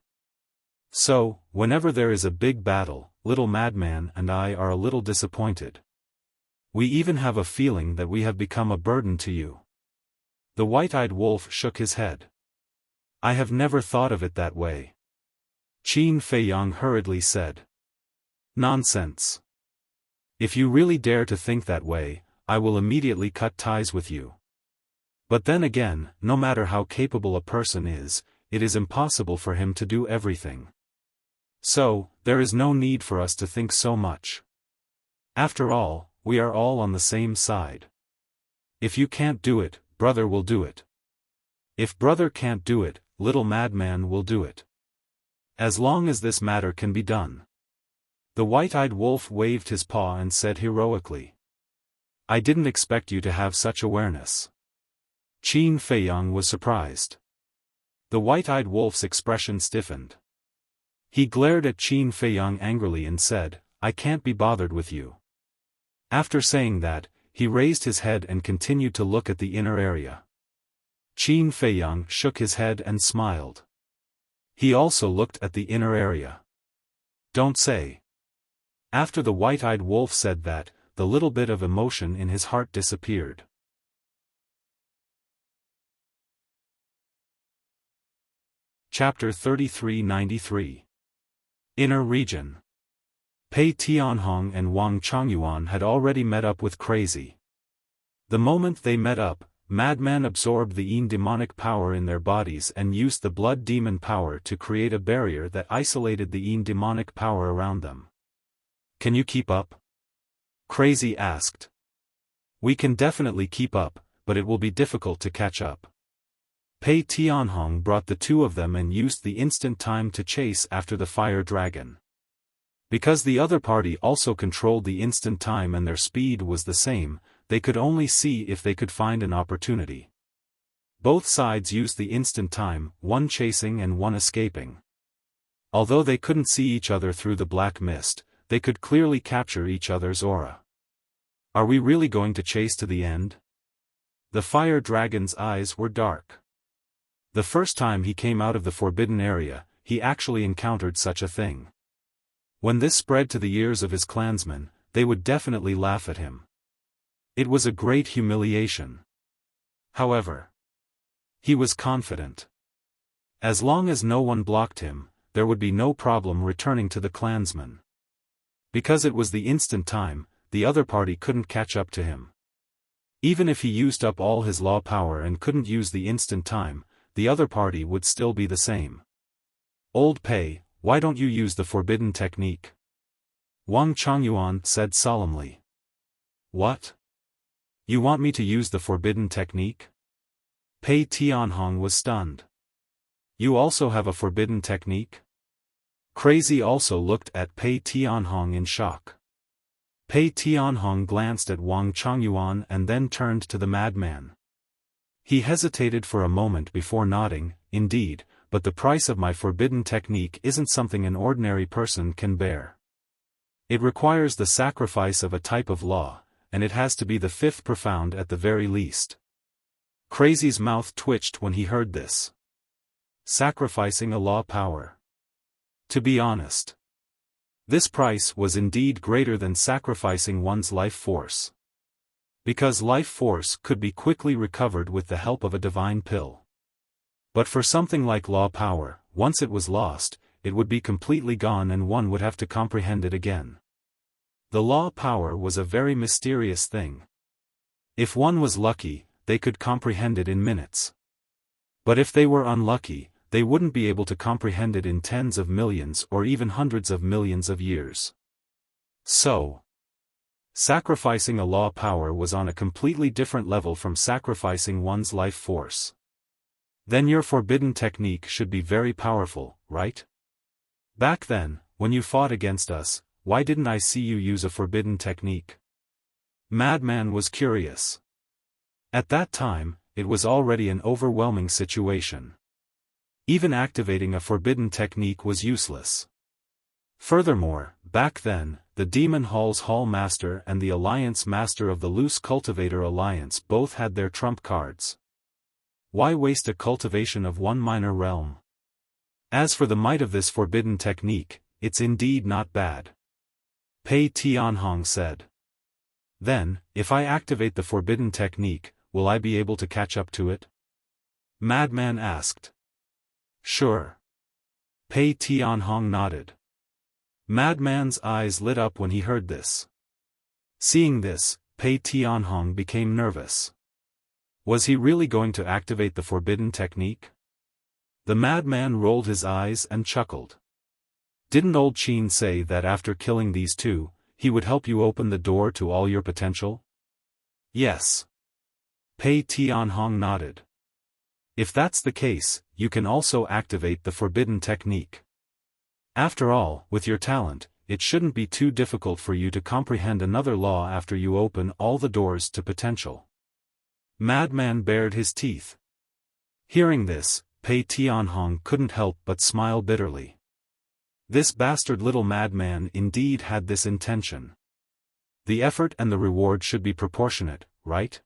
S1: So, whenever there is a big battle, little Madman and I are a little disappointed. We even have a feeling that we have become a burden to you. The white-eyed wolf shook his head. I have never thought of it that way. Qin Feiyang hurriedly said. Nonsense. If you really dare to think that way, I will immediately cut ties with you. But then again, no matter how capable a person is, it is impossible for him to do everything. So, there is no need for us to think so much. After all, we are all on the same side. If you can't do it, brother will do it. If brother can't do it, little Madman will do it. As long as this matter can be done. The white-eyed wolf waved his paw and said heroically. I didn't expect you to have such awareness. Qin Feiyang was surprised. The white-eyed wolf's expression stiffened. He glared at Qin Feiyang angrily and said, I can't be bothered with you. After saying that, he raised his head and continued to look at the inner area. Qin Feiyang shook his head and smiled. He also looked at the inner area. Don't say. After the white-eyed wolf said that, the little bit of emotion in his heart disappeared. Chapter 3393. Inner Region. Pei Tianhong and Wang Chongyuan had already met up with Crazy. The moment they met up, Madman absorbed the Yin demonic power in their bodies and used the blood demon power to create a barrier that isolated the Yin demonic power around them. "Can you keep up?" Crazy asked. "We can definitely keep up, but it will be difficult to catch up." Pei Tianhong brought the two of them and used the instant time to chase after the fire dragon. Because the other party also controlled the instant time and their speed was the same, they could only see if they could find an opportunity. Both sides used the instant time, one chasing and one escaping. Although they couldn't see each other through the black mist, they could clearly capture each other's aura. "Are we really going to chase to the end?" The fire dragon's eyes were dark. The first time he came out of the forbidden area, he actually encountered such a thing. When this spread to the ears of his clansmen, they would definitely laugh at him. It was a great humiliation. However, he was confident. As long as no one blocked him, there would be no problem returning to the clansmen. Because it was the instant time, the other party couldn't catch up to him. Even if he used up all his law power and couldn't use the instant time, the other party would still be the same. "Old Pei, why don't you use the forbidden technique?" Wang Chongyuan said solemnly. "What? You want me to use the forbidden technique?" Pei Tianhong was stunned. "You also have a forbidden technique?" Crazy also looked at Pei Tianhong in shock. Pei Tianhong glanced at Wang Chongyuan and then turned to the madman. He hesitated for a moment before nodding. "Indeed, but the price of my forbidden technique isn't something an ordinary person can bear. It requires the sacrifice of a type of law, and it has to be the fifth profound at the very least." Crazy's mouth twitched when he heard this. Sacrificing a law power. To be honest, this price was indeed greater than sacrificing one's life force. Because life force could be quickly recovered with the help of a divine pill. But for something like law power, once it was lost, it would be completely gone and one would have to comprehend it again. The law power was a very mysterious thing. If one was lucky, they could comprehend it in minutes. But if they were unlucky, they wouldn't be able to comprehend it in tens of millions or even hundreds of millions of years. So, sacrificing a law power was on a completely different level from sacrificing one's life force. Then your forbidden technique should be very powerful, right? Back then, when you fought against us, why didn't I see you use a forbidden technique? Madman was curious. At that time, it was already an overwhelming situation. Even activating a forbidden technique was useless. Furthermore, back then, the Demon Hall's Hall Master and the Alliance Master of the Loose Cultivator Alliance both had their trump cards. Why waste a cultivation of one minor realm? As for the might of this forbidden technique, it's indeed not bad. Pei Tianhong said. Then, if I activate the forbidden technique, will I be able to catch up to it? Madman asked. Sure. Pei Tianhong nodded. Madman's eyes lit up when he heard this. Seeing this, Pei Tianhong became nervous. Was he really going to activate the forbidden technique? The madman rolled his eyes and chuckled. Didn't old Qin say that after killing these two, he would help you open the door to all your potential? Yes. Pei Tianhong nodded. If that's the case, you can also activate the forbidden technique. After all, with your talent, it shouldn't be too difficult for you to comprehend another law after you open all the doors to potential. Madman bared his teeth. Hearing this, Pei Tianhong couldn't help but smile bitterly. This bastard little madman indeed had this intention. The effort and the reward should be proportionate, right?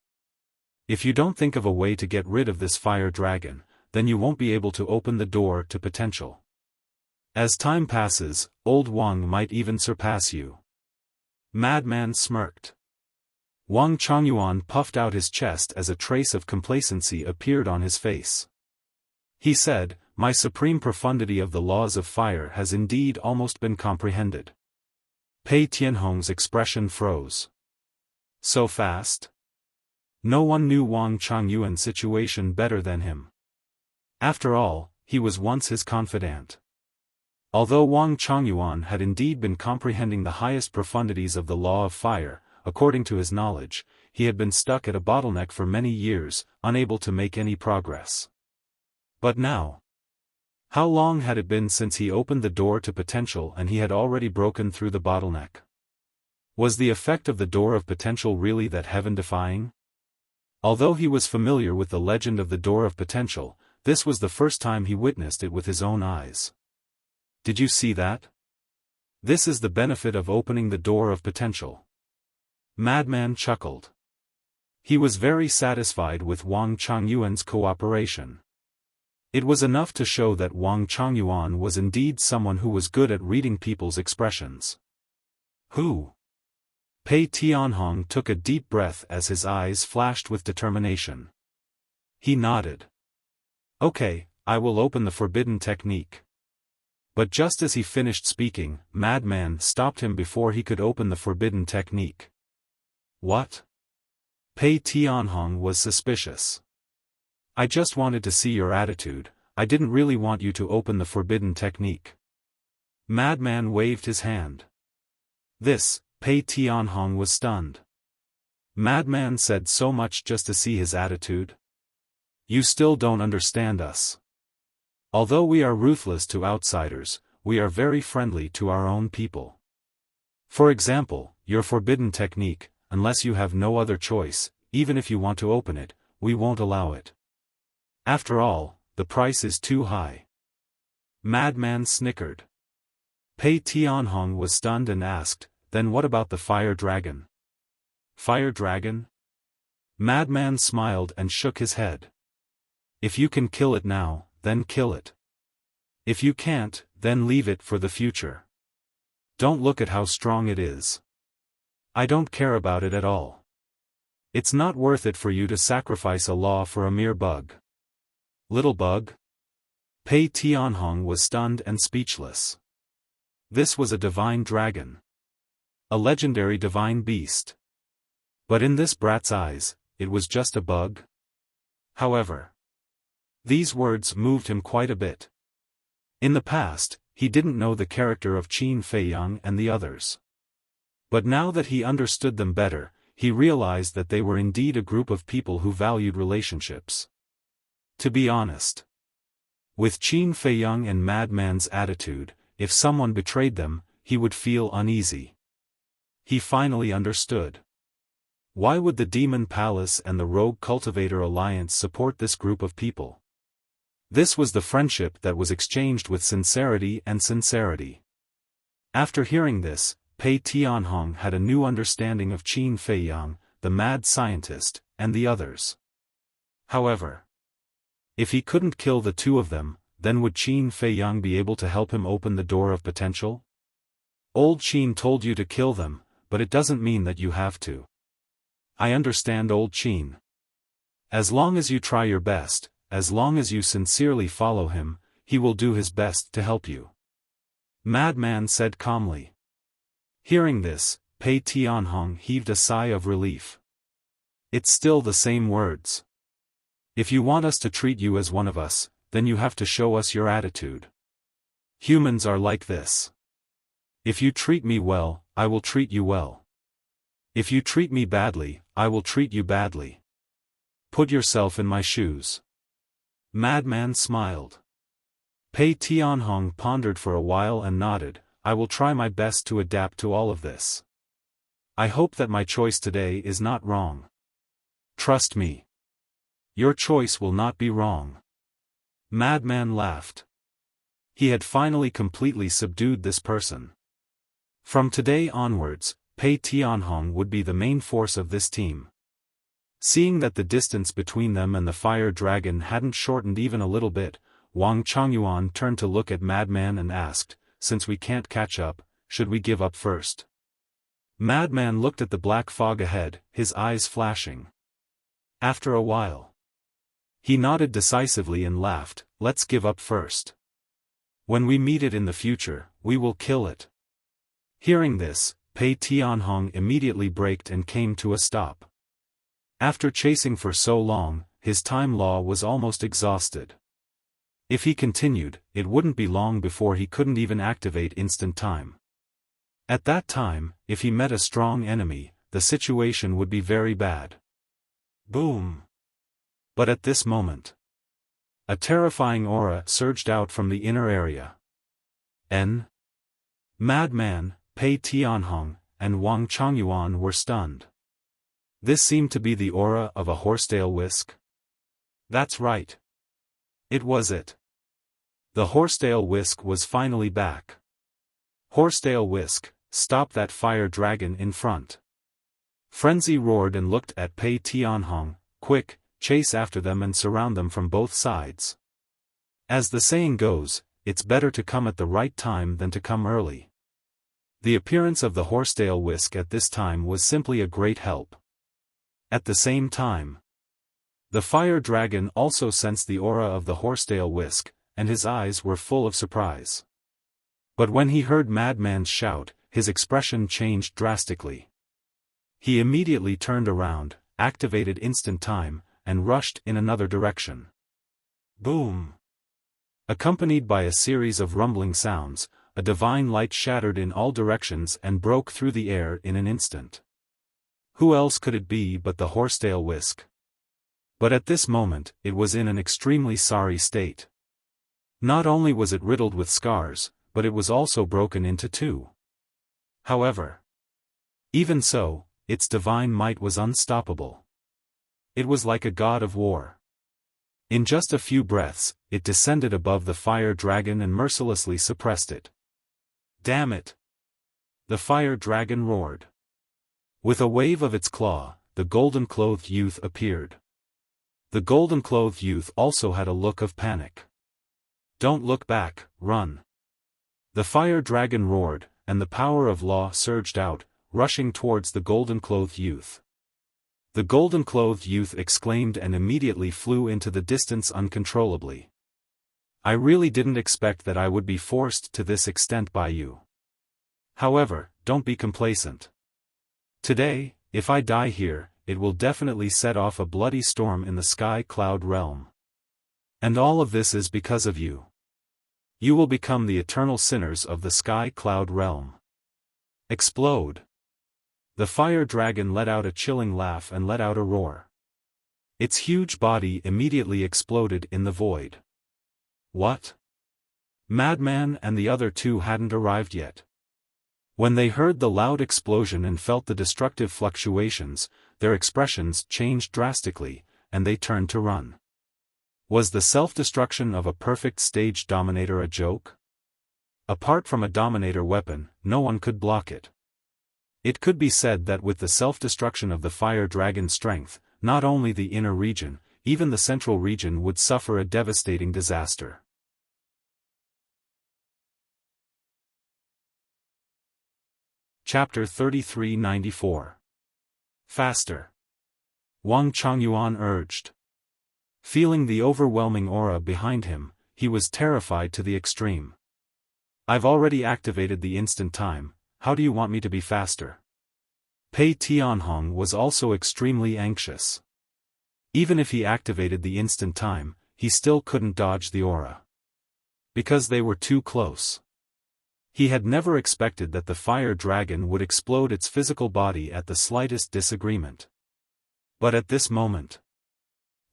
S1: If you don't think of a way to get rid of this fire dragon, then you won't be able to open the door to potential. As time passes, old Wang might even surpass you. Madman smirked. Wang Chongyuan puffed out his chest as a trace of complacency appeared on his face. He said, my supreme profundity of the laws of fire has indeed almost been comprehended. Pei Tianhong's expression froze. So fast? No one knew Wang Changyuan's situation better than him. After all, he was once his confidant. Although Wang Changyuan had indeed been comprehending the highest profundities of the law of fire, according to his knowledge, he had been stuck at a bottleneck for many years, unable to make any progress. But now, how long had it been since he opened the door to potential and he had already broken through the bottleneck? Was the effect of the door of potential really that heaven-defying? Although he was familiar with the legend of the door of potential, this was the first time he witnessed it with his own eyes. Did you see that? This is the benefit of opening the door of potential. Madman chuckled. He was very satisfied with Wang Changyuan's cooperation. It was enough to show that Wang Changyuan was indeed someone who was good at reading people's expressions. Who? Pei Tianhong took a deep breath as his eyes flashed with determination. He nodded. Okay, I will open the forbidden technique. But just as he finished speaking, Madman stopped him before he could open the forbidden technique. What? Pei Tianhong was suspicious. I just wanted to see your attitude, I didn't really want you to open the forbidden technique. Madman waved his hand. This, Pei Tianhong was stunned. Madman said so much just to see his attitude? You still don't understand us. Although we are ruthless to outsiders, we are very friendly to our own people. For example, your forbidden technique, unless you have no other choice, even if you want to open it, we won't allow it. After all, the price is too high. Madman snickered. Pei Tianhong was stunned and asked, then what about the fire dragon? Fire dragon? Madman smiled and shook his head. If you can kill it now, then kill it. If you can't, then leave it for the future. Don't look at how strong it is. I don't care about it at all. It's not worth it for you to sacrifice a law for a mere bug. Little bug? Pei Tianhong was stunned and speechless. This was a divine dragon. A legendary divine beast. But in this brat's eyes, it was just a bug? However, these words moved him quite a bit. In the past, he didn't know the character of Qin Feiyang and the others. But now that he understood them better, he realized that they were indeed a group of people who valued relationships. To be honest, with Qin Feiyang and Madman's attitude, if someone betrayed them, he would feel uneasy. He finally understood. Why would the Demon Palace and the Rogue Cultivator Alliance support this group of people? This was the friendship that was exchanged with sincerity and sincerity. After hearing this, Pei Tianhong had a new understanding of Qin Feiyang, the mad scientist, and the others. However, if he couldn't kill the two of them, then would Qin Feiyang be able to help him open the door of potential? Old Qin told you to kill them, but it doesn't mean that you have to. I understand old Qin. As long as you try your best, as long as you sincerely follow him, he will do his best to help you. Madman said calmly. Hearing this, Pei Tianhong heaved a sigh of relief. It's still the same words. If you want us to treat you as one of us, then you have to show us your attitude. Humans are like this. If you treat me well, I will treat you well. If you treat me badly, I will treat you badly. Put yourself in my shoes. Madman smiled. Pei Tianhong pondered for a while and nodded. I will try my best to adapt to all of this. I hope that my choice today is not wrong. Trust me. Your choice will not be wrong. Madman laughed. He had finally completely subdued this person. From today onwards, Pei Tianhong would be the main force of this team. Seeing that the distance between them and the fire dragon hadn't shortened even a little bit, Wang Changyuan turned to look at Madman and asked, since we can't catch up, should we give up first? Madman looked at the black fog ahead, his eyes flashing. After a while, he nodded decisively and laughed, let's give up first. When we meet it in the future, we will kill it. Hearing this, Pei Tianhong immediately braked and came to a stop. After chasing for so long, his time law was almost exhausted. If he continued, it wouldn't be long before he couldn't even activate instant time. At that time, if he met a strong enemy, the situation would be very bad. Boom! But at this moment, a terrifying aura surged out from the inner area. Madman, Pei Tianhong, and Wang Changyuan were stunned. This seemed to be the aura of a horsetail whisk. That's right. It was it. The horsetail whisk was finally back. Horsetail whisk, stop that fire dragon in front. Frenzy roared and looked at Pei Tianhong. Quick, chase after them and surround them from both sides. As the saying goes, it's better to come at the right time than to come early. The appearance of the horsetail whisk at this time was simply a great help. At the same time, the fire dragon also sensed the aura of the horsetail whisk, and his eyes were full of surprise. But when he heard Madman's shout, his expression changed drastically. He immediately turned around, activated instant time, and rushed in another direction. Boom! Accompanied by a series of rumbling sounds, a divine light shattered in all directions and broke through the air in an instant. Who else could it be but the horsetail whisk? But at this moment, it was in an extremely sorry state. Not only was it riddled with scars, but it was also broken into two. However, even so, its divine might was unstoppable. It was like a god of war. In just a few breaths, it descended above the fire dragon and mercilessly suppressed it. Damn it! The fire dragon roared. With a wave of its claw, the golden-clothed youth appeared. The golden-clothed youth also had a look of panic. Don't look back, run! The fire dragon roared, and the power of law surged out, rushing towards the golden-clothed youth. The golden-clothed youth exclaimed and immediately flew into the distance uncontrollably. I really didn't expect that I would be forced to this extent by you. However, don't be complacent. Today, if I die here, it will definitely set off a bloody storm in the Sky Cloud realm. And all of this is because of you. You will become the eternal sinners of the Sky Cloud realm. Explode! The fire dragon let out a chilling laugh and let out a roar. Its huge body immediately exploded in the void. What? Madman and the other two hadn't arrived yet. When they heard the loud explosion and felt the destructive fluctuations, their expressions changed drastically, and they turned to run. Was the self-destruction of a perfect stage dominator a joke? Apart from a dominator weapon, no one could block it. It could be said that with the self-destruction of the fire dragon's strength, not only the inner region, even the central region would suffer a devastating disaster. Chapter 3394. Faster! Wang Changyuan urged. Feeling the overwhelming aura behind him, he was terrified to the extreme. I've already activated the instant time, how do you want me to be faster? Pei Tianhong was also extremely anxious. Even if he activated the instant time, he still couldn't dodge the aura. Because they were too close. He had never expected that the fire dragon would explode its physical body at the slightest disagreement. But at this moment,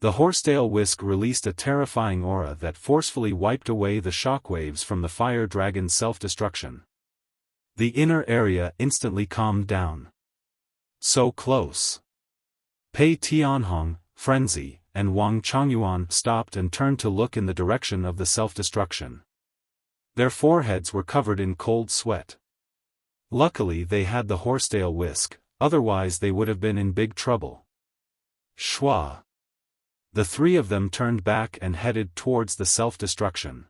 S1: the horsetail whisk released a terrifying aura that forcefully wiped away the shockwaves from the fire dragon's self-destruction. The inner area instantly calmed down. So close. Pei Tianhong, Frenzy, and Wang Changyuan stopped and turned to look in the direction of the self-destruction. Their foreheads were covered in cold sweat. Luckily they had the horsetail whisk, otherwise they would have been in big trouble. Shwa! The three of them turned back and headed towards the self-destruction.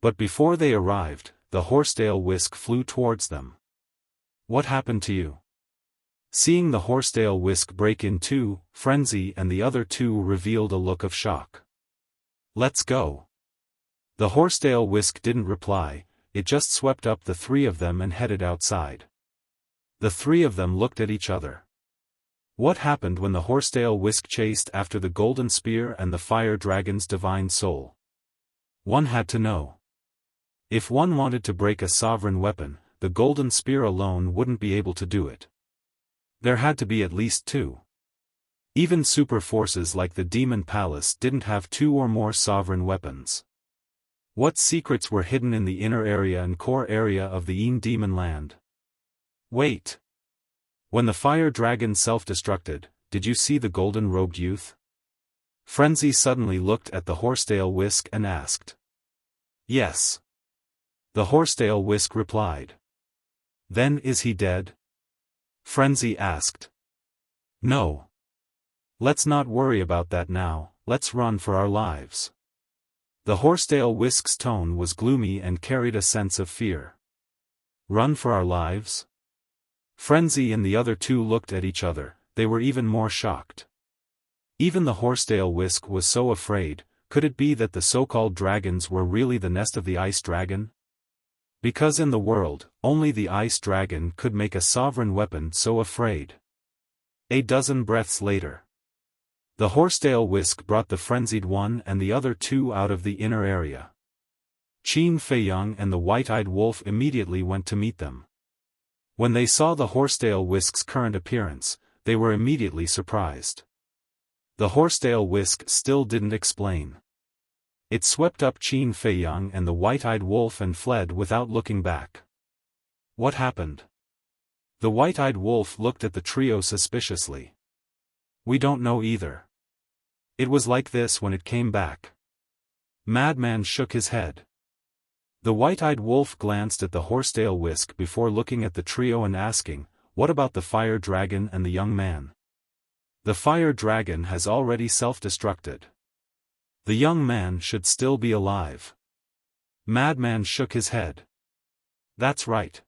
S1: But before they arrived, the horsetail whisk flew towards them. What happened to you? Seeing the horsetail whisk break in two, Frenzy and the other two revealed a look of shock. Let's go. The horsetail whisk didn't reply, it just swept up the three of them and headed outside. The three of them looked at each other. What happened when the horsetail whisk chased after the golden spear and the fire dragon's divine soul? One had to know. If one wanted to break a sovereign weapon, the golden spear alone wouldn't be able to do it. There had to be at least two. Even super forces like the Demon Palace didn't have two or more sovereign weapons. What secrets were hidden in the inner area and core area of the Demon Land? Wait. When the fire dragon self-destructed, did you see the golden-robed youth? Frenzy suddenly looked at the horsetail whisk and asked. Yes. The horsetail whisk replied. Then is he dead? Frenzy asked. No. Let's not worry about that now, let's run for our lives. The horsetail whisk's tone was gloomy and carried a sense of fear. Run for our lives? Frenzy and the other two looked at each other, they were even more shocked. Even the horsetail whisk was so afraid, could it be that the so-called dragons were really the nest of the ice dragon? Because in the world, only the ice dragon could make a sovereign weapon so afraid. A dozen breaths later. The horsetail whisk brought the frenzied one and the other two out of the inner area. Qin Feiyang and the white-eyed wolf immediately went to meet them. When they saw the horsetail whisk's current appearance, they were immediately surprised. The horsetail whisk still didn't explain. It swept up Qin Feiyang and the white-eyed wolf and fled without looking back. What happened? The white-eyed wolf looked at the trio suspiciously. We don't know either. It was like this when it came back. Madman shook his head. The white-eyed wolf glanced at the horsetail whisk before looking at the trio and asking, what about the fire dragon and the young man? The fire dragon has already self-destructed. The young man should still be alive. Madman shook his head. That's right.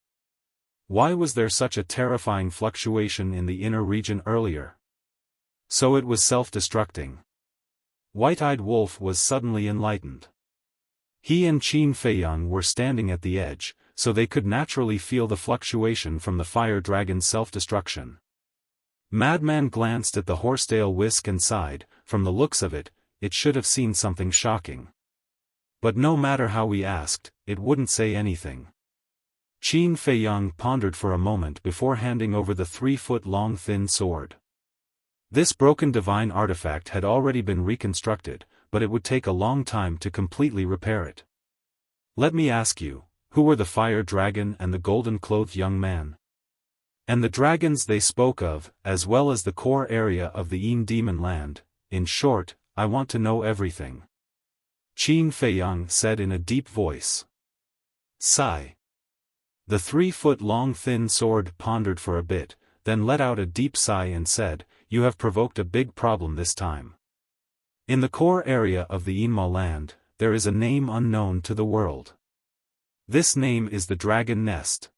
S1: Why was there such a terrifying fluctuation in the inner region earlier? So it was self-destructing. White-eyed wolf was suddenly enlightened. He and Qin Feiyang were standing at the edge, so they could naturally feel the fluctuation from the fire dragon's self-destruction. Madman glanced at the horsetail whisk and sighed, from the looks of it, it should have seen something shocking. But no matter how we asked, it wouldn't say anything. Qin Feiyang pondered for a moment before handing over the 3-foot-long thin sword. This broken divine artifact had already been reconstructed, but it would take a long time to completely repair it. Let me ask you, who were the fire dragon and the golden-clothed young man? And the dragons they spoke of, as well as the core area of the Demon Land, in short, I want to know everything. Qin Feiyang said in a deep voice. Sigh. The 3-foot-long thin sword pondered for a bit, then let out a deep sigh and said, You have provoked a big problem this time. In the core area of the Demon Land, there is a name unknown to the world. This name is the Dragon Nest.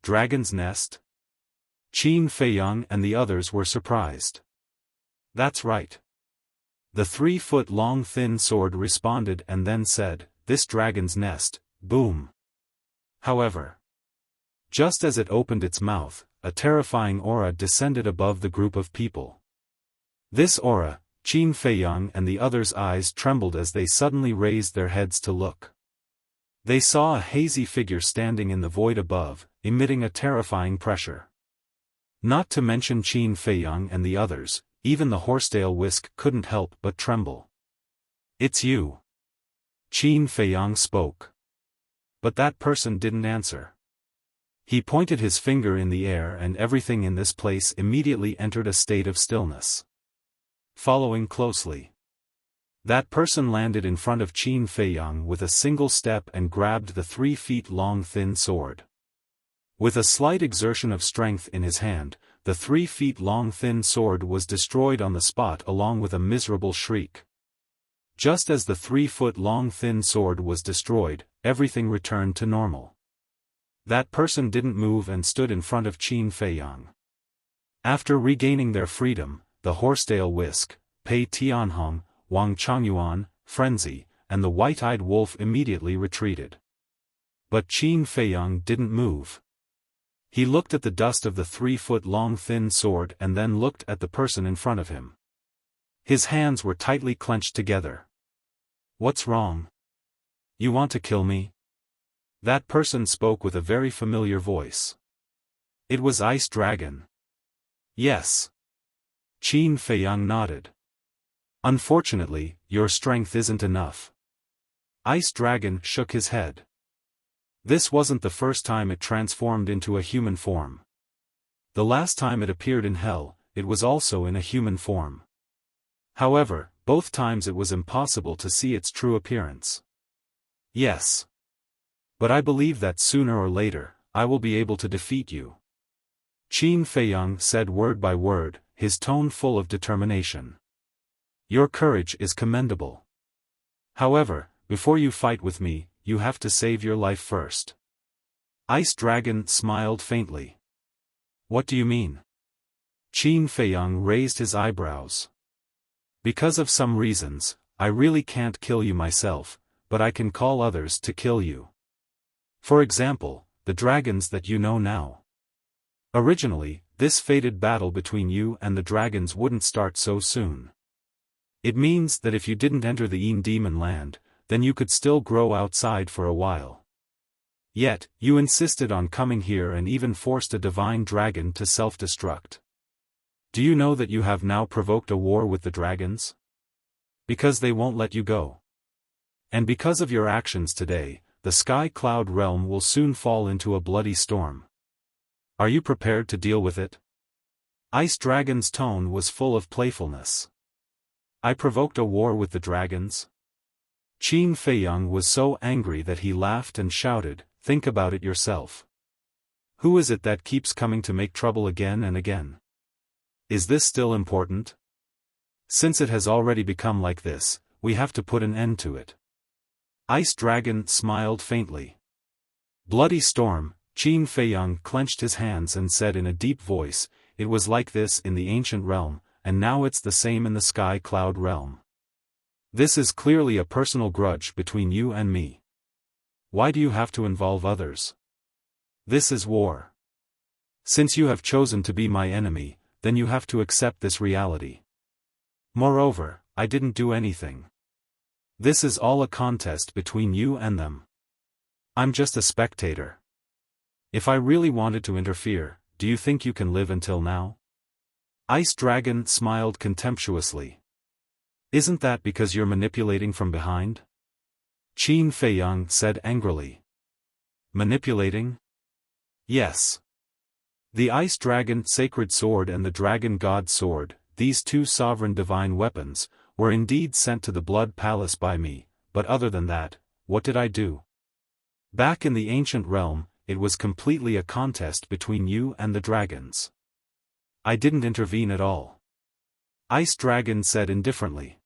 S1: Dragon's Nest? Qin Feiyang and the others were surprised. That's right. The 3-foot-long thin sword responded and then said, This dragon's nest, boom. However, just as it opened its mouth, a terrifying aura descended above the group of people. This aura, Qin Feiyang and the others' eyes trembled as they suddenly raised their heads to look. They saw a hazy figure standing in the void above, emitting a terrifying pressure. Not to mention Qin Feiyang and the others, even the horsetail whisk couldn't help but tremble. It's you. Qin Feiyang spoke. But that person didn't answer. He pointed his finger in the air and everything in this place immediately entered a state of stillness. Following closely. That person landed in front of Qin Feiyang with a single step and grabbed the 3-feet-long thin sword. With a slight exertion of strength in his hand, the 3-feet-long thin sword was destroyed on the spot along with a miserable shriek. Just as the 3-foot-long thin sword was destroyed, everything returned to normal. That person didn't move and stood in front of Qin Feiyang. After regaining their freedom, the horsetail whisk, Pei Tianhong, Wang Changyuan, Frenzy, and the white-eyed wolf immediately retreated. But Qin Feiyang didn't move. He looked at the dust of the 3-foot-long thin sword and then looked at the person in front of him. His hands were tightly clenched together. "What's wrong? You want to kill me?" That person spoke with a very familiar voice. It was Ice Dragon. "Yes." Qin Feiyang nodded. "Unfortunately, your strength isn't enough." Ice Dragon shook his head. This wasn't the first time it transformed into a human form. The last time it appeared in hell, it was also in a human form. However, both times it was impossible to see its true appearance. "Yes. But I believe that sooner or later, I will be able to defeat you." Qin Feiyang said word by word, his tone full of determination. "Your courage is commendable. However, before you fight with me, you have to save your life first." Ice Dragon smiled faintly. "What do you mean?" Qin Feiyang raised his eyebrows. "Because of some reasons, I really can't kill you myself, but I can call others to kill you. For example, the dragons that you know now. Originally, this fated battle between you and the dragons wouldn't start so soon. It means that if you didn't enter the Yin Demon Land, then you could still grow outside for a while. Yet, you insisted on coming here and even forced a divine dragon to self-destruct. Do you know that you have now provoked a war with the dragons? Because they won't let you go. And because of your actions today, the Sky Cloud realm will soon fall into a bloody storm. Are you prepared to deal with it?" Ice Dragon's tone was full of playfulness. "I provoked a war with the dragons?" Qin Feiyang was so angry that he laughed and shouted, "Think about it yourself. Who is it that keeps coming to make trouble again and again? Is this still important? Since it has already become like this, we have to put an end to it." Ice Dragon smiled faintly. "Bloody storm," Qin Feiyang clenched his hands and said in a deep voice, "It was like this in the ancient realm, and now it's the same in the Sky Cloud realm. This is clearly a personal grudge between you and me. Why do you have to involve others? This is war. Since you have chosen to be my enemy, then you have to accept this reality. Moreover, I didn't do anything. This is all a contest between you and them. I'm just a spectator. If I really wanted to interfere, do you think you can live until now?" Ice Dragon smiled contemptuously. "Isn't that because you're manipulating from behind?" Qin Feiyang said angrily. "Manipulating?" "Yes. The Ice Dragon Sacred Sword and the Dragon God Sword, these two sovereign divine weapons, were indeed sent to the Blood Palace by me, but other than that, what did I do? Back in the ancient realm, it was completely a contest between you and the dragons. I didn't intervene at all." Ice Dragon said indifferently.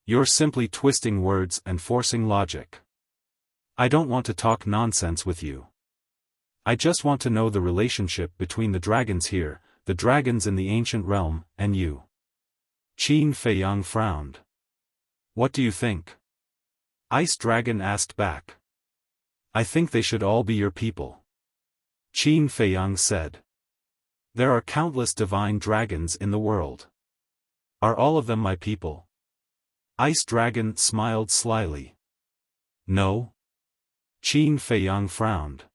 S1: "You're simply twisting words and forcing logic. I don't want to talk nonsense with you. I just want to know the relationship between the dragons here, the dragons in the ancient realm, and you." Qin Feiyang frowned. "What do you think?" Ice Dragon asked back. "I think they should all be your people," Qin Feiyang said. "There are countless divine dragons in the world. Are all of them my people?" Ice Dragon smiled slyly. "No." Qin Feiyang frowned.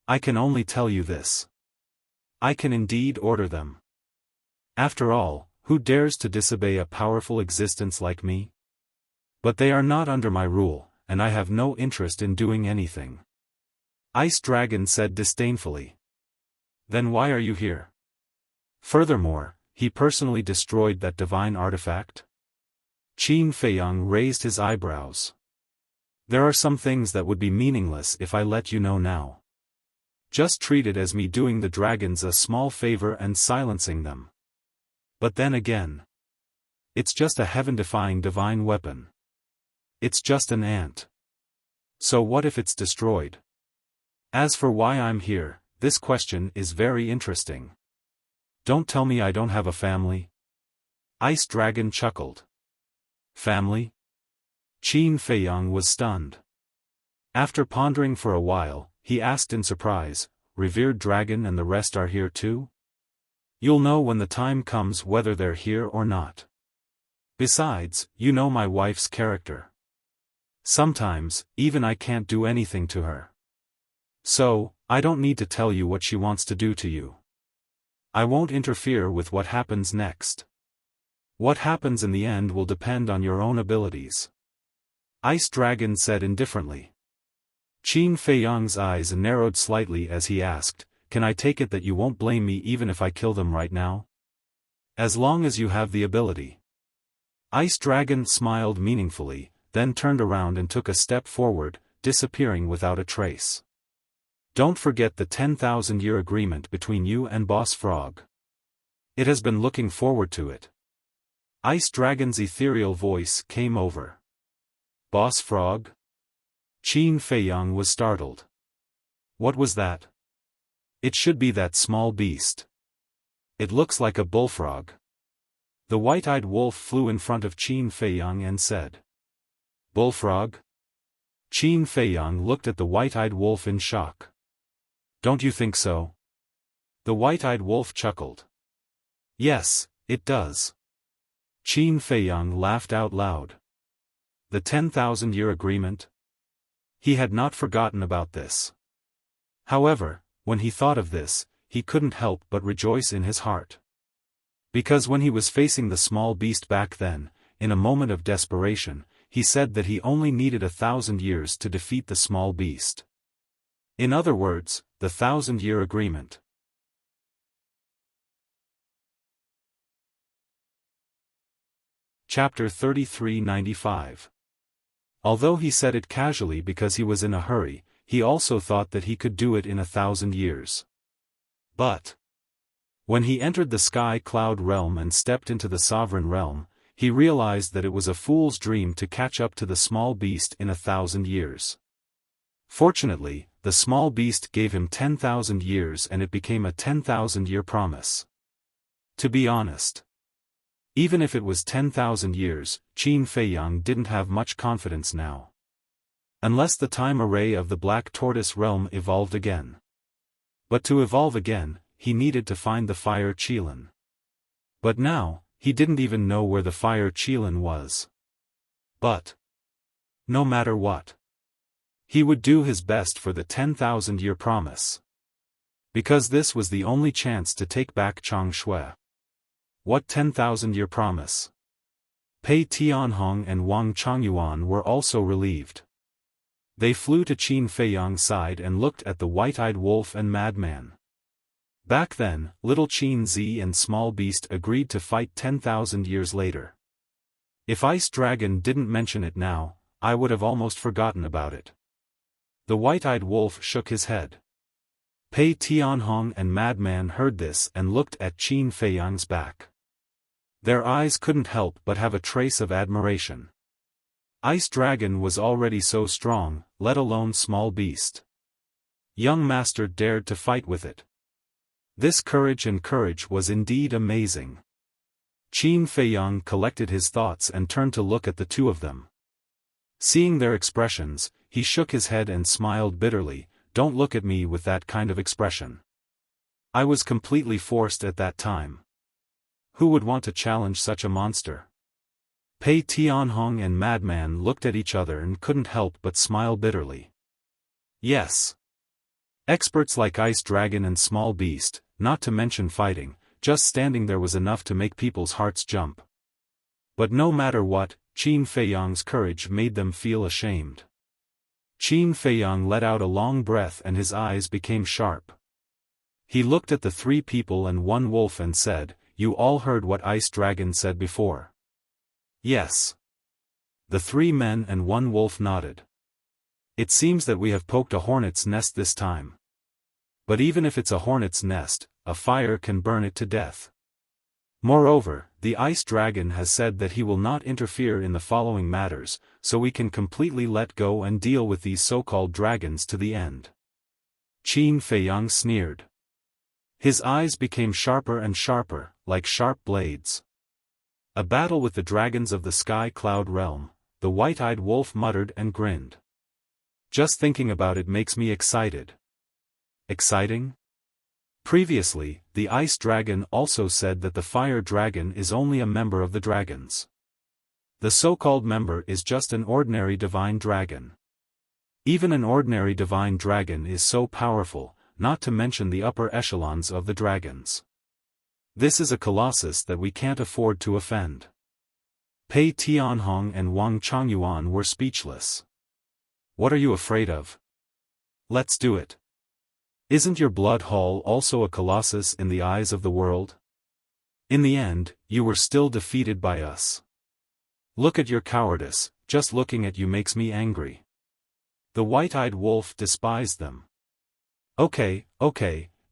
S1: "I can only tell you this. I can indeed order them. After all, who dares to disobey a powerful existence like me? But they are not under my rule, and I have no interest in doing anything." Ice Dragon said disdainfully. "Then why are you here? Furthermore, he personally destroyed that divine artifact?" Qin Feiyang raised his eyebrows. "There are some things that would be meaningless if I let you know now. Just treat it as me doing the dragons a small favor and silencing them. But then again, it's just a heaven-defying divine weapon. It's just an ant. So what if it's destroyed? As for why I'm here, this question is very interesting. Don't tell me I don't have a family?" Ice Dragon chuckled. "Family?" Qin Feiyang was stunned. After pondering for a while, he asked in surprise, "Revered dragon and the rest are here too? You'll know when the time comes whether they're here or not. Besides, you know my wife's character. Sometimes, even I can't do anything to her. So, I don't need to tell you what she wants to do to you. I won't interfere with what happens next. What happens in the end will depend on your own abilities." Ice Dragon said indifferently. Qin Feiyang's eyes narrowed slightly as he asked, "Can I take it that you won't blame me even if I kill them right now? As long as you have the ability." Ice Dragon smiled meaningfully, then turned around and took a step forward, disappearing without a trace. "Don't forget the 10,000-year agreement between you and Boss Frog. It has been looking forward to it." Ice Dragon's ethereal voice came over. "Boss Frog?" Qin Feiyang was startled. "What was that?" "It should be that small beast. It looks like a bullfrog." The white-eyed wolf flew in front of Qin Feiyang and said, "Bullfrog?" Qin Feiyang looked at the white-eyed wolf in shock. "Don't you think so?" The white-eyed wolf chuckled. "Yes, it does." Qin Feiyang laughed out loud. The 10,000-year agreement? He had not forgotten about this. However, when he thought of this, he couldn't help but rejoice in his heart. Because when he was facing the small beast back then, in a moment of desperation, he said that he only needed 1,000 years to defeat the small beast. In other words, the 1,000-year agreement. Chapter 3395. Although he said it casually because he was in a hurry, he also thought that he could do it in 1,000 years. But when he entered the Sky Cloud realm and stepped into the Sovereign realm, he realized that it was a fool's dream to catch up to the small beast in 1,000 years. Fortunately, the small beast gave him 10,000 years and it became a 10,000-year promise. To be honest, even if it was 10,000 years, Qin Feiyang didn't have much confidence now. Unless the time array of the Black Tortoise realm evolved again. But to evolve again, he needed to find the Fire Qilin. But now, he didn't even know where the Fire Qilin was. But no matter what, he would do his best for the 10,000-year promise. Because this was the only chance to take back Changshui. What 10,000-year promise? Pei Tianhong and Wang Chongyuan were also relieved. They flew to Qin Feiyang's side and looked at the white-eyed wolf and madman. Back then, little Qin Zi and small beast agreed to fight 10,000 years later. If Ice Dragon didn't mention it now, I would have almost forgotten about it. The white-eyed wolf shook his head. Pei Tianhong and madman heard this and looked at Qin Feiyang's back. Their eyes couldn't help but have a trace of admiration. Ice Dragon was already so strong, let alone small beast. Young master dared to fight with it. This courage was indeed amazing. Qin Feiyang collected his thoughts and turned to look at the two of them. Seeing their expressions, he shook his head and smiled bitterly. "Don't look at me with that kind of expression. I was completely forced at that time. Who would want to challenge such a monster?" Pei Tianhong and madman looked at each other and couldn't help but smile bitterly. Yes. Experts like Ice Dragon and Small Beast, not to mention fighting, just standing there was enough to make people's hearts jump. But no matter what, Qin Feiyang's courage made them feel ashamed. Qin Feiyang let out a long breath and his eyes became sharp. He looked at the three people and one wolf and said, "You all heard what Ice Dragon said before?" "Yes." The 3 men and 1 wolf nodded. "It seems that we have poked a hornet's nest this time. But even if it's a hornet's nest, a fire can burn it to death. Moreover, the Ice Dragon has said that he will not interfere in the following matters, so we can completely let go and deal with these so-called dragons to the end." Qin Feiyang sneered. His eyes became sharper and sharper, like sharp blades. A battle with the dragons of the Sky Cloud realm, the white-eyed wolf muttered and grinned. Just thinking about it makes me excited. Exciting? Previously, the ice dragon also said that the fire dragon is only a member of the dragons. The so-called member is just an ordinary divine dragon. Even an ordinary divine dragon is so powerful, not to mention the upper echelons of the dragons. This is a colossus that we can't afford to offend. Pei Tianhong and Wang Changyuan were speechless. What are you afraid of? Let's do it. Isn't your blood hall also a colossus in the eyes of the world? In the end, you were still defeated by us. Look at your cowardice, just looking at you makes me angry. The white-eyed wolf despised them. Okay,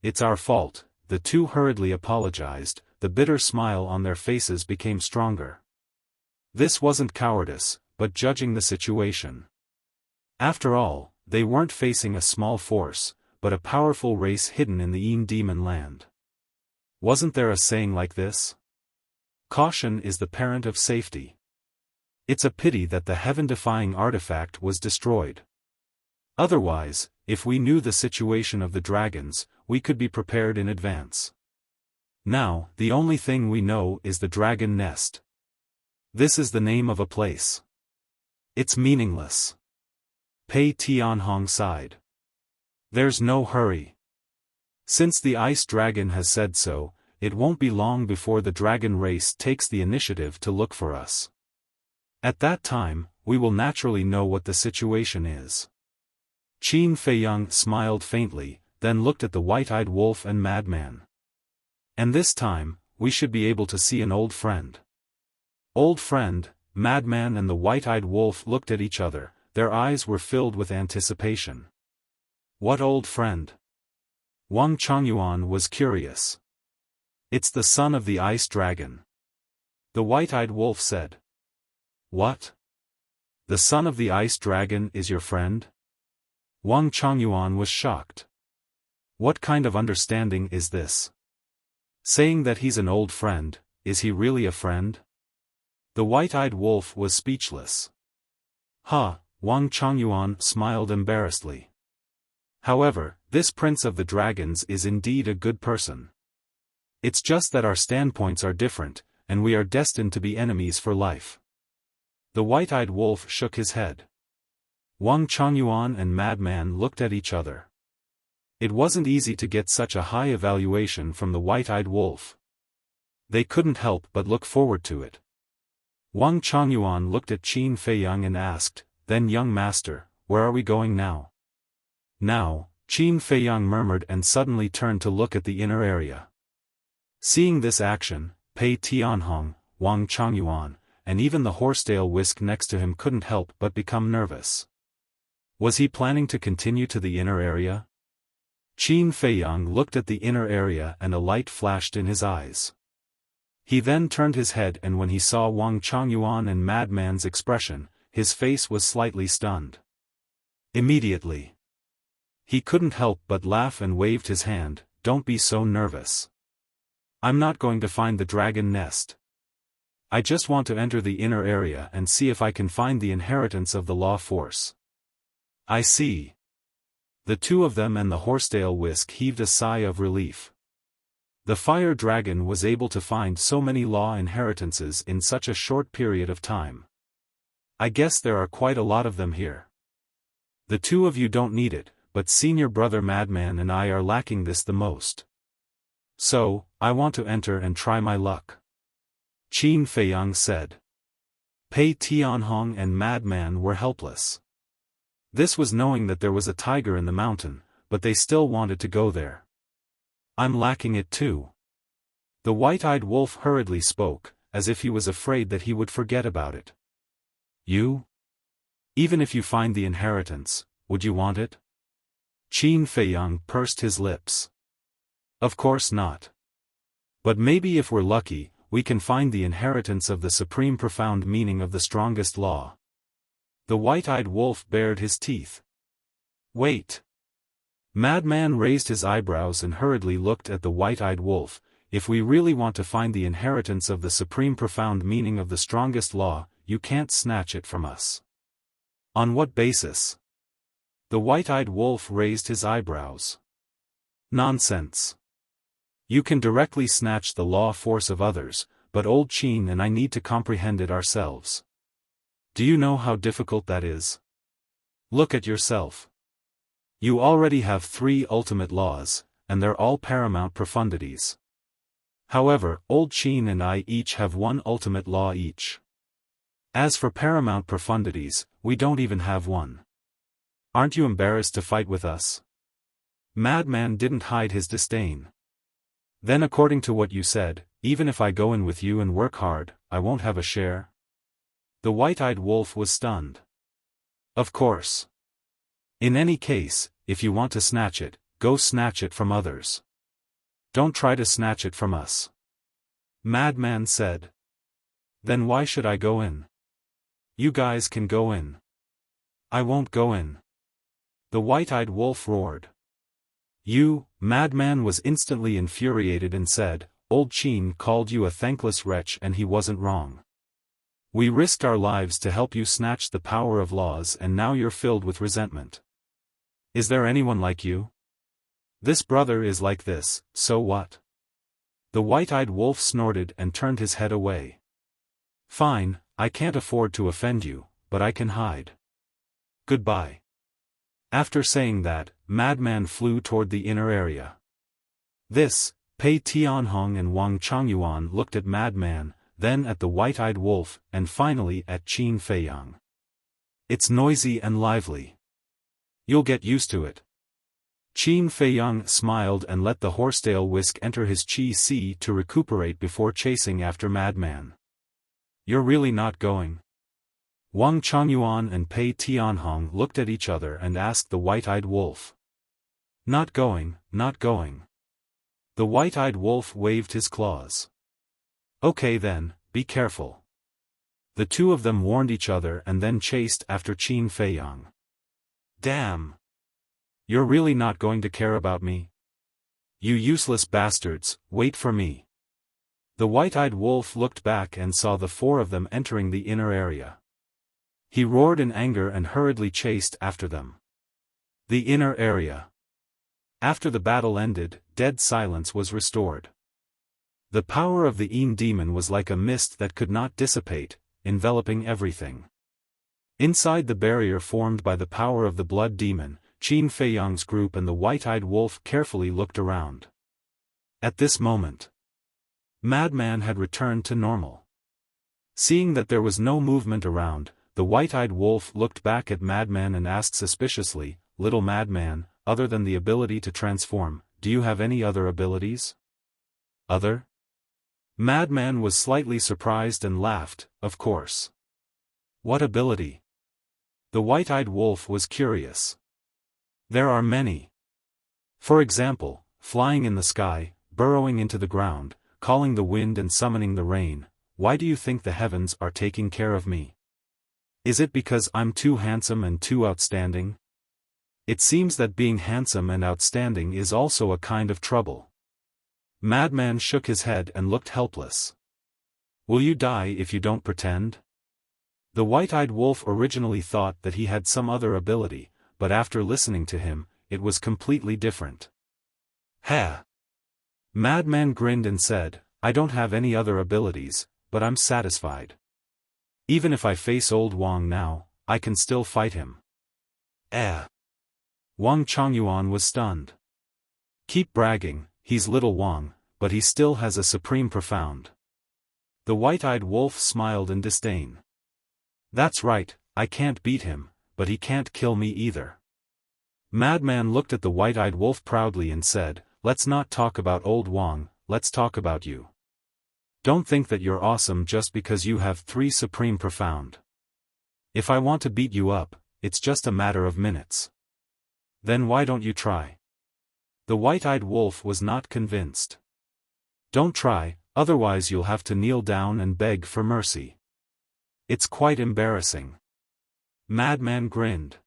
S1: it's our fault, the two hurriedly apologized, the bitter smile on their faces became stronger. This wasn't cowardice, but judging the situation. After all, they weren't facing a small force, but a powerful race hidden in the Yin demon land. Wasn't there a saying like this? Caution is the parent of safety. It's a pity that the heaven-defying artifact was destroyed. Otherwise, if we knew the situation of the dragons, we could be prepared in advance. Now, the only thing we know is the dragon nest. This is the name of a place. It's meaningless. Pei Tianhong sighed. There's no hurry. Since the ice dragon has said so, it won't be long before the dragon race takes the initiative to look for us. At that time, we will naturally know what the situation is. Qin Feiyang smiled faintly, then looked at the white-eyed wolf and madman. And this time, we should be able to see an old friend. Old friend, madman and the white-eyed wolf looked at each other, their eyes were filled with anticipation. What old friend? Wang Changyuan was curious. It's the son of the ice dragon. The white-eyed wolf said. What? The son of the ice dragon is your friend? Wang Changyuan was shocked. What kind of understanding is this? Saying that he's an old friend, is he really a friend? The white-eyed wolf was speechless. Wang Changyuan smiled embarrassedly. However, this prince of the dragons is indeed a good person. It's just that our standpoints are different, and we are destined to be enemies for life. The white-eyed wolf shook his head. Wang Changyuan and madman looked at each other. It wasn't easy to get such a high evaluation from the white-eyed wolf. They couldn't help but look forward to it. Wang Changyuan looked at Qin Feiyang and asked, Then young master, where are we going now? Now, Qin Feiyang murmured and suddenly turned to look at the inner area. Seeing this action, Pei Tianhong, Wang Changyuan, and even the horsetail whisk next to him couldn't help but become nervous. Was he planning to continue to the inner area? Qin Feiyang looked at the inner area and a light flashed in his eyes. He then turned his head and when he saw Wang Changyuan and madman's expression, his face was slightly stunned. Immediately, he couldn't help but laugh and waved his hand. Don't be so nervous. I'm not going to find the dragon nest. I just want to enter the inner area and see if I can find the inheritance of the law force. I see. The two of them and the horsetail whisk heaved a sigh of relief. The fire dragon was able to find so many law inheritances in such a short period of time. I guess there are quite a lot of them here. The two of you don't need it, but senior brother Madman and I are lacking this the most. So, I want to enter and try my luck. Qin Feiyang said. Pei Tianhong and Madman were helpless. This was knowing that there was a tiger in the mountain, but they still wanted to go there. I'm lacking it too. The white-eyed wolf hurriedly spoke, as if he was afraid that he would forget about it. You? Even if you find the inheritance, would you want it? Qin Feiyang pursed his lips. Of course not. But maybe if we're lucky, we can find the inheritance of the supreme profound meaning of the strongest law. The white-eyed wolf bared his teeth. Wait. Madman raised his eyebrows and hurriedly looked at the white-eyed wolf. If we really want to find the inheritance of the supreme profound meaning of the strongest law, you can't snatch it from us. On what basis? The white-eyed wolf raised his eyebrows. Nonsense. You can directly snatch the law force of others, but old Qin and I need to comprehend it ourselves. Do you know how difficult that is? Look at yourself. You already have 3 ultimate laws, and they're all paramount profundities. However, old Qin and I each have 1 ultimate law each. As for paramount profundities, we don't even have one. Aren't you embarrassed to fight with us? Madman didn't hide his disdain. Then according to what you said, even if I go in with you and work hard, I won't have a share? The white-eyed wolf was stunned. Of course. In any case, if you want to snatch it, go snatch it from others. Don't try to snatch it from us. Madman said. Then why should I go in? You guys can go in. I won't go in. The white-eyed wolf roared. You, Madman was instantly infuriated and said, Old Qin called you a thankless wretch and he wasn't wrong. We risked our lives to help you snatch the power of laws and now you're filled with resentment. Is there anyone like you? This brother is like this, so what? The white-eyed wolf snorted and turned his head away. Fine, I can't afford to offend you, but I can hide. Goodbye. After saying that, Madman flew toward the inner area. This, Pei Tianhong and Wang Changyuan looked at Madman, then at the white-eyed wolf, and finally at Qin Feiyang. It's noisy and lively. You'll get used to it. Qin Feiyang smiled and let the horsetail whisk enter his Qi to recuperate before chasing after Madman. You're really not going? Wang Changyuan and Pei Tianhong looked at each other and asked the white-eyed wolf. Not going, not going. The white-eyed wolf waved his claws. Okay then, be careful. The 2 of them warned each other and then chased after Qin Feiyang. Damn. You're really not going to care about me? You useless bastards, wait for me. The white-eyed wolf looked back and saw the 4 of them entering the inner area. He roared in anger and hurriedly chased after them. The inner area. After the battle ended, dead silence was restored. The power of the Yin demon was like a mist that could not dissipate, enveloping everything. Inside the barrier formed by the power of the blood demon, Qin Feiyang's group and the white-eyed wolf carefully looked around. At this moment, Madman had returned to normal. Seeing that there was no movement around, the white-eyed wolf looked back at Madman and asked suspiciously, Little Madman, other than the ability to transform, do you have any other abilities? Other? Madman was slightly surprised and laughed, of course. What ability? The white-eyed wolf was curious. There are many. For example, flying in the sky, burrowing into the ground, calling the wind and summoning the rain. Why do you think the heavens are taking care of me? Is it because I'm too handsome and too outstanding? It seems that being handsome and outstanding is also a kind of trouble. Madman shook his head and looked helpless. Will you die if you don't pretend? The white-eyed wolf originally thought that he had some other ability, but after listening to him, it was completely different. Ha! Madman grinned and said, I don't have any other abilities, but I'm satisfied. Even if I face old Wang now, I can still fight him. Wang Changyuan was stunned. Keep bragging, he's little Wang, but he still has a supreme profound. The white-eyed wolf smiled in disdain. That's right, I can't beat him, but he can't kill me either. Madman looked at the white-eyed wolf proudly and said, Let's not talk about old Wang, let's talk about you. Don't think that you're awesome just because you have 3 supreme profound. If I want to beat you up, it's just a matter of minutes. Then why don't you try? The white-eyed wolf was not convinced. Don't try, otherwise you'll have to kneel down and beg for mercy. It's quite embarrassing. Madman grinned.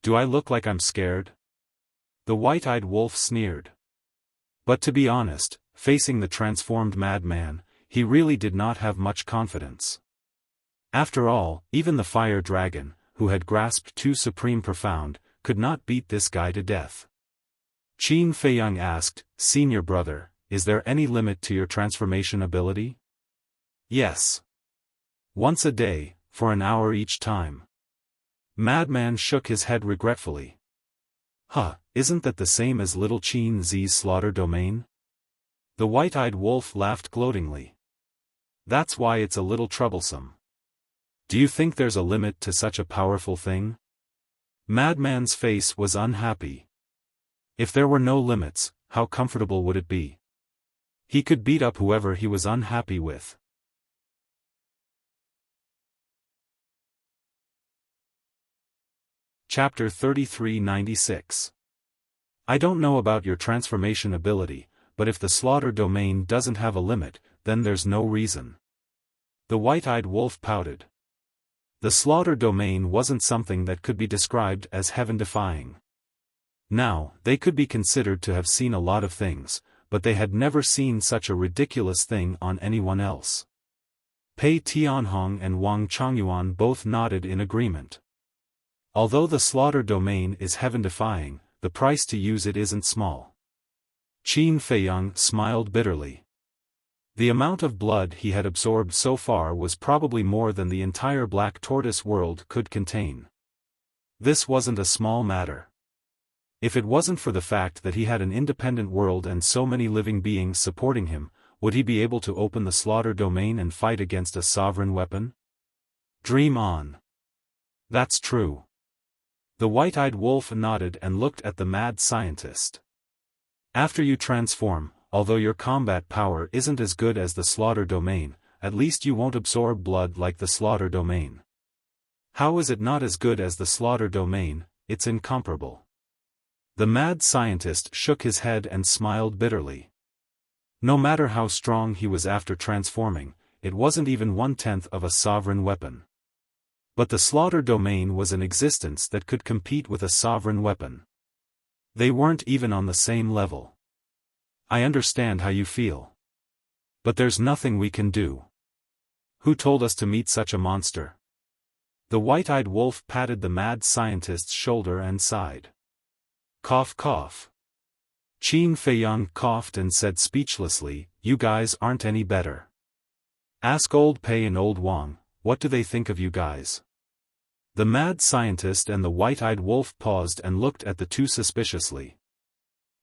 S1: Do I look like I'm scared? The white-eyed wolf sneered. But to be honest, facing the transformed Madman, he really did not have much confidence. After all, even the fire dragon, who had grasped two supreme profound, could not beat this guy to death. Qin Feiyang asked, "Senior brother, is there any limit to your transformation ability?" "Yes. Once a day, for an hour each time." Madman shook his head regretfully. "Huh, isn't that the same as little Qin Zi's slaughter domain?" The white-eyed wolf laughed gloatingly. "That's why it's a little troublesome. Do you think there's a limit to such a powerful thing?" Madman's face was unhappy. If there were no limits, how comfortable would it be? He could beat up whoever he was unhappy with. Chapter 3396. I don't know about your transformation ability, but if the slaughter domain doesn't have a limit, then there's no reason. The white-eyed wolf pouted. The slaughter domain wasn't something that could be described as heaven-defying. Now, they could be considered to have seen a lot of things, but they had never seen such a ridiculous thing on anyone else. Pei Tianhong and Wang Chongyuan both nodded in agreement. Although the slaughter domain is heaven-defying, the price to use it isn't small. Qin Feiyang smiled bitterly. The amount of blood he had absorbed so far was probably more than the entire Black Tortoise world could contain. This wasn't a small matter. If it wasn't for the fact that he had an independent world and so many living beings supporting him, would he be able to open the slaughter domain and fight against a sovereign weapon? Dream on. That's true. The white-eyed wolf nodded and looked at the mad scientist. After you transform, although your combat power isn't as good as the slaughter domain, at least you won't absorb blood like the slaughter domain. How is it not as good as the slaughter domain? It's incomparable. The mad scientist shook his head and smiled bitterly. No matter how strong he was after transforming, it wasn't even 1/10 of a sovereign weapon. But the slaughter domain was an existence that could compete with a sovereign weapon. They weren't even on the same level. I understand how you feel. But there's nothing we can do. Who told us to meet such a monster? The white-eyed wolf patted the mad scientist's shoulder and sighed. Cough cough. Qin Feiyang coughed and said speechlessly, "You guys aren't any better. Ask old Pei and old Wang, what do they think of you guys?" The mad scientist and the white-eyed wolf paused and looked at the two suspiciously.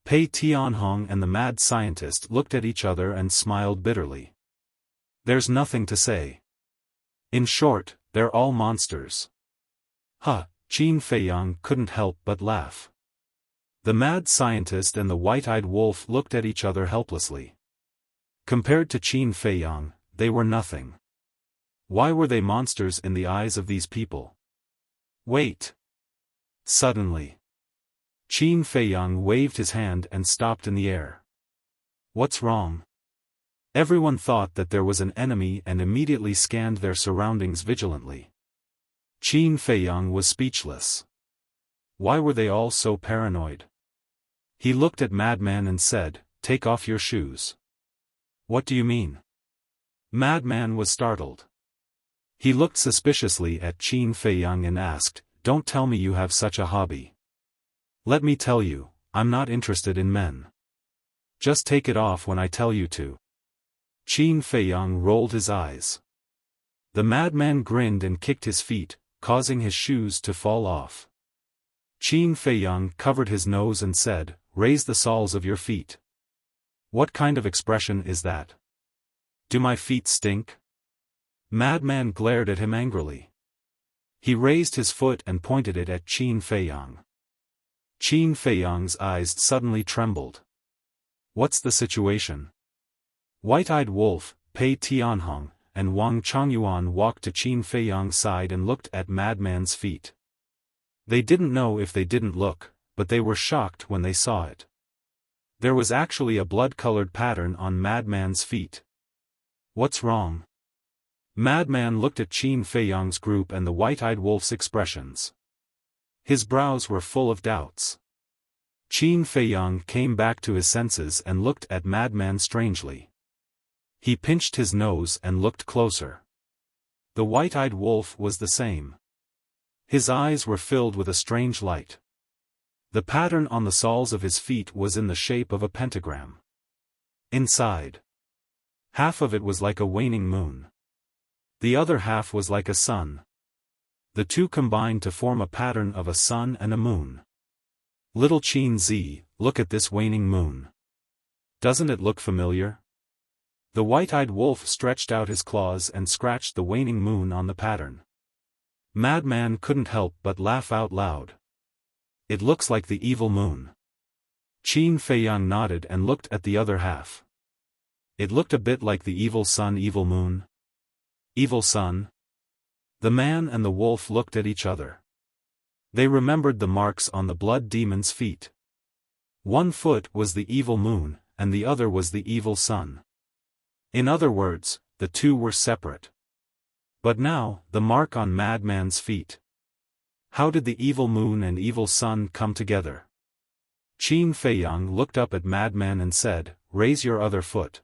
S1: Pei Tianhong and the mad scientist looked at each other and smiled bitterly. There's nothing to say. In short, they're all monsters. Huh, Qin Feiyang couldn't help but laugh. The mad scientist and the white-eyed wolf looked at each other helplessly. Compared to Qin Feiyang, they were nothing. Why were they monsters in the eyes of these people? Wait. Suddenly, Qin Feiyang waved his hand and stopped in the air. What's wrong? Everyone thought that there was an enemy and immediately scanned their surroundings vigilantly. Qin Feiyang was speechless. Why were they all so paranoid? He looked at Madman and said, "Take off your shoes." What do you mean? Madman was startled. He looked suspiciously at Qin Feiyang and asked, "Don't tell me you have such a hobby." "Let me tell you, I'm not interested in men. Just take it off when I tell you to." Qin Feiyang rolled his eyes. The madman grinned and kicked his feet, causing his shoes to fall off. Qin Feiyang covered his nose and said, "Raise the soles of your feet." What kind of expression is that? Do my feet stink? Madman glared at him angrily. He raised his foot and pointed it at Qin Feiyang. Qin Feiyang's eyes suddenly trembled. What's the situation? White-eyed wolf, Pei Tianhong, and Wang Chongyuan walked to Qin Feiyang's side and looked at Madman's feet. They didn't know if they didn't look, but they were shocked when they saw it. There was actually a blood-colored pattern on Madman's feet. What's wrong? Madman looked at Qin Feiyang's group and the white-eyed wolf's expressions. His brows were full of doubts. Qin Feiyang came back to his senses and looked at Madman strangely. He pinched his nose and looked closer. The white-eyed wolf was the same. His eyes were filled with a strange light. The pattern on the soles of his feet was in the shape of a pentagram. Inside, half of it was like a waning moon. The other half was like a sun. The two combined to form a pattern of a sun and a moon. Little Qin Zi, look at this waning moon. Doesn't it look familiar? The white-eyed wolf stretched out his claws and scratched the waning moon on the pattern. Madman couldn't help but laugh out loud. It looks like the evil moon. Qin Feiyang nodded and looked at the other half. It looked a bit like the evil sun, evil moon. Evil sun? The man and the wolf looked at each other. They remembered the marks on the blood demon's feet. One foot was the evil moon, and the other was the evil sun. In other words, the two were separate. But now, the mark on Madman's feet. How did the evil moon and evil sun come together? Qin Feiyang looked up at Madman and said, "Raise your other foot."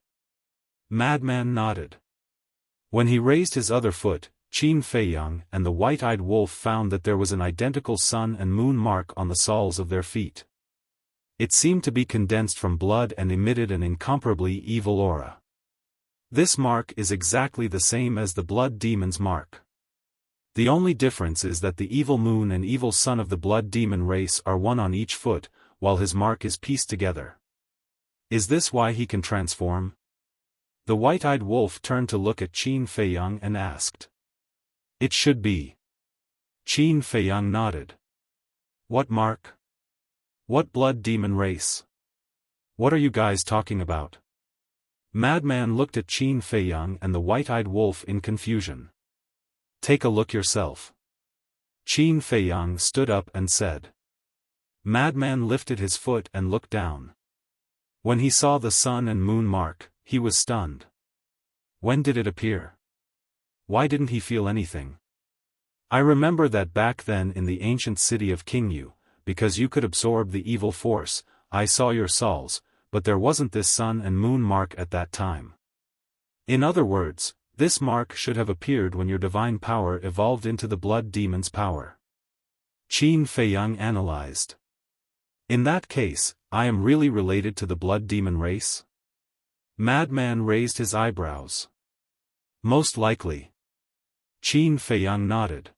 S1: Madman nodded. When he raised his other foot, Qin Feiyang and the white-eyed wolf found that there was an identical sun and moon mark on the soles of their feet. It seemed to be condensed from blood and emitted an incomparably evil aura. This mark is exactly the same as the blood demon's mark. The only difference is that the evil moon and evil sun of the blood demon race are one on each foot, while his mark is pieced together. Is this why he can transform? The white-eyed wolf turned to look at Qin Feiyang and asked. It should be. Qin Feiyang nodded. What mark? What blood demon race? What are you guys talking about? Madman looked at Qin Feiyang and the white-eyed wolf in confusion. Take a look yourself. Qin Feiyang stood up and said. Madman lifted his foot and looked down. When he saw the sun and moon mark, he was stunned. When did it appear? Why didn't he feel anything? I remember that back then in the ancient city of Qingyu, because you could absorb the evil force, I saw your souls, but there wasn't this sun and moon mark at that time. In other words, this mark should have appeared when your divine power evolved into the blood demon's power. Qin Feiyang analyzed. In that case, I am really related to the blood demon race? Madman raised his eyebrows. Most likely. Qin Feiyang nodded.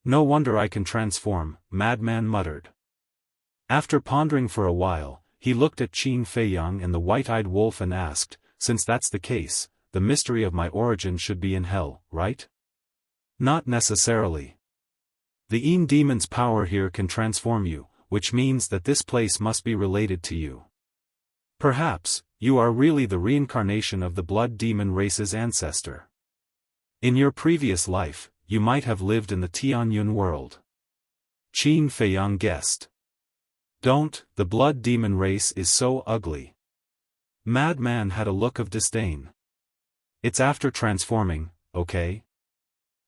S1: No wonder I can transform, Madman muttered. After pondering for a while, he looked at Qin Feiyang and the white-eyed wolf and asked, since that's the case, the mystery of my origin should be in hell, right? Not necessarily. The Yin demon's power here can transform you, which means that this place must be related to you. Perhaps, you are really the reincarnation of the blood demon race's ancestor. In your previous life, you might have lived in the Tianyun world. Qin Feiyang guessed. Don't, the blood demon race is so ugly. Madman had a look of disdain. It's after transforming, okay?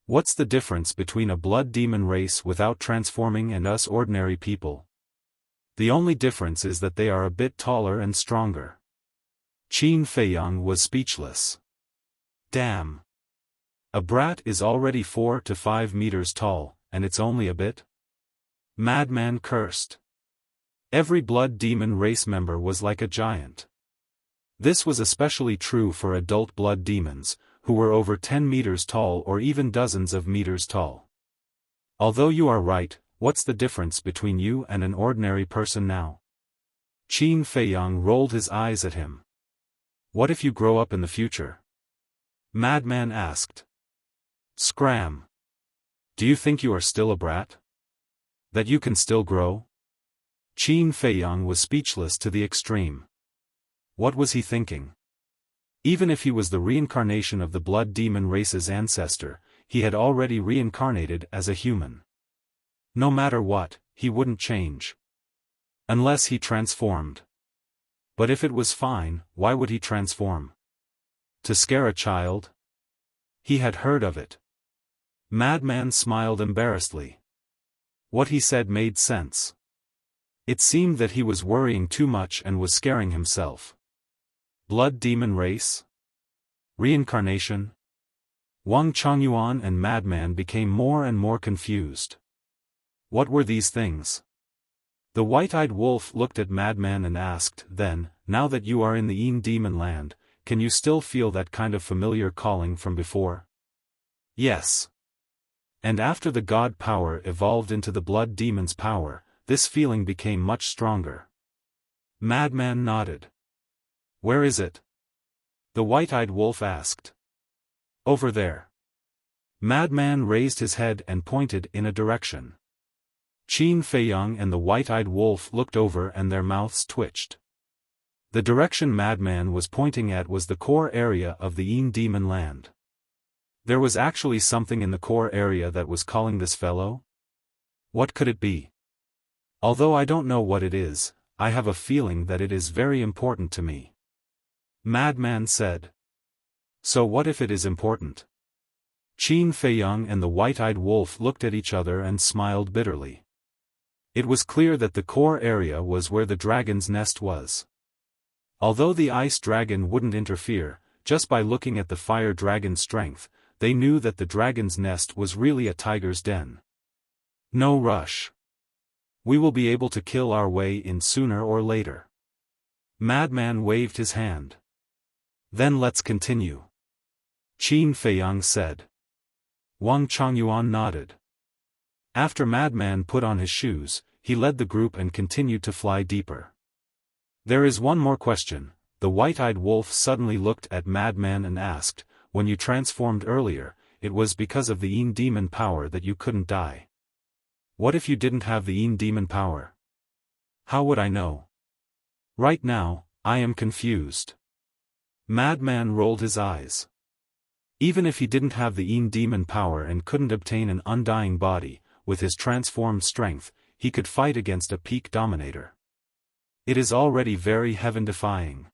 S1: What's the difference between a blood demon race without transforming and us ordinary people? The only difference is that they are a bit taller and stronger. Qin Feiyang was speechless. Damn. A brat is already 4 to 5 meters tall, and it's only a bit? Madman cursed. Every blood demon race member was like a giant. This was especially true for adult blood demons, who were over 10 meters tall or even dozens of meters tall. Although you are right, what's the difference between you and an ordinary person now? Qin Feiyang rolled his eyes at him. What if you grow up in the future? Madman asked. Scram. Do you think you are still a brat? That you can still grow? Qin Feiyang was speechless to the extreme. What was he thinking? Even if he was the reincarnation of the blood demon race's ancestor, he had already reincarnated as a human. No matter what, he wouldn't change. Unless he transformed. But if it was fine, why would he transform? To scare a child? He had heard of it. Madman smiled embarrassedly. What he said made sense. It seemed that he was worrying too much and was scaring himself. Blood demon race? Reincarnation? Wang Chongyuan and Madman became more and more confused. What were these things? The white-eyed wolf looked at Madman and asked, then, now that you are in the Yin demon land, can you still feel that kind of familiar calling from before? Yes. And after the god power evolved into the blood demon's power, this feeling became much stronger. Madman nodded. Where is it? The white-eyed wolf asked. Over there. Madman raised his head and pointed in a direction. Qin Feiyang and the white-eyed wolf looked over and their mouths twitched. The direction Madman was pointing at was the core area of the Yin demon land. There was actually something in the core area that was calling this fellow? What could it be? Although I don't know what it is, I have a feeling that it is very important to me. Madman said. So what if it is important? Qin Feiyang and the white-eyed wolf looked at each other and smiled bitterly. It was clear that the core area was where the dragon's nest was. Although the ice dragon wouldn't interfere, just by looking at the fire dragon's strength, they knew that the dragon's nest was really a tiger's den. No rush. We will be able to kill our way in sooner or later. Madman waved his hand. Then let's continue. Qin Feiyang said. Wang Chongyuan nodded. After Madman put on his shoes, he led the group and continued to fly deeper. There is one more question. The white-eyed wolf suddenly looked at Madman and asked, when you transformed earlier, it was because of the Yin demon power that you couldn't die. What if you didn't have the Yin demon power? How would I know? Right now, I am confused. Madman rolled his eyes. Even if he didn't have the Yin demon power and couldn't obtain an undying body, with his transformed strength, he could fight against a peak dominator. It is already very heaven-defying.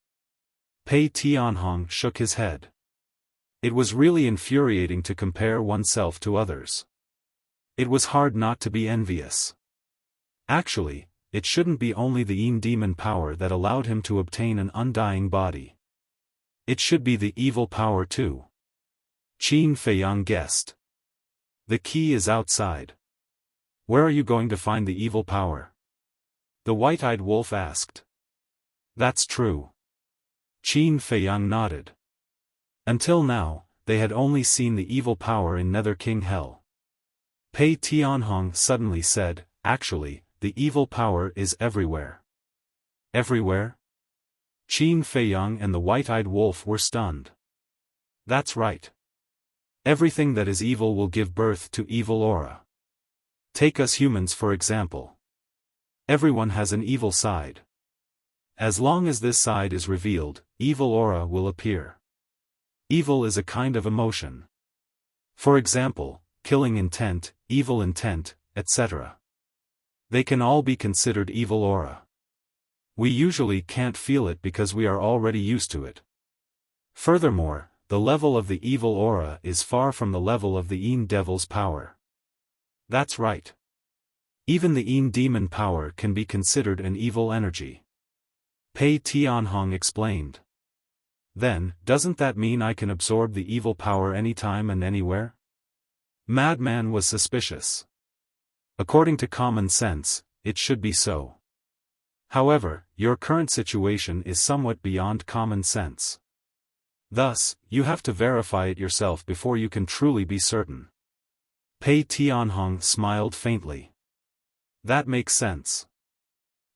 S1: Pei Tianhong shook his head. It was really infuriating to compare oneself to others. It was hard not to be envious. Actually, it shouldn't be only the Yin demon power that allowed him to obtain an undying body. It should be the evil power too. Qin Feiyang guessed. The key is outside. Where are you going to find the evil power? The white-eyed wolf asked. That's true. Qin Feiyang nodded. Until now, they had only seen the evil power in Nether King Hell. Pei Tianhong suddenly said, actually, the evil power is everywhere. Everywhere? Qin Feiyang and the white-eyed wolf were stunned. That's right. Everything that is evil will give birth to evil aura. Take us humans for example. Everyone has an evil side. As long as this side is revealed, evil aura will appear. Evil is a kind of emotion. For example, killing intent, evil intent, etc. They can all be considered evil aura. We usually can't feel it because we are already used to it. Furthermore, the level of the evil aura is far from the level of the Yin devil's power. That's right. Even the Yin demon power can be considered an evil energy. Pei Tianhong explained. Then, doesn't that mean I can absorb the evil power anytime and anywhere? Madman was suspicious. According to common sense, it should be so. However, your current situation is somewhat beyond common sense. Thus, you have to verify it yourself before you can truly be certain. Pei Tianhong smiled faintly. That makes sense.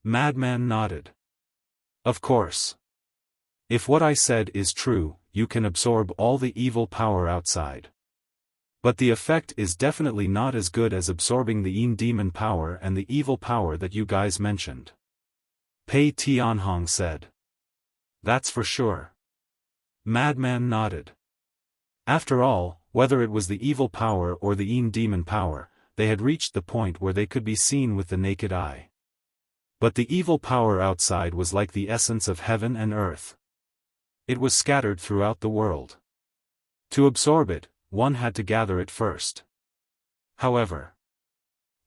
S1: Madman nodded. Of course. If what I said is true, you can absorb all the evil power outside. But the effect is definitely not as good as absorbing the Yin demon power and the evil power that you guys mentioned. Pei Tianhong said. That's for sure. Madman nodded. After all, whether it was the evil power or the Yin demon power, they had reached the point where they could be seen with the naked eye. But the evil power outside was like the essence of heaven and earth. It was scattered throughout the world. To absorb it, one had to gather it first. However,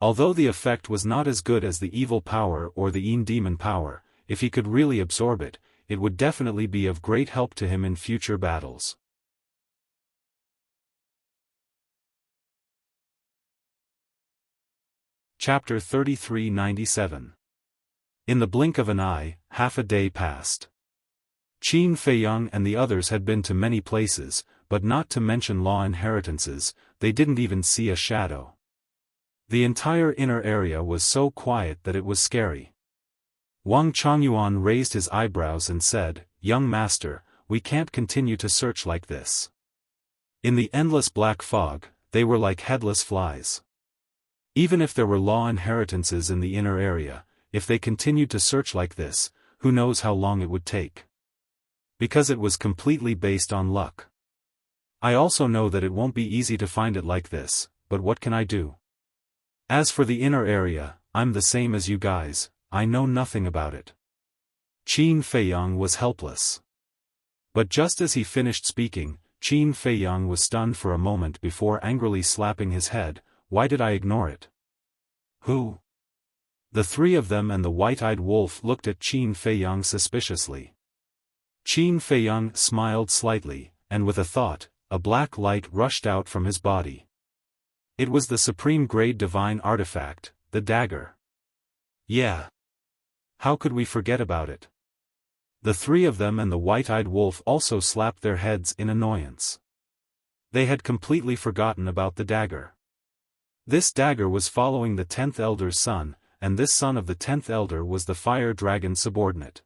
S1: although the effect was not as good as the evil power or the Yin demon power, if he could really absorb it, it would definitely be of great help to him in future battles. Chapter 3397. In the blink of an eye, half a day passed. Qin Feiyang and the others had been to many places, but not to mention law inheritances, they didn't even see a shadow. The entire inner area was so quiet that it was scary. Wang Chongyuan raised his eyebrows and said, "Young master, we can't continue to search like this." In the endless black fog, they were like headless flies. Even if there were law inheritances in the inner area, if they continued to search like this, who knows how long it would take. Because it was completely based on luck. I also know that it won't be easy to find it like this, but what can I do? As for the inner area, I'm the same as you guys, I know nothing about it. Qin Feiyang was helpless. But just as he finished speaking, Qin Feiyang was stunned for a moment before angrily slapping his head. Why did I ignore it? Who? The three of them and the white-eyed wolf looked at Qin Feiyang suspiciously. Qin Feiyang smiled slightly, and with a thought, a black light rushed out from his body. It was the supreme-grade divine artifact, the dagger. Yeah. How could we forget about it? The three of them and the white-eyed wolf also slapped their heads in annoyance. They had completely forgotten about the dagger. This dagger was following the 10th Elder's son, and this son of the 10th Elder was the Fire Dragon's subordinate.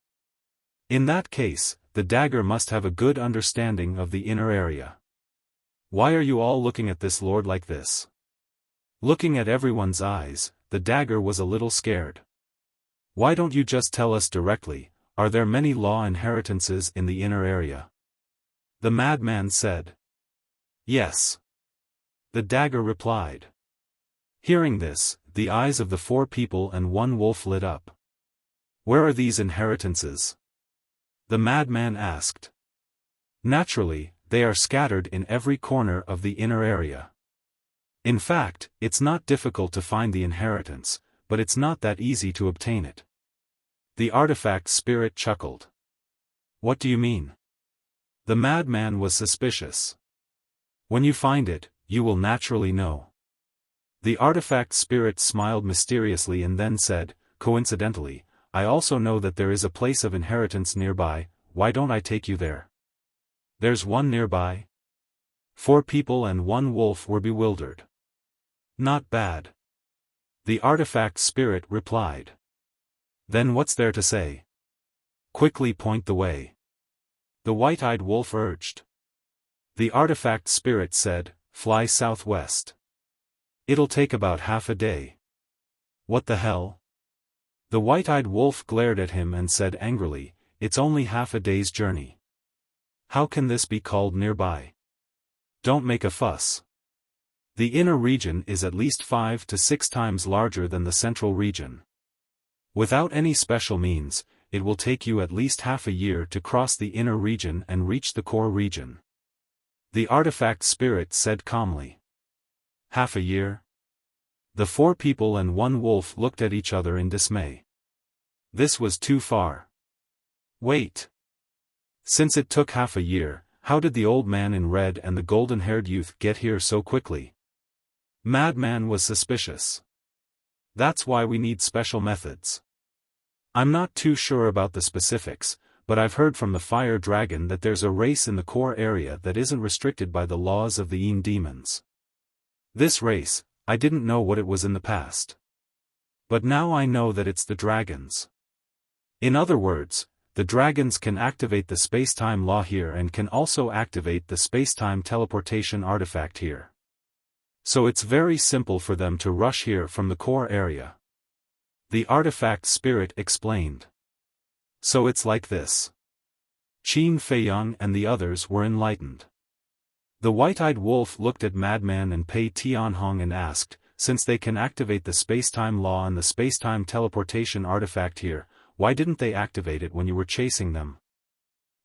S1: In that case, the dagger must have a good understanding of the inner area. Why are you all looking at this lord like this? Looking at everyone's eyes, the dagger was a little scared. Why don't you just tell us directly, are there many law inheritances in the inner area? The madman said. Yes. The dagger replied. Hearing this, the eyes of the four people and one wolf lit up. Where are these inheritances? The madman asked. Naturally, they are scattered in every corner of the inner area. In fact, it's not difficult to find the inheritance, but it's not that easy to obtain it. The artifact spirit chuckled. What do you mean? The madman was suspicious. When you find it, you will naturally know. The artifact spirit smiled mysteriously and then said, coincidentally, I also know that there is a place of inheritance nearby, why don't I take you there? There's one nearby? Four people and one wolf were bewildered. Not bad. The artifact spirit replied. Then what's there to say? Quickly point the way. The white-eyed wolf urged. The artifact spirit said, fly southwest. It'll take about half a day. What the hell? The white-eyed wolf glared at him and said angrily, it's only half a day's journey. How can this be called nearby? Don't make a fuss. The inner region is at least 5 to 6 times larger than the central region. Without any special means, it will take you at least half a year to cross the inner region and reach the core region. The artifact spirit said calmly. Half a year? The four people and one wolf looked at each other in dismay. This was too far. Wait. Since it took half a year, how did the old man in red and the golden-haired youth get here so quickly? Madman was suspicious. That's why we need special methods. I'm not too sure about the specifics, but I've heard from the Fire Dragon that there's a race in the core area that isn't restricted by the laws of the Yin demons. This race, I didn't know what it was in the past. But now I know that it's the dragons. In other words, the dragons can activate the space-time law here and can also activate the space-time teleportation artifact here. So it's very simple for them to rush here from the core area. The artifact spirit explained. So it's like this. Qin Feiyang and the others were enlightened. The white-eyed wolf looked at Madman and Pei Tianhong and asked, since they can activate the space-time law and the space-time teleportation artifact here, why didn't they activate it when you were chasing them?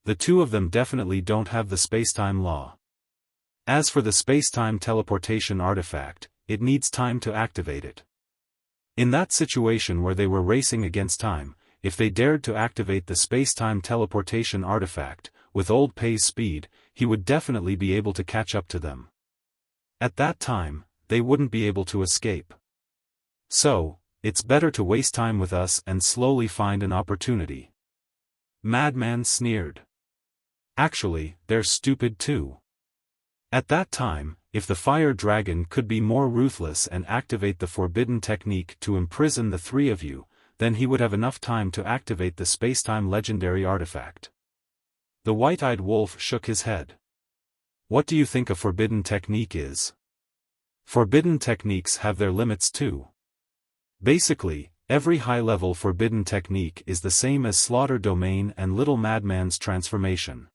S1: The two of them definitely don't have the space-time law. As for the space-time teleportation artifact, it needs time to activate it. In that situation where they were racing against time, if they dared to activate the space-time teleportation artifact, with old Pei's speed, he would definitely be able to catch up to them. At that time, they wouldn't be able to escape. So, it's better to waste time with us and slowly find an opportunity. Madman sneered. Actually, they're stupid too. At that time, if the fire dragon could be more ruthless and activate the forbidden technique to imprison the three of you, then he would have enough time to activate the spacetime legendary artifact. The white-eyed wolf shook his head. What do you think a forbidden technique is? Forbidden techniques have their limits too. Basically, every high-level forbidden technique is the same as Slaughter Domain and Little Madman's transformation.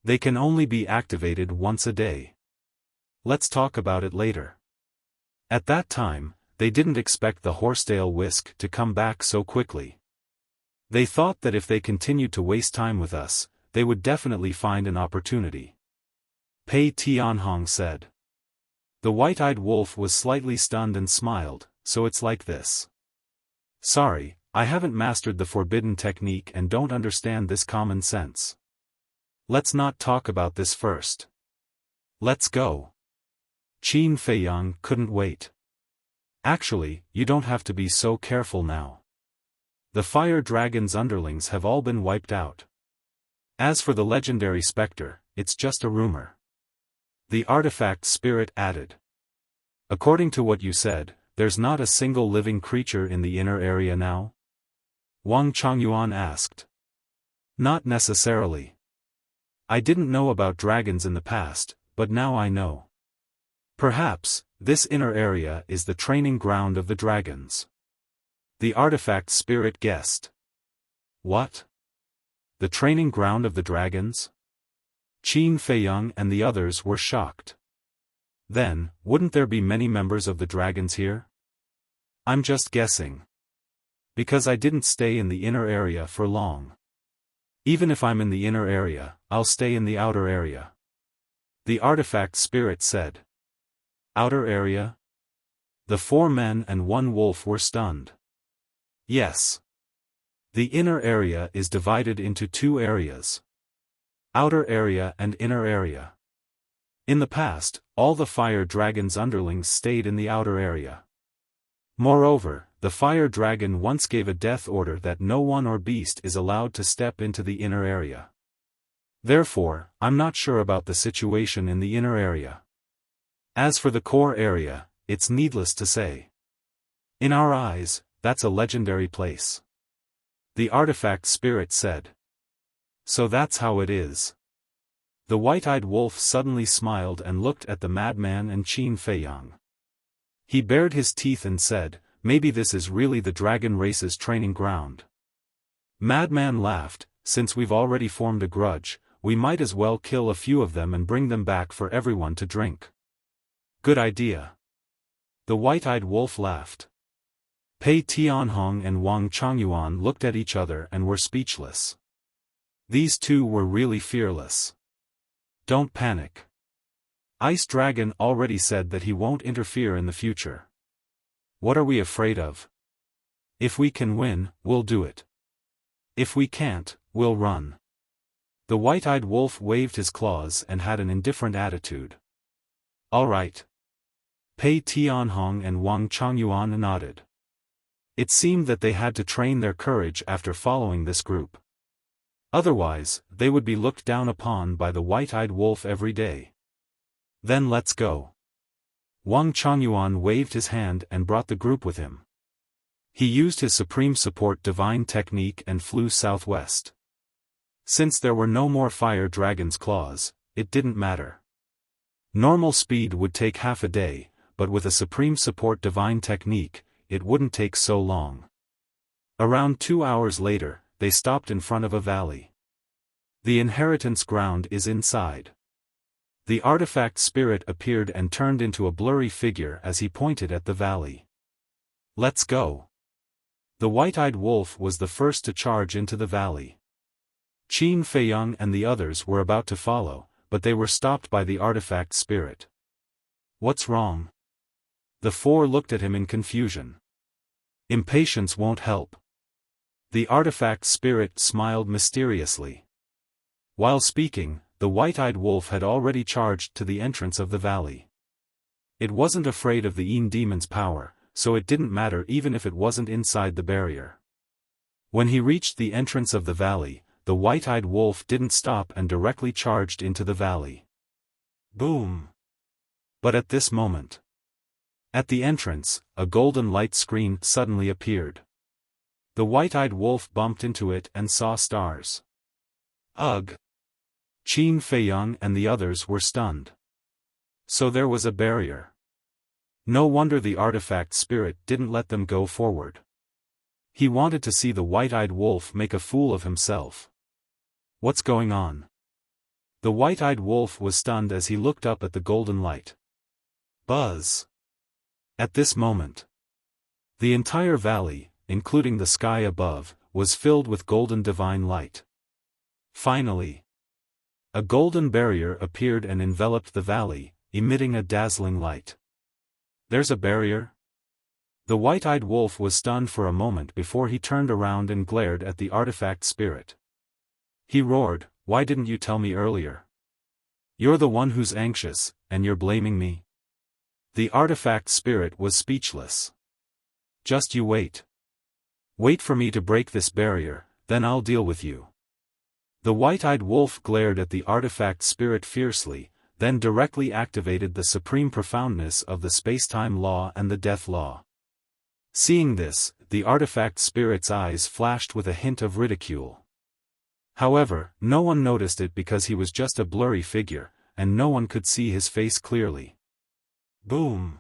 S1: They can only be activated once a day. Let's talk about it later. At that time, they didn't expect the Horsetail Whisk to come back so quickly. They thought that if they continued to waste time with us, they would definitely find an opportunity. Pei Tianhong said. The white-eyed wolf was slightly stunned and smiled, so it's like this. Sorry, I haven't mastered the forbidden technique and don't understand this common sense. Let's not talk about this first. Let's go. Qin Feiyang couldn't wait. Actually, you don't have to be so careful now. The fire dragon's underlings have all been wiped out. As for the legendary specter, it's just a rumor. The artifact spirit added. According to what you said, there's not a single living creature in the inner area now? Wang Changyuan asked. Not necessarily. I didn't know about dragons in the past, but now I know. Perhaps, this inner area is the training ground of the dragons. The artifact spirit guessed. What? The training ground of the dragons? Qin Feiyang and the others were shocked. Then, wouldn't there be many members of the dragons here? I'm just guessing. Because I didn't stay in the inner area for long. Even if I'm in the inner area, I'll stay in the outer area. The artifact spirit said. Outer area? The 4 men and 1 wolf were stunned. Yes. The inner area is divided into 2 areas. Outer area and inner area. In the past, all the fire dragon's underlings stayed in the outer area. Moreover, the fire dragon once gave a death order that no one or beast is allowed to step into the inner area. Therefore, I'm not sure about the situation in the inner area. As for the core area, it's needless to say. In our eyes, that's a legendary place. The artifact spirit said. So that's how it is. The white-eyed wolf suddenly smiled and looked at the madman and Qin Feiyang. He bared his teeth and said, maybe this is really the dragon race's training ground. Madman laughed, since we've already formed a grudge, we might as well kill a few of them and bring them back for everyone to drink. Good idea. The white-eyed wolf laughed. Pei Tianhong and Wang Changyuan looked at each other and were speechless. These two were really fearless. Don't panic. Ice Dragon already said that he won't interfere in the future. What are we afraid of? If we can win, we'll do it. If we can't, we'll run. The white-eyed wolf waved his claws and had an indifferent attitude. All right. Pei Tianhong and Wang Changyuan nodded. It seemed that they had to train their courage after following this group. Otherwise, they would be looked down upon by the white-eyed wolf every day. Then let's go. Wang Changyuan waved his hand and brought the group with him. He used his Supreme Support Divine Technique and flew southwest. Since there were no more fire dragon's claws, it didn't matter. Normal speed would take half a day, but with a Supreme Support Divine Technique, it wouldn't take so long. Around 2 hours later, they stopped in front of a valley. The inheritance ground is inside. The artifact spirit appeared and turned into a blurry figure as he pointed at the valley. Let's go. The white-eyed wolf was the first to charge into the valley. Qin Feiyang and the others were about to follow, but they were stopped by the artifact spirit. What's wrong? The 4 looked at him in confusion. Impatience won't help. The artifact spirit smiled mysteriously. While speaking, the white-eyed wolf had already charged to the entrance of the valley. It wasn't afraid of the Yin demon's power, so it didn't matter even if it wasn't inside the barrier. When he reached the entrance of the valley, the white-eyed wolf didn't stop and directly charged into the valley. Boom! But at this moment, at the entrance, a golden light screen suddenly appeared. The white-eyed wolf bumped into it and saw stars. Ugh! Qin Feiyang and the others were stunned. So there was a barrier. No wonder the artifact spirit didn't let them go forward. He wanted to see the white-eyed wolf make a fool of himself. What's going on? The white-eyed wolf was stunned as he looked up at the golden light. Buzz! At this moment, the entire valley, including the sky above, was filled with golden divine light. Finally, a golden barrier appeared and enveloped the valley, emitting a dazzling light. There's a barrier? The white-eyed wolf was stunned for a moment before he turned around and glared at the artifact spirit. He roared, "Why didn't you tell me earlier? You're the one who's anxious, and you're blaming me?" The artifact spirit was speechless. "Just you wait. Wait for me to break this barrier, then I'll deal with you." The white-eyed wolf glared at the artifact spirit fiercely, then directly activated the supreme profoundness of the space-time law and the death law. Seeing this, the artifact spirit's eyes flashed with a hint of ridicule. However, no one noticed it because he was just a blurry figure, and no one could see his face clearly. Boom!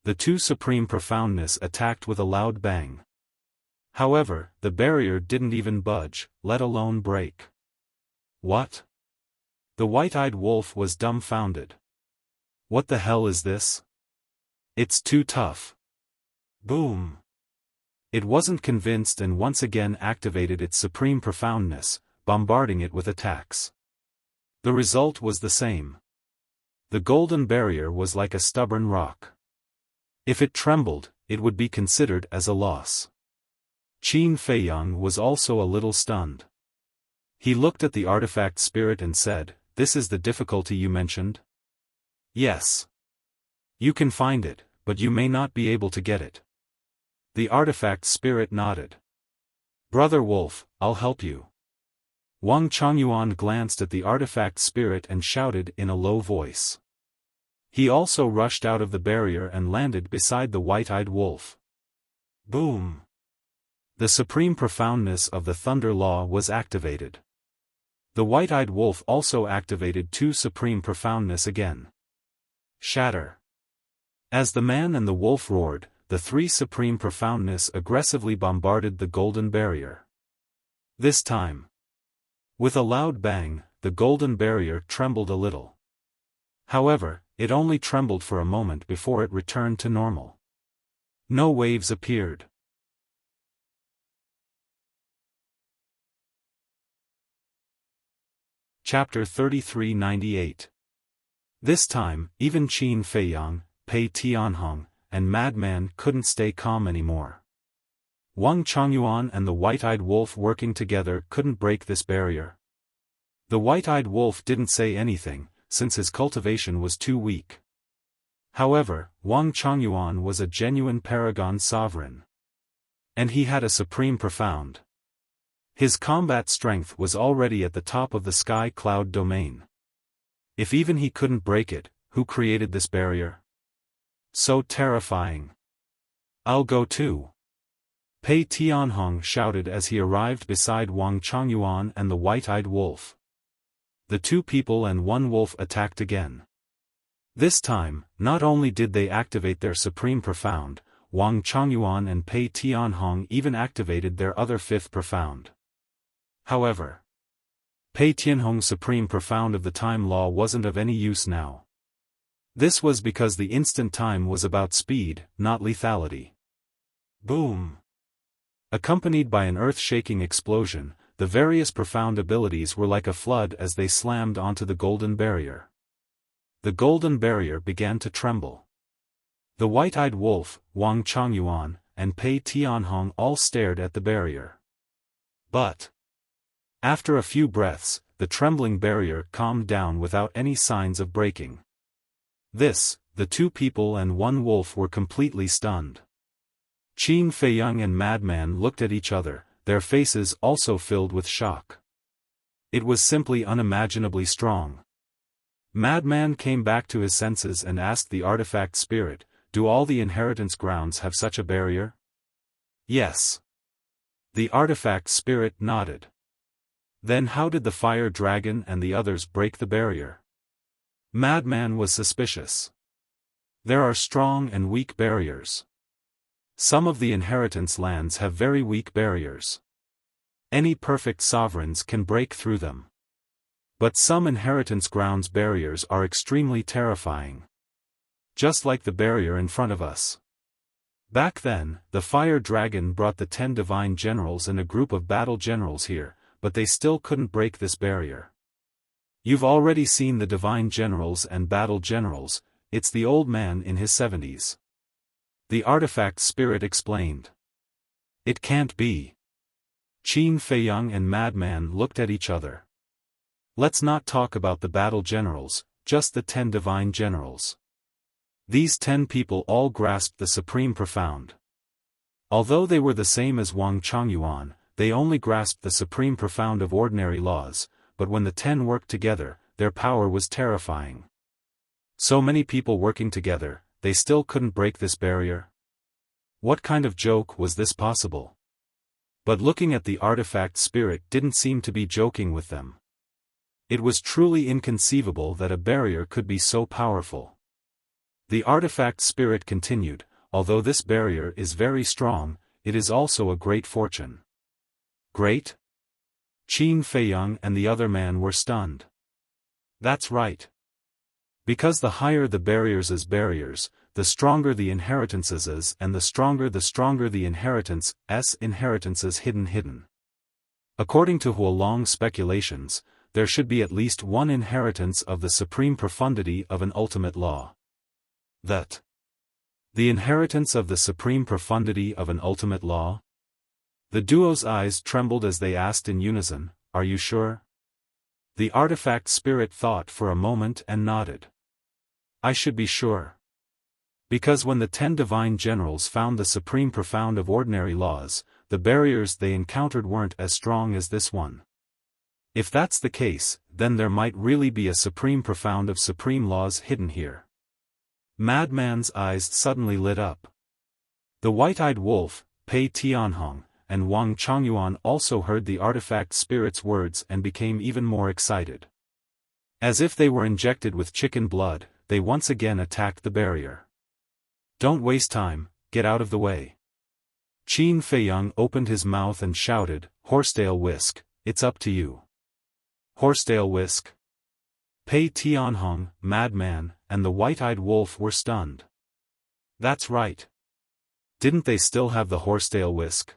S1: The two supreme profoundness attacked with a loud bang. However, the barrier didn't even budge, let alone break. What? The white-eyed wolf was dumbfounded. What the hell is this? It's too tough. Boom! It wasn't convinced and once again activated its supreme profoundness, bombarding it with attacks. The result was the same. The golden barrier was like a stubborn rock. If it trembled, it would be considered as a loss. Qin Feiyang was also a little stunned. He looked at the artifact spirit and said, "This is the difficulty you mentioned?" "Yes. You can find it, but you may not be able to get it." The artifact spirit nodded. "Brother Wolf, I'll help you." Wang Chongyuan glanced at the artifact spirit and shouted in a low voice. He also rushed out of the barrier and landed beside the white-eyed wolf. Boom! The supreme profoundness of the thunder law was activated. The white-eyed wolf also activated two supreme profoundness again. Shatter! As the man and the wolf roared, the three supreme profoundness aggressively bombarded the golden barrier. This time, with a loud bang, the golden barrier trembled a little. However, it only trembled for a moment before it returned to normal. No waves appeared. Chapter 3398. This time, even Qin Feiyang, Pei Tianhong, and Madman couldn't stay calm anymore. Wang Chongyuan and the white-eyed wolf working together couldn't break this barrier. The white-eyed wolf didn't say anything, since his cultivation was too weak. However, Wang Chongyuan was a genuine paragon sovereign. And he had a supreme profound. His combat strength was already at the top of the sky cloud domain. If even he couldn't break it, who created this barrier? So terrifying. "I'll go too." Pei Tianhong shouted as he arrived beside Wang Chongyuan and the white-eyed wolf. The two people and one wolf attacked again. This time, not only did they activate their supreme profound, Wang Chongyuan and Pei Tianhong even activated their other fifth profound. However, Pei Tianhong's supreme profound of the time law wasn't of any use now. This was because the instant time was about speed, not lethality. Boom! Accompanied by an earth-shaking explosion, the various profound abilities were like a flood as they slammed onto the golden barrier. The golden barrier began to tremble. The white-eyed wolf, Wang Chongyuan, and Pei Tianhong all stared at the barrier. But after a few breaths, the trembling barrier calmed down without any signs of breaking. This the two people and one wolf were completely stunned. Qin Feiyang and Madman looked at each other, their faces also filled with shock. It was simply unimaginably strong. Madman came back to his senses and asked the artifact spirit, "Do all the inheritance grounds have such a barrier?" "Yes." The artifact spirit nodded. "Then how did the fire dragon and the others break the barrier?" Madman was suspicious. "There are strong and weak barriers. Some of the inheritance lands have very weak barriers. Any perfect sovereigns can break through them. But some inheritance grounds barriers are extremely terrifying. Just like the barrier in front of us. Back then, the fire dragon brought the 10 divine generals and a group of battle generals here, but they still couldn't break this barrier. You've already seen the divine generals and battle generals, it's the old man in his 70s. The artifact spirit explained. It can't be. Qin Feiyang and Madman looked at each other. Let's not talk about the battle generals, just the 10 divine generals. These 10 people all grasped the supreme profound. Although they were the same as Wang Chongyuan, they only grasped the supreme profound of ordinary laws, but when the 10 worked together, their power was terrifying. So many people working together, they still couldn't break this barrier? What kind of joke was this possible? But looking at the artifact spirit didn't seem to be joking with them. It was truly inconceivable that a barrier could be so powerful. The artifact spirit continued, although this barrier is very strong, it is also a great fortune. Great? Qin Feiyang and the other man were stunned. That's right. Because the higher the barriers, the stronger the inheritances and the stronger the inheritances hidden. According to Huolong's speculations, there should be at least one inheritance of the supreme profundity of an ultimate law. That. The inheritance of the supreme profundity of an ultimate law? The duo's eyes trembled as they asked in unison, "Are you sure?" The artifact spirit thought for a moment and nodded. "I should be sure. Because when the 10 divine generals found the supreme profound of ordinary laws, the barriers they encountered weren't as strong as this one. If that's the case, then there might really be a supreme profound of supreme laws hidden here." Madman's eyes suddenly lit up. The white-eyed wolf, Pei Tianhong, and Wang Chongyuan also heard the artifact spirit's words and became even more excited. As if they were injected with chicken blood, they once again attacked the barrier. "Don't waste time, get out of the way." Qin Feiyang opened his mouth and shouted, "Horsetail Whisk, it's up to you." Horsetail Whisk? Pei Tianhong, Madman, and the white-eyed wolf were stunned. That's right. Didn't they still have the horsetail whisk?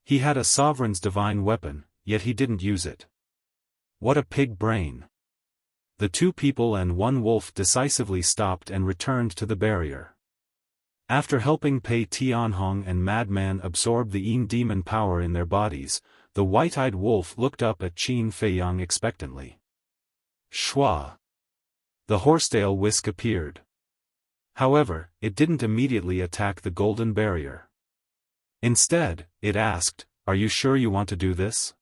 S1: He had a sovereign's divine weapon, yet he didn't use it. What a pig brain. The two people and one wolf decisively stopped and returned to the barrier. After helping Pei Tianhong and Madman absorb the Yin demon power in their bodies, the white-eyed wolf looked up at Qin Feiyang expectantly. Shua! The horsetail whisk appeared. However, it didn't immediately attack the golden barrier. Instead, it asked, "Are you sure you want to do this?"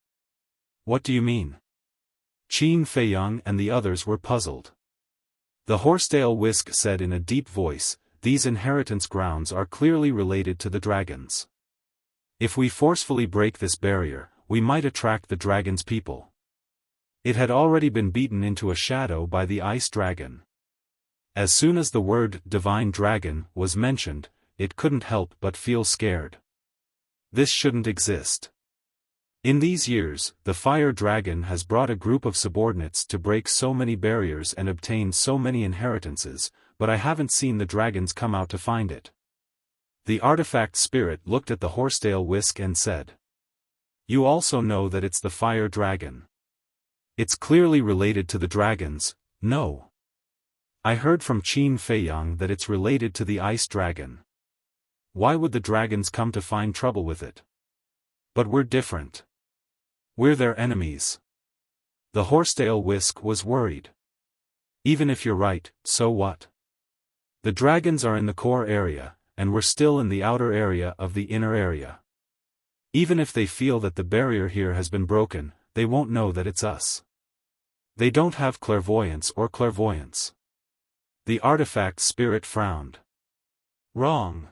S1: "What do you mean?" Qin Feiyang and the others were puzzled. The horsetail whisk said in a deep voice, "These inheritance grounds are clearly related to the dragons. If we forcefully break this barrier, we might attract the dragon's people." It had already been beaten into a shadow by the ice dragon. As soon as the word divine dragon was mentioned, it couldn't help but feel scared. This shouldn't exist. In these years, the fire dragon has brought a group of subordinates to break so many barriers and obtain so many inheritances, but I haven't seen the dragons come out to find it. The artifact spirit looked at the horsetail whisk and said, "You also know that it's the fire dragon. It's clearly related to the dragons, no? I heard from Qin Feiyang that it's related to the ice dragon. Why would the dragons come to find trouble with it? But we're different. We're their enemies." The horsetail whisk was worried. "Even if you're right, so what? The dragons are in the core area, and we're still in the outer area of the inner area. Even if they feel that the barrier here has been broken, they won't know that it's us. They don't have clairvoyance or clairvoyance. The artifact spirit frowned. Wrong.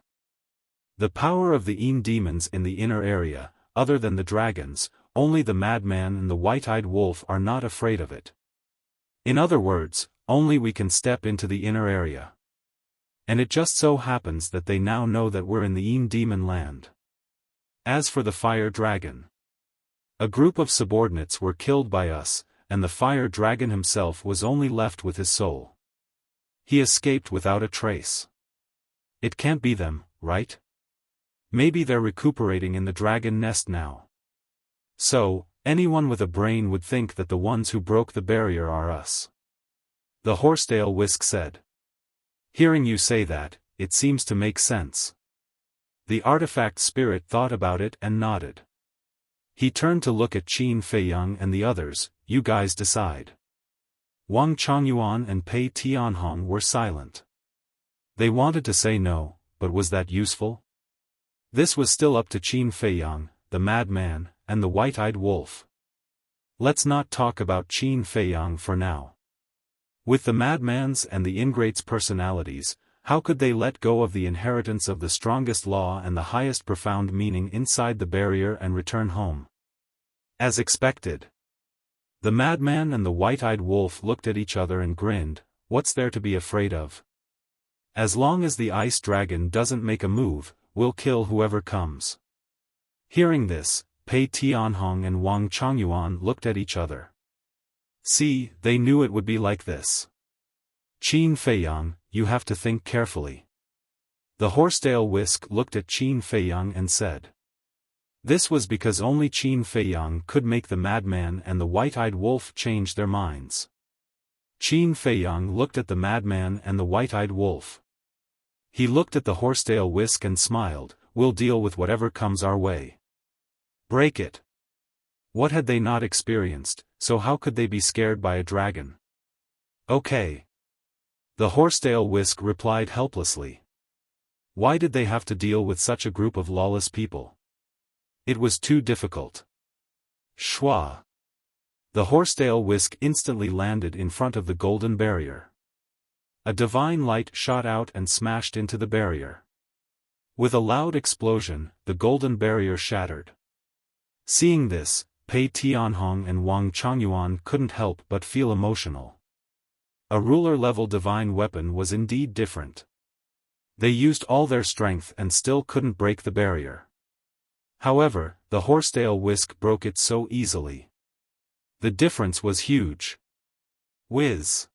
S1: The power of the demons in the inner area, other than the dragons, only the madman and the white-eyed wolf are not afraid of it. In other words, only we can step into the inner area. And it just so happens that they now know that we're in the demon land. As for the fire dragon, a group of subordinates were killed by us, and the fire dragon himself was only left with his soul. He escaped without a trace. It can't be them, right? Maybe they're recuperating in the dragon nest now. So, anyone with a brain would think that the ones who broke the barrier are us. The horsetail whisk said. Hearing you say that, it seems to make sense. The artifact spirit thought about it and nodded. He turned to look at Qin Feiyang and the others. You guys decide. Wang Chongyuan and Pei Tianhong were silent. They wanted to say no, but was that useful? This was still up to Qin Feiyang, the madman, and the white-eyed wolf. Let's not talk about Qin Feiyang for now. With the madman's and the ingrate's personalities, how could they let go of the inheritance of the strongest law and the highest profound meaning inside the barrier and return home? As expected. The madman and the white-eyed wolf looked at each other and grinned. What's there to be afraid of? As long as the ice dragon doesn't make a move, we'll kill whoever comes. Hearing this, Pei Tianhong and Wang Chongyuan looked at each other. See, they knew it would be like this. Qin Feiyang, you have to think carefully. The horsetail whisk looked at Qin Feiyang and said. This was because only Qin Feiyang could make the madman and the white-eyed wolf change their minds. Qin Feiyang looked at the madman and the white-eyed wolf. He looked at the horsetail whisk and smiled. We'll deal with whatever comes our way. Break it. What had they not experienced, so how could they be scared by a dragon? Okay. The horsetail whisk replied helplessly. Why did they have to deal with such a group of lawless people? It was too difficult. Shwa. The horsetail whisk instantly landed in front of the golden barrier. A divine light shot out and smashed into the barrier. With a loud explosion, the golden barrier shattered. Seeing this, Pei Tianhong and Wang Chongyuan couldn't help but feel emotional. A ruler-level divine weapon was indeed different. They used all their strength and still couldn't break the barrier. However, the horsetail whisk broke it so easily. The difference was huge. Whiz!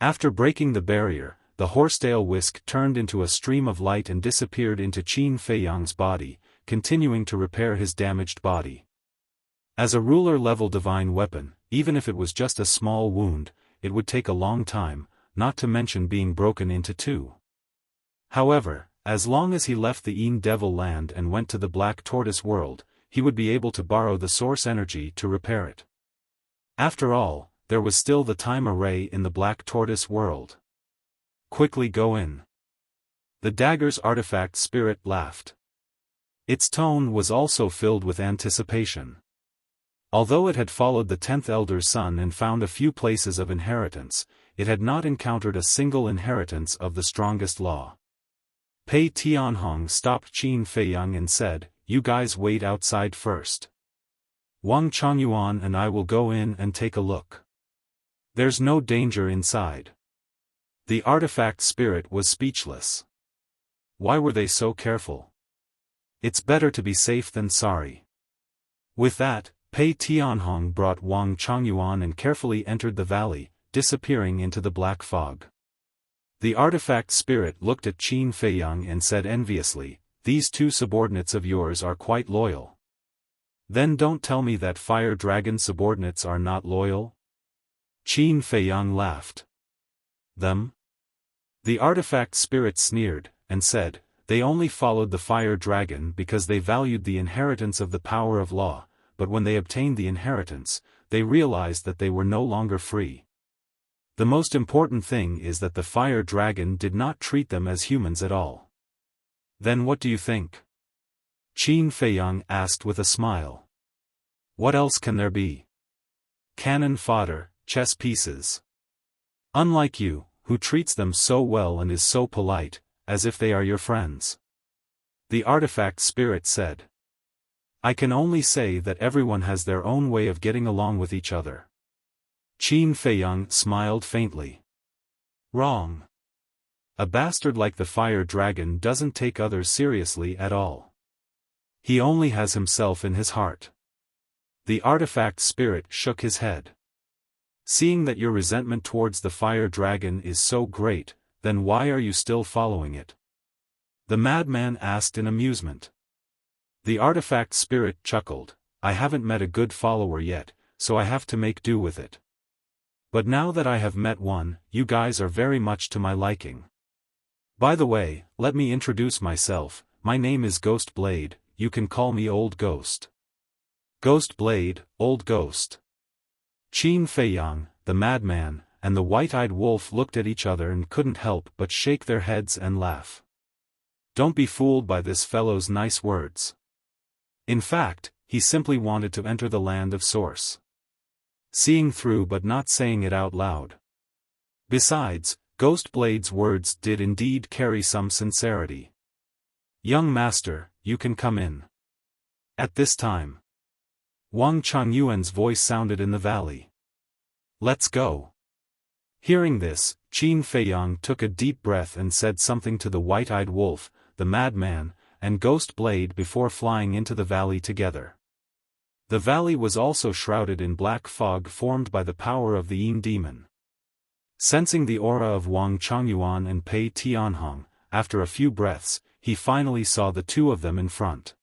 S1: After breaking the barrier, the horsetail whisk turned into a stream of light and disappeared into Qin Feiyang's body, continuing to repair his damaged body. As a ruler-level divine weapon, even if it was just a small wound, it would take a long time, not to mention being broken into two. However, as long as he left the Devil land and went to the Black Tortoise world, he would be able to borrow the source energy to repair it. After all, there was still the time array in the Black Tortoise world. Quickly go in. The dagger's artifact spirit laughed. Its tone was also filled with anticipation. Although it had followed the 10th elder's son and found a few places of inheritance, it had not encountered a single inheritance of the strongest law. Pei Tianhong stopped Qin Feiyang and said, "You guys wait outside first. Wang Chongyuan and I will go in and take a look. There's no danger inside." The artifact spirit was speechless. Why were they so careful? It's better to be safe than sorry. With that, Pei Tianhong brought Wang Chongyuan and carefully entered the valley, disappearing into the black fog. The artifact spirit looked at Qin Feiyang and said enviously, "These two subordinates of yours are quite loyal. Then don't tell me that fire dragon subordinates are not loyal?" Qin Feiyang laughed. Them? The artifact spirit sneered, and said, "They only followed the fire dragon because they valued the inheritance of the power of law, but when they obtained the inheritance, they realized that they were no longer free." The most important thing is that the fire dragon did not treat them as humans at all. Then what do you think? Qin Feiyang asked with a smile. What else can there be? Cannon fodder, chess pieces. Unlike you, who treats them so well and is so polite, as if they are your friends. The artifact spirit said. I can only say that everyone has their own way of getting along with each other. Qin Feiyang smiled faintly. Wrong. A bastard like the fire dragon doesn't take others seriously at all. He only has himself in his heart. The artifact spirit shook his head. Seeing that your resentment towards the fire dragon is so great, then why are you still following it? The madman asked in amusement. The artifact spirit chuckled. I haven't met a good follower yet, so I have to make do with it. But now that I have met one, you guys are very much to my liking. By the way, let me introduce myself. My name is Ghost Blade, you can call me Old Ghost. Ghost Blade, Old Ghost. Qin Feiyang, the madman, and the white-eyed wolf looked at each other and couldn't help but shake their heads and laugh. Don't be fooled by this fellow's nice words. In fact, he simply wanted to enter the land of Source. Seeing through but not saying it out loud. Besides, Ghost Blade's words did indeed carry some sincerity. Young master, you can come in. At this time, Wang Changyuan's voice sounded in the valley. Let's go. Hearing this, Qin Feiyang took a deep breath and said something to the white-eyed wolf, the madman, and Ghost Blade before flying into the valley together. The valley was also shrouded in black fog formed by the power of the Yin demon. Sensing the aura of Wang Changyuan and Pei Tianhong, after a few breaths, he finally saw the two of them in front.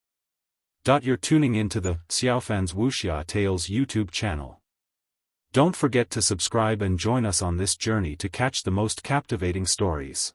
S1: You're tuning into the Xiaofan's Wuxia Tales YouTube channel. Don't forget to subscribe and join us on this journey to catch the most captivating stories.